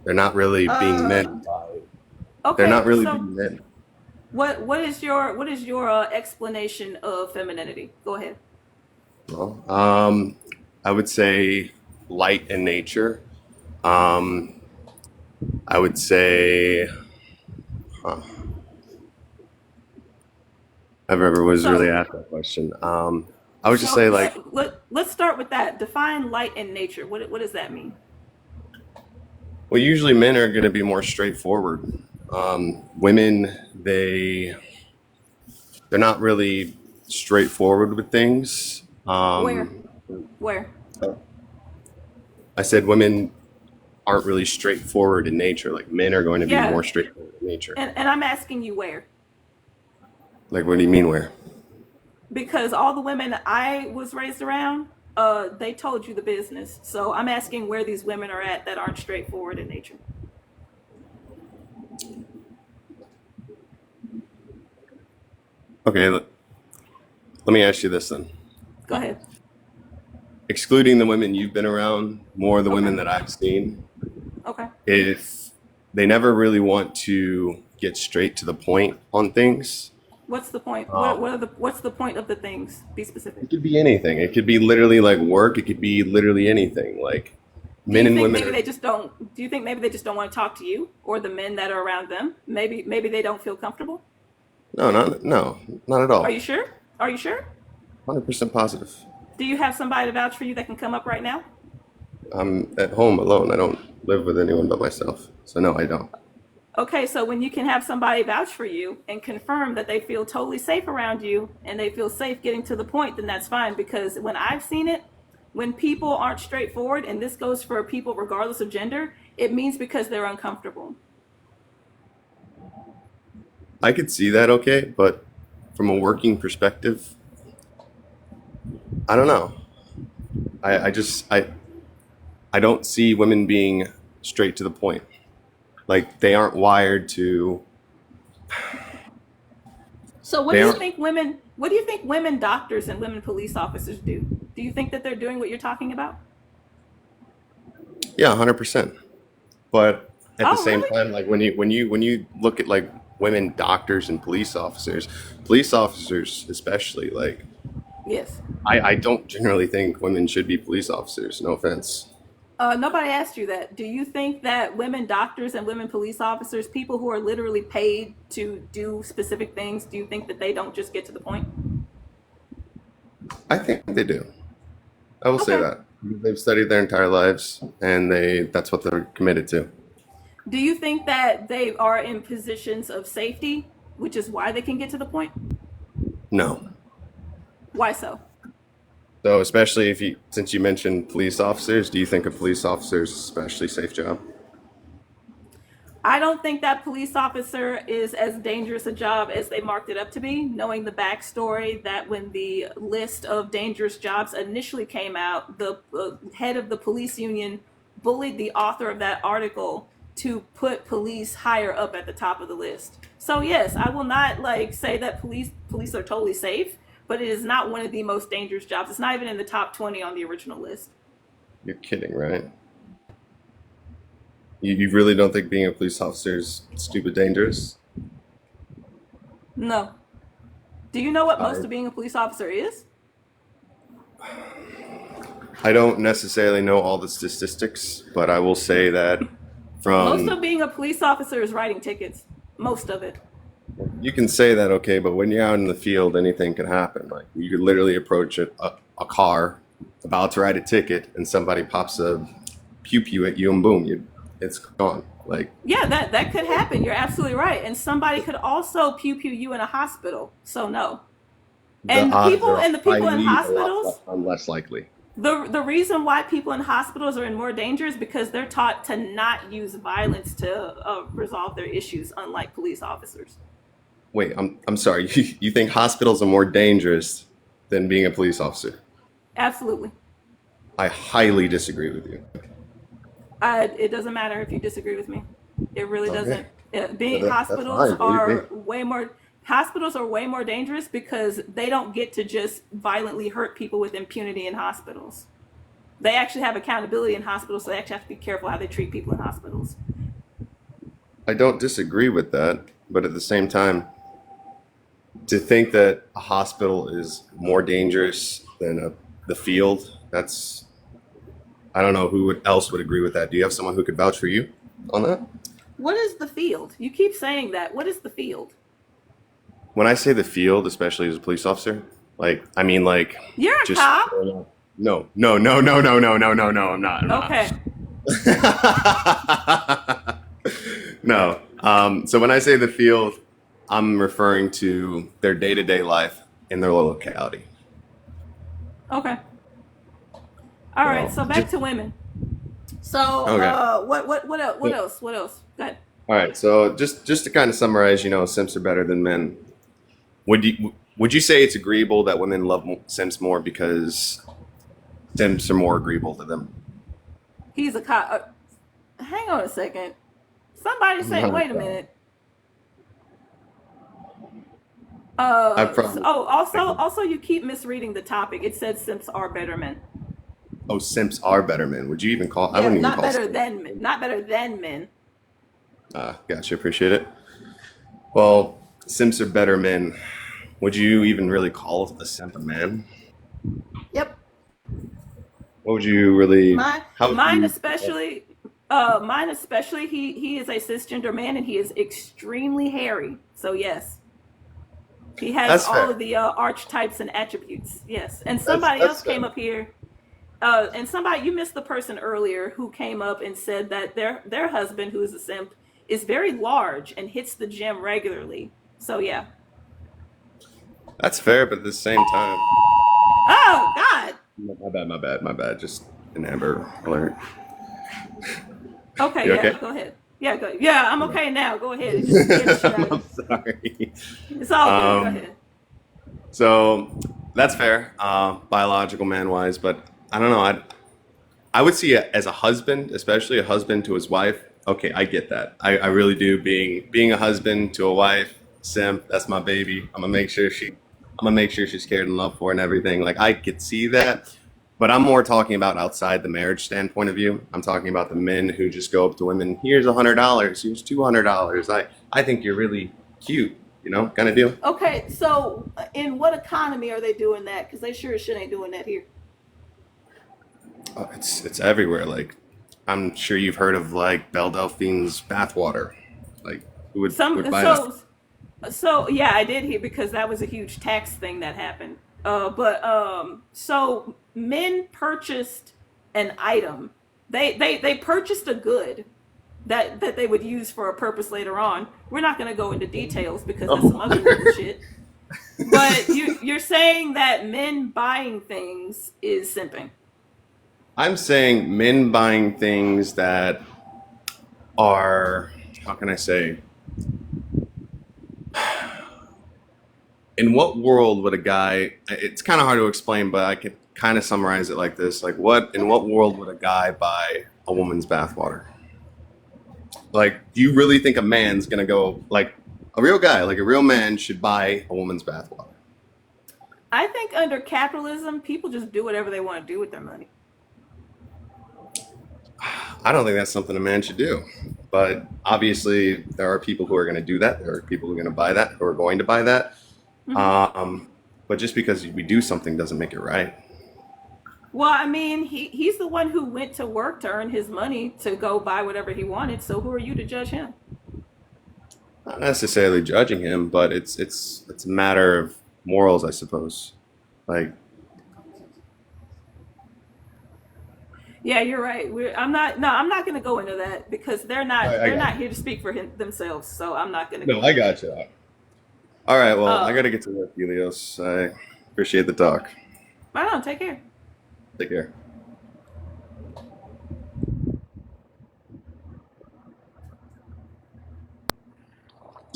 They're not really being men. Okay, They're not really being men. What is your explanation of femininity? Go ahead. Well, I would say light in nature. I would say, I've never was really asked that question. I would just say like. Let's start with that. Define light in nature. What does that mean? Well, usually men are going to be more straightforward. Women, they're not really straightforward with things. Where? I said women aren't really straightforward in nature. Like men are going to be more straightforward in nature. And I'm asking you where? Like, what do you mean where? Because all the women I was raised around, they told you the business. So I'm asking where these women are at that aren't straightforward in nature. Okay, let me ask you this then. Go ahead. Excluding the women you've been around, more of the women that I've seen, if they never really want to get straight to the point on things. What's the point? What's the point of the things? Be specific. It could be anything. It could be literally like work. It could be literally anything. Like men and women. Do you think maybe they just don't want to talk to you or the men that are around them? Maybe they don't feel comfortable. No, not at all. Are you sure? 100% positive. Do you have somebody to vouch for you that can come up right now? I'm at home alone. I don't live with anyone but myself. So no, I don't. Okay, so when you can have somebody vouch for you and confirm that they feel totally safe around you and they feel safe getting to the point, then that's fine. Because when I've seen it, when people aren't straightforward, and this goes for people regardless of gender, it means because they're uncomfortable. I could see that, okay, but from a working perspective, I don't know. I don't see women being straight to the point. Like they aren't wired to. So what do you think women doctors and women police officers do? Do you think that they're doing what you're talking about? Yeah, 100%. But at the same time, like when you look at like women doctors and police officers especially, like, yes, I don't generally think women should be police officers. No offense. Nobody asked you that. Do you think that women doctors and women police officers, people who are literally paid to do specific things, do you think that they don't just get to the point? I think they do. I will say that. They've studied their entire lives and that's what they're committed to. Do you think that they are in positions of safety, which is why they can get to the point? No. Why so? So especially since you mentioned police officers, do you think a police officer is an especially safe job? I don't think that police officer is as dangerous a job as they marked it up to be, knowing the backstory that when the list of dangerous jobs initially came out, the head of the police union bullied the author of that article to put police higher up at the top of the list. So yes, I will not like say that police are totally safe, but it is not one of the most dangerous jobs. It's not even in the top 20 on the original list. You're kidding, right? You really don't think being a police officer is stupid dangerous? No. Do you know what most I of being a police officer is? I don't necessarily know all the statistics, but I will say that Most from of being a police officer is writing tickets. Most of it. you can say that, okay, but when you're out in the field, anything can happen. Like you could literally approach a car about to write a ticket, and somebody pops a pew pew at you, and boom, it's gone. Like Yeah, that could happen. You're absolutely right. And somebody could also pew pew you in a hospital. So no. the And odds are the people in highly hospitals, less likely. the reason why people in hospitals are in more danger is because they're taught to not use violence to resolve their issues, unlike police officers. Wait, I'm sorry. You think hospitals are more dangerous than being a police officer? Absolutely. I highly disagree with you. It doesn't matter if you disagree with me. It really Okay, doesn't. Being that's fine. Hospitals are way more dangerous because they don't get to just violently hurt people with impunity in hospitals. They actually have accountability in hospitals, so they actually have to be careful how they treat people in hospitals. I don't disagree with that, but at the same time, to think that a hospital is more dangerous than the field, I don't know who else would agree with that. Do you have someone who could vouch for you on that? What is the field? You keep saying that. What is the field? When I say the field, especially as a police officer, I mean You're a just cop. no, no, no, no, no, no, no, no, no. I'm not. Okay. No. So when I say the field, I'm referring to their day-to-day life in their locality. Okay. All right. So So back to women. So okay. what else? What else? What else? Go ahead. All right. So just to kind of summarize, simps are better than men. Would you say it's agreeable that women love simps more because simps are more agreeable to them? He's a cop. Hang on a second. Somebody say, wait a minute. Also, you keep misreading the topic. It said simps are better men. Oh, simps are better men. Would you even call? I wouldn't even Not call. better than men. Not better than men. Gotcha. Appreciate it. Well, simps are better men. Would you even really call a simp a man? Yep. What would you really? Mine especially. He is a cisgender man and he is extremely hairy. So yes, he has That's all fair. of the archetypes and attributes. Yes, and somebody else came up here. And you missed the person earlier who came up and said that their husband, who is a simp, is very large and hits the gym regularly. So yeah. That's fair, but at the same time. Oh God. My bad. Just an Amber Alert. Okay. You Yeah. okay? Go ahead. Yeah. Go. Yeah. I'm okay now. Go ahead. It's I'm sorry. It's all good. Go ahead. So that's fair, biological man wise, but I don't know. I would see it as a husband, especially a husband to his wife. Okay, I get that. I really do. Being a husband to a wife, simp, that's my baby. I'm gonna make sure she's cared and loved for and everything. Like I could see that, but I'm more talking about outside the marriage standpoint of view. I'm talking about the men who just go up to women. Here's $100. Here's $200. I think you're really cute. Kind of deal. Okay. So in what economy are they doing that? Because they sure as shit ain't doing that here. It's everywhere. Like I'm sure you've heard of Belle Delphine's bathwater. Like who would buy that? So yeah, I did hear because that was a huge tax thing that happened. So men purchased an item. They purchased a good that they would use for a purpose later on. We're not going to go into details because that's some other legal shit. But you're saying that men buying things is simping. I'm saying men buying things that are, how can I say, in what world would a guy, it's kind of hard to explain, but I could kind of summarize it like this. Like in what world would a guy buy a woman's bathwater? Like, do you really think a man's going to go, like a real guy, like a real man should buy a woman's bathwater? I think under capitalism, people just do whatever they want to do with their money. I don't think that's something a man should do. But obviously, there are people who are going to do that. There are people who are going to buy that, who are going to buy that. Mm-hmm. But just because we do something doesn't make it right. Well, I mean, he's the one who went to work to earn his money to go buy whatever he wanted. So who are you to judge him? Not necessarily judging him, but it's a matter of morals, I suppose. Like, yeah, you're right. I'm not going to go into that because they're not here to speak for themselves. So I'm not going to. No, I got you. All right, well, I got to get to work, Helios. I appreciate the talk. Right on. Take care. Take care.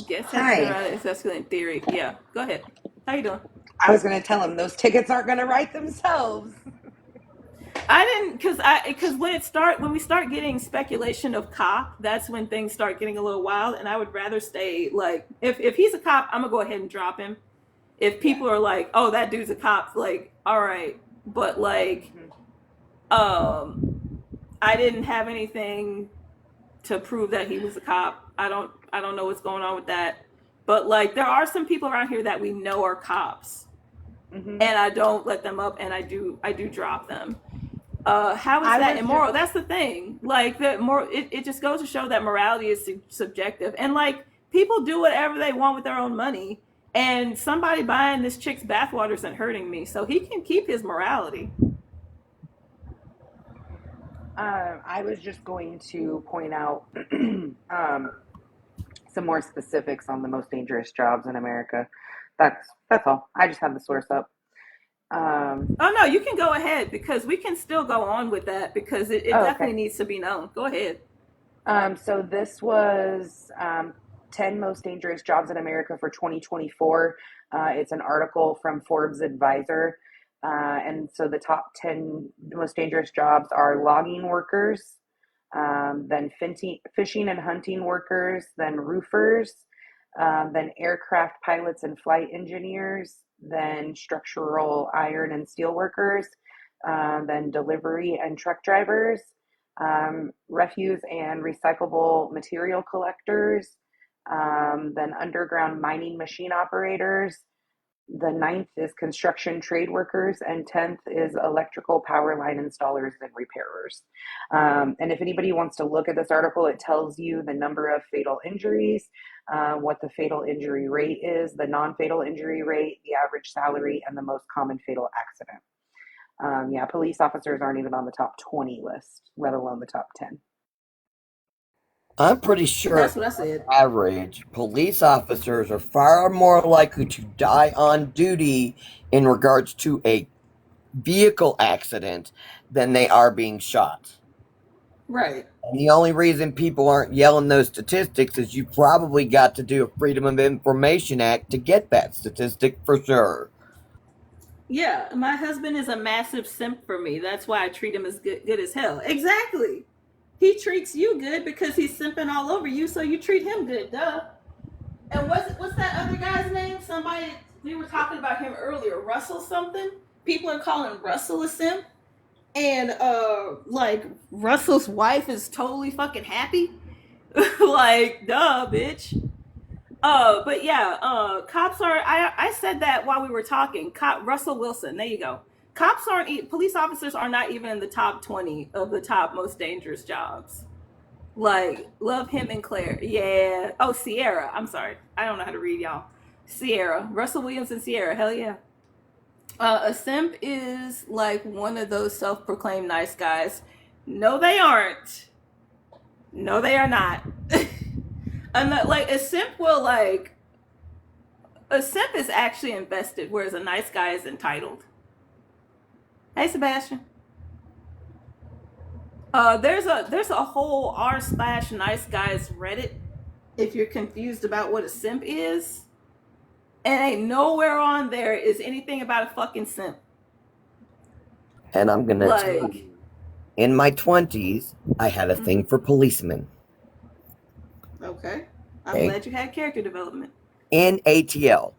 Guess Hi. that's escalating theory. Yeah, go ahead. How you doing? I was going to tell him those tickets aren't going to write themselves. I didn't, because when we start getting speculation of cop, that's when things start getting a little wild. And I would rather stay like, if he's a cop, I'm gonna go ahead and drop him. If people are like, oh, that dude's a cop, like, all right, but like, I didn't have anything to prove that he was a cop. I don't know what's going on with that. But like, there are some people around here that we know are cops, and I don't let them up, and I do drop them. How is that immoral? That's the thing. Like, it just goes to show that morality is subjective, and like, people do whatever they want with their own money. And somebody buying this chick's bathwater isn't hurting me, so he can keep his morality. I was just going to point out some more specifics on the most dangerous jobs in America. That's all. I just had the source up. Oh no, you can go ahead because we can still go on with that because it definitely needs to be known. Go ahead. So this was 10 most dangerous jobs in America for 2024. It's an article from Forbes Advisor. And so the top 10 most dangerous jobs are logging workers, then fishing and hunting workers, then roofers, then aircraft pilots and flight engineers, then structural iron and steel workers, then delivery and truck drivers, refuse and recyclable material collectors, then underground mining machine operators. The 9th is construction trade workers, and 10th is electrical power line installers and repairers. And if anybody wants to look at this article, it tells you the number of fatal injuries, what the fatal injury rate is, the non-fatal injury rate, the average salary, and the most common fatal accident. Yeah, police officers aren't even on the top 20 list, let alone the top 10. I'm pretty sure That's what I said. on average, police officers are far more likely to die on duty in regards to a vehicle accident than they are being shot. Right. And the only reason people aren't yelling those statistics is you probably got to do a Freedom of Information Act to get that statistic for sure. Yeah, my husband is a massive simp for me. That's why I treat him as good as hell. Exactly. He treats you good because he's simping all over you, so you treat him good, duh. And what's that other guy's name? Somebody, we were talking about him earlier, Russell something. People are calling Russell a simp. And like Russell's wife is totally fucking happy. Like, duh, bitch. But yeah, cops are. I said that while we were talking. Russell Wilson. There you go. Cops aren't. Police officers are not even in the top 20 of the top most dangerous jobs. Like, love him and Claire. Yeah. Oh, Sierra. I'm sorry. I don't know how to read, y'all. Sierra. Russell Williams and Sierra. Hell yeah. A simp is like one of those self-proclaimed nice guys. No, they aren't. No, they are not. And like a simp will like a simp is actually invested, whereas a nice guy is entitled. Hey, Sebastian. There's a whole r/nice guys Reddit if you're confused about what a simp is. And ain't nowhere on there is anything about a fucking simp. And I'm gonna tell Like, you, in my 20s, I had a thing for policemen. okay. I'm Okay? glad you had character development. In ATL.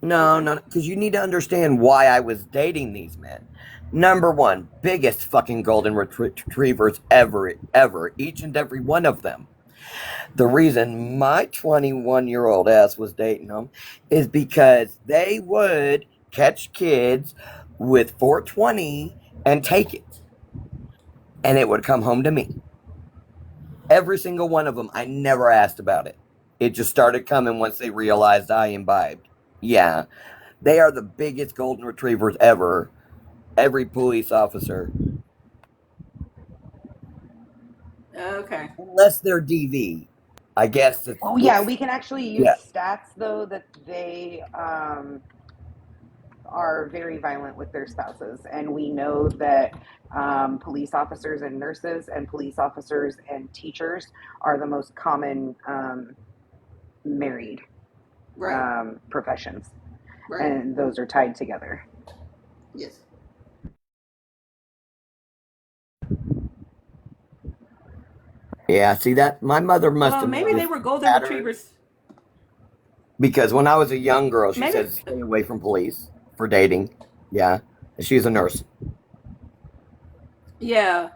No, Okay. no, because you need to understand why I was dating these men. Number one, biggest fucking golden retrievers ever, each and every one of them. The reason my 21-year-old ass was dating them is because they would catch kids with 420 and take it. And it would come home to me. Every single one of them, I never asked about it. It just started coming once they realized I imbibed. Yeah, they are the biggest golden retrievers ever. Every police officer. Okay. Unless they're DV. I guess it's... Oh yeah, we can actually use yeah. stats though that they are very violent with their spouses, and we know that police officers and nurses and police officers and teachers are the most common married professions, and those are tied together. Yes. Yeah, see that? My mother must have maybe they noticed were golden patterns, retrievers. because when I was a young girl, she Maybe. said stay away from police for dating. Yeah, and she's a nurse. Yeah.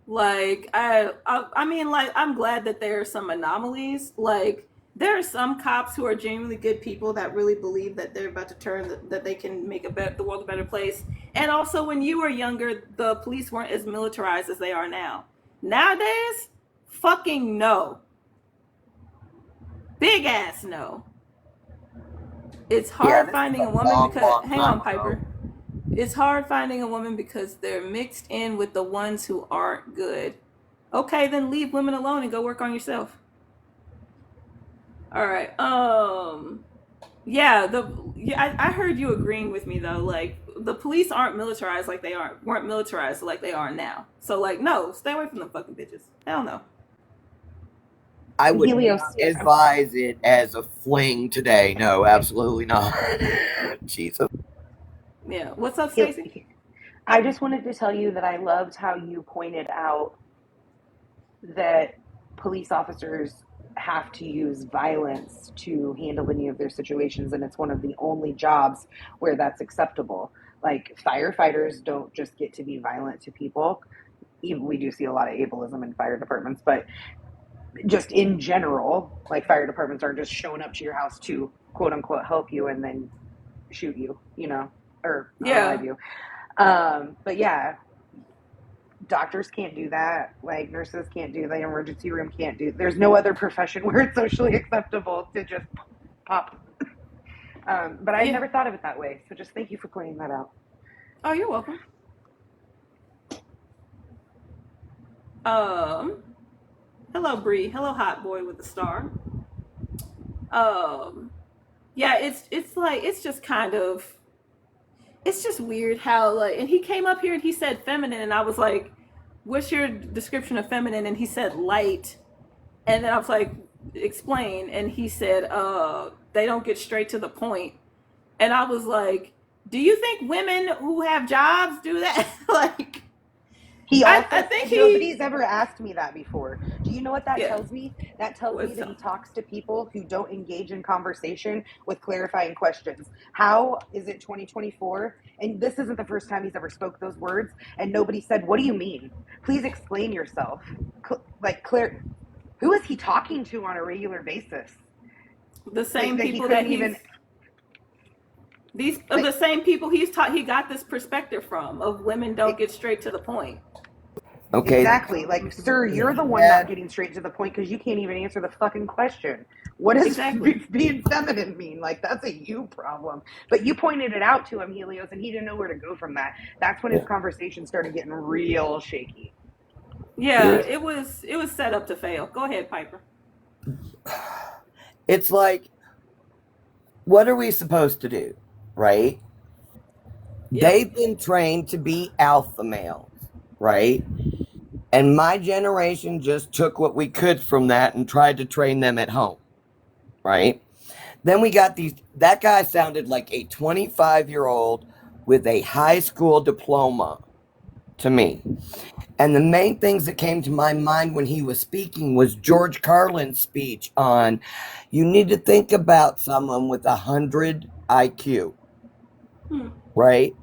Like I mean, like, I'm glad that there are some anomalies. Like, there are some cops who are genuinely good people that really believe that they're about to that they can make the world a better place. And also, when you were younger, the police weren't as militarized as they are now. Nowadays, fucking no. Big ass no. It's hard finding a woman because hang on, Piper. It's hard finding a woman because they're mixed in with the ones who aren't good. Okay, then leave women alone and go work on yourself. All right. Yeah. I heard you agreeing with me though. Like, the police weren't militarized like they are now. So like, no, stay away from the fucking bitches. Hell no. I would Helios, not advise it as a fling today. No, absolutely not. Jesus. Yeah. What's up, Stacey? I just wanted to tell you that I loved how you pointed out that police officers have to use violence to handle any of their situations, and it's one of the only jobs where that's acceptable. Like, firefighters don't just get to be violent to people. Even we do see a lot of ableism in fire departments, but just in general, like, fire departments aren't just showing up to your house to quote unquote help you and then shoot you, or unalive you. But yeah, doctors can't do that. Like, nurses can't do that. The emergency room can't do. There's no other profession where it's socially acceptable to just pop. But I never thought of it that way. So just thank you for pointing that out. Oh, you're welcome. Hello, Bree. Hello, hot boy with a star. Yeah, it's like, it's just kind of, it's just weird how, like, and he came up here and he said feminine, and I was like, what's your description of feminine? And he said light, and then I was like, explain. And he said, they don't get straight to the point. And I was like, do you think women who have jobs do that? Like, he also, I think nobody's ever asked me that before. Do you know what that Yeah. tells me? That tells What's me that up? he talks to people who don't engage in conversation with clarifying questions. How is it 2024? And this isn't the first time he's ever spoke those words, and nobody said, what do you mean? Please explain yourself. Clear. Who is he talking to on a regular basis? The same Like, people that he's these are the same people he's taught. He got this perspective from, of women don't get straight to the point. Okay. Exactly. Like, sir, you're the one not getting straight to the point because you can't even answer the fucking question. What does being feminine mean? Like, that's a you problem. But you pointed it out to him, Helios, and he didn't know where to go from that. That's when his conversation started getting real shaky. Yeah, it was set up to fail. Go ahead, Piper. It's like, what are we supposed to do, right? Yep. They've been trained to be alpha males, right? And my generation just took what we could from that and tried to train them at home, right? Then we got that guy sounded like a 25-year-old with a high school diploma to me. And the main things that came to my mind when he was speaking was George Carlin's speech on, you need to think about someone with 100 IQ, right?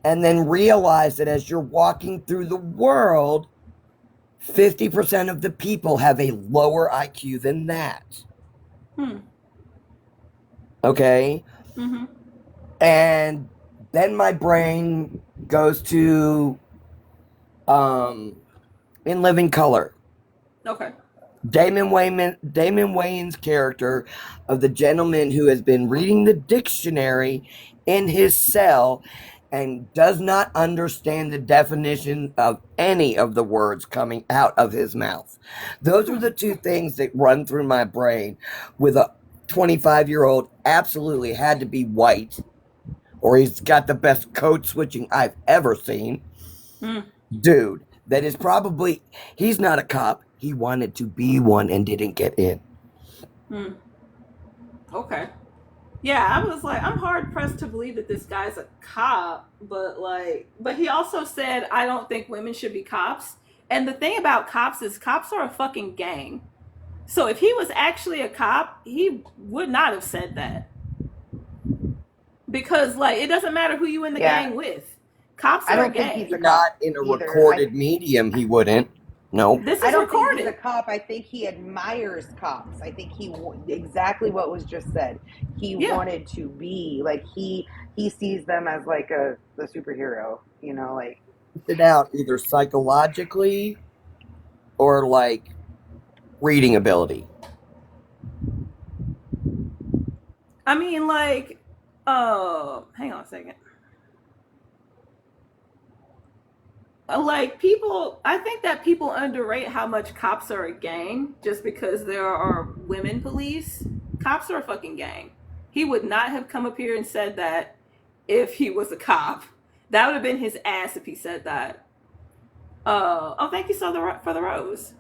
And then realize that as you're walking through the world, 50% of the people have a lower IQ than that. Okay? Mm-hmm. And then my brain goes to In Living Color. Okay. Damon Wayans' character of the gentleman who has been reading the dictionary in his cell and does not understand the definition of any of the words coming out of his mouth. Those are the two things that run through my brain with a 25-year-old absolutely had to be white, or he's got the best code switching I've ever seen. Dude, that is probably, he's not a cop. He wanted to be one and didn't get in. Okay. Yeah, I was like, I'm hard pressed to believe that this guy's a cop, but he also said, I don't think women should be cops. And the thing about cops is cops are a fucking gang. So if he was actually a cop, he would not have said that. Because it doesn't matter who you in the gang with. Cops are a gang. Think he's not in a recorded medium, he wouldn't. No. This is I don't recorded. think he's a cop. I think he admires cops. I think exactly what was just said. He wanted to be he sees them as the superhero, It out either psychologically or reading ability. I mean, hang on a second. I think that people underrate how much cops are a gang just because there are women police. Cops are a fucking gang. He would not have come up here and said that if he was a cop. That would have been his ass if he said that. Thank you for the rose.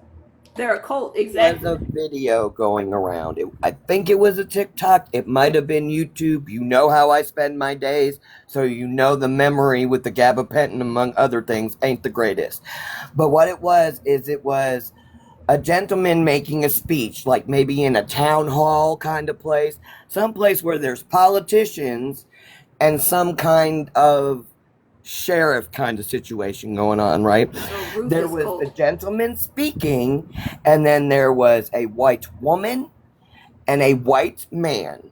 They're a cult, exactly. There's a video going around. I think it was a TikTok. It might have been YouTube. You know how I spend my days, so you know the memory with the gabapentin, among other things, ain't the greatest. But what it was a gentleman making a speech, maybe in a town hall kind of place, someplace where there's politicians and some kind of sheriff kind of situation going on, right? There was a gentleman speaking, and then there was a white woman and a white man,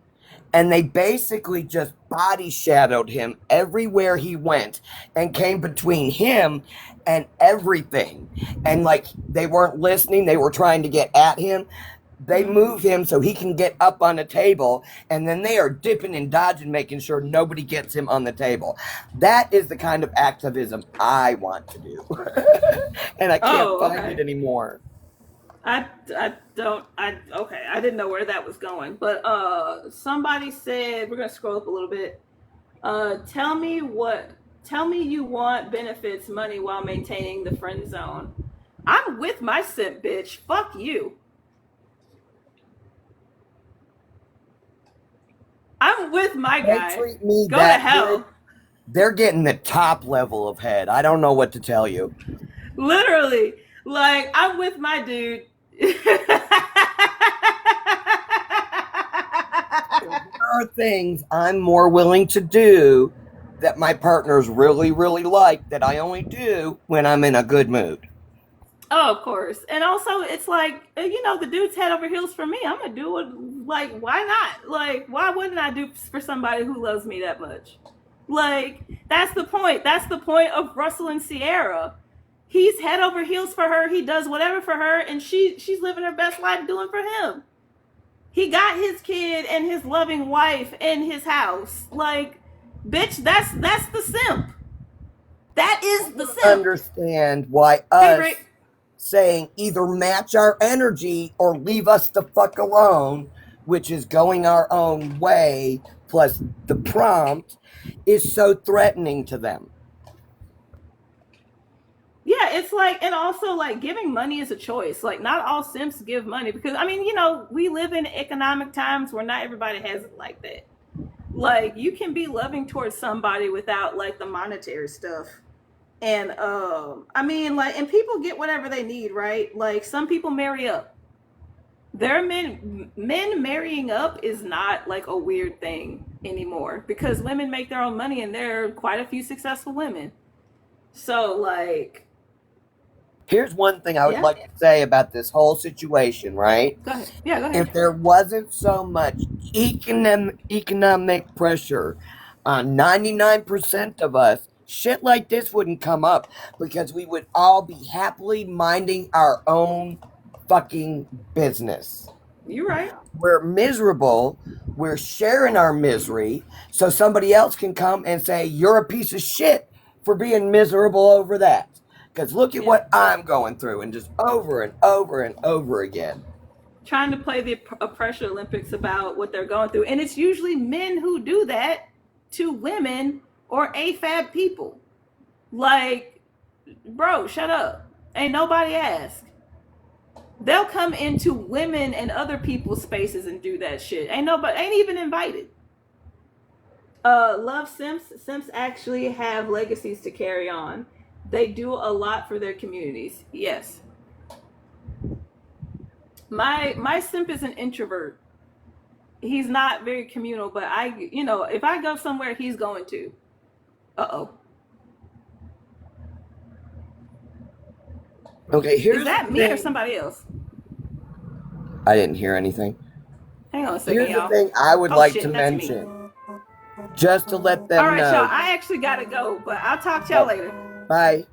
and they basically just body shadowed him everywhere he went and came between him and everything. And they weren't listening, they were trying to get at him. They move him so he can get up on a table, and then they are dipping and dodging, making sure nobody gets him on the table. That is the kind of activism I want to do. And I can't find it anymore. I didn't know where that was going. But somebody said, we're going to scroll up a little bit. Tell me you want benefits money while maintaining the friend zone. I'm with my simp, bitch. Fuck you. I'm with my guy. Treat me Go to hell. Good. They're getting the top level of head. I don't know what to tell you. Literally. I'm with my dude. There are things I'm more willing to do that my partners really, really like that I only do when I'm in a good mood. Oh, of course. And also, it's the dude's head over heels for me. I'm going to do it. Why not? Why wouldn't I do for somebody who loves me that much? That's the point. That's the point of Russell and Sierra. He's head over heels for her. He does whatever for her, and she's living her best life doing for him. He got his kid and his loving wife in his house. Bitch, that's the simp. That is the simp. Understand why us saying either match our energy or leave us the fuck alone, which is going our own way, plus the prompt, is so threatening to them. Yeah, it's like, and also like giving money is a choice. Like, not all simps give money because, I mean, you know, we live in economic times where not everybody has it like that. Like, you can be loving towards somebody without like the monetary stuff. And I mean, like, and people get whatever they need, right? Like, some people marry up. There are men marrying up is not like a weird thing anymore because women make their own money and there are quite a few successful women. So like, Here's one thing I would yeah, like to say about this whole situation, right? go ahead. Yeah, go If ahead. there wasn't so much economic pressure on 99% of us, shit like this wouldn't come up because we would all be happily minding our own fucking business. You're right. We're miserable. We're sharing our misery so somebody else can come and say, you're a piece of shit for being miserable over that. Because look at what I'm going through, and just over and over and over again. Trying to play the pressure Olympics about what they're going through. And it's usually men who do that to women or AFAB people. Like, bro, shut up. Ain't nobody asked. They'll come into women and other people's spaces and do that shit. Ain't even invited. Love Simps. Simps actually have legacies to carry on. They do a lot for their communities. Yes. My simp is an introvert. He's not very communal, but if I go somewhere, he's going to. Uh-oh. Okay, here's Is that me or somebody else? I didn't hear anything. Hang on a second, Here's y'all. the thing I would like to Shit, that's me. mention. Just to let them All right, know. y'all. I actually gotta go, but I'll talk to y'all later. Bye.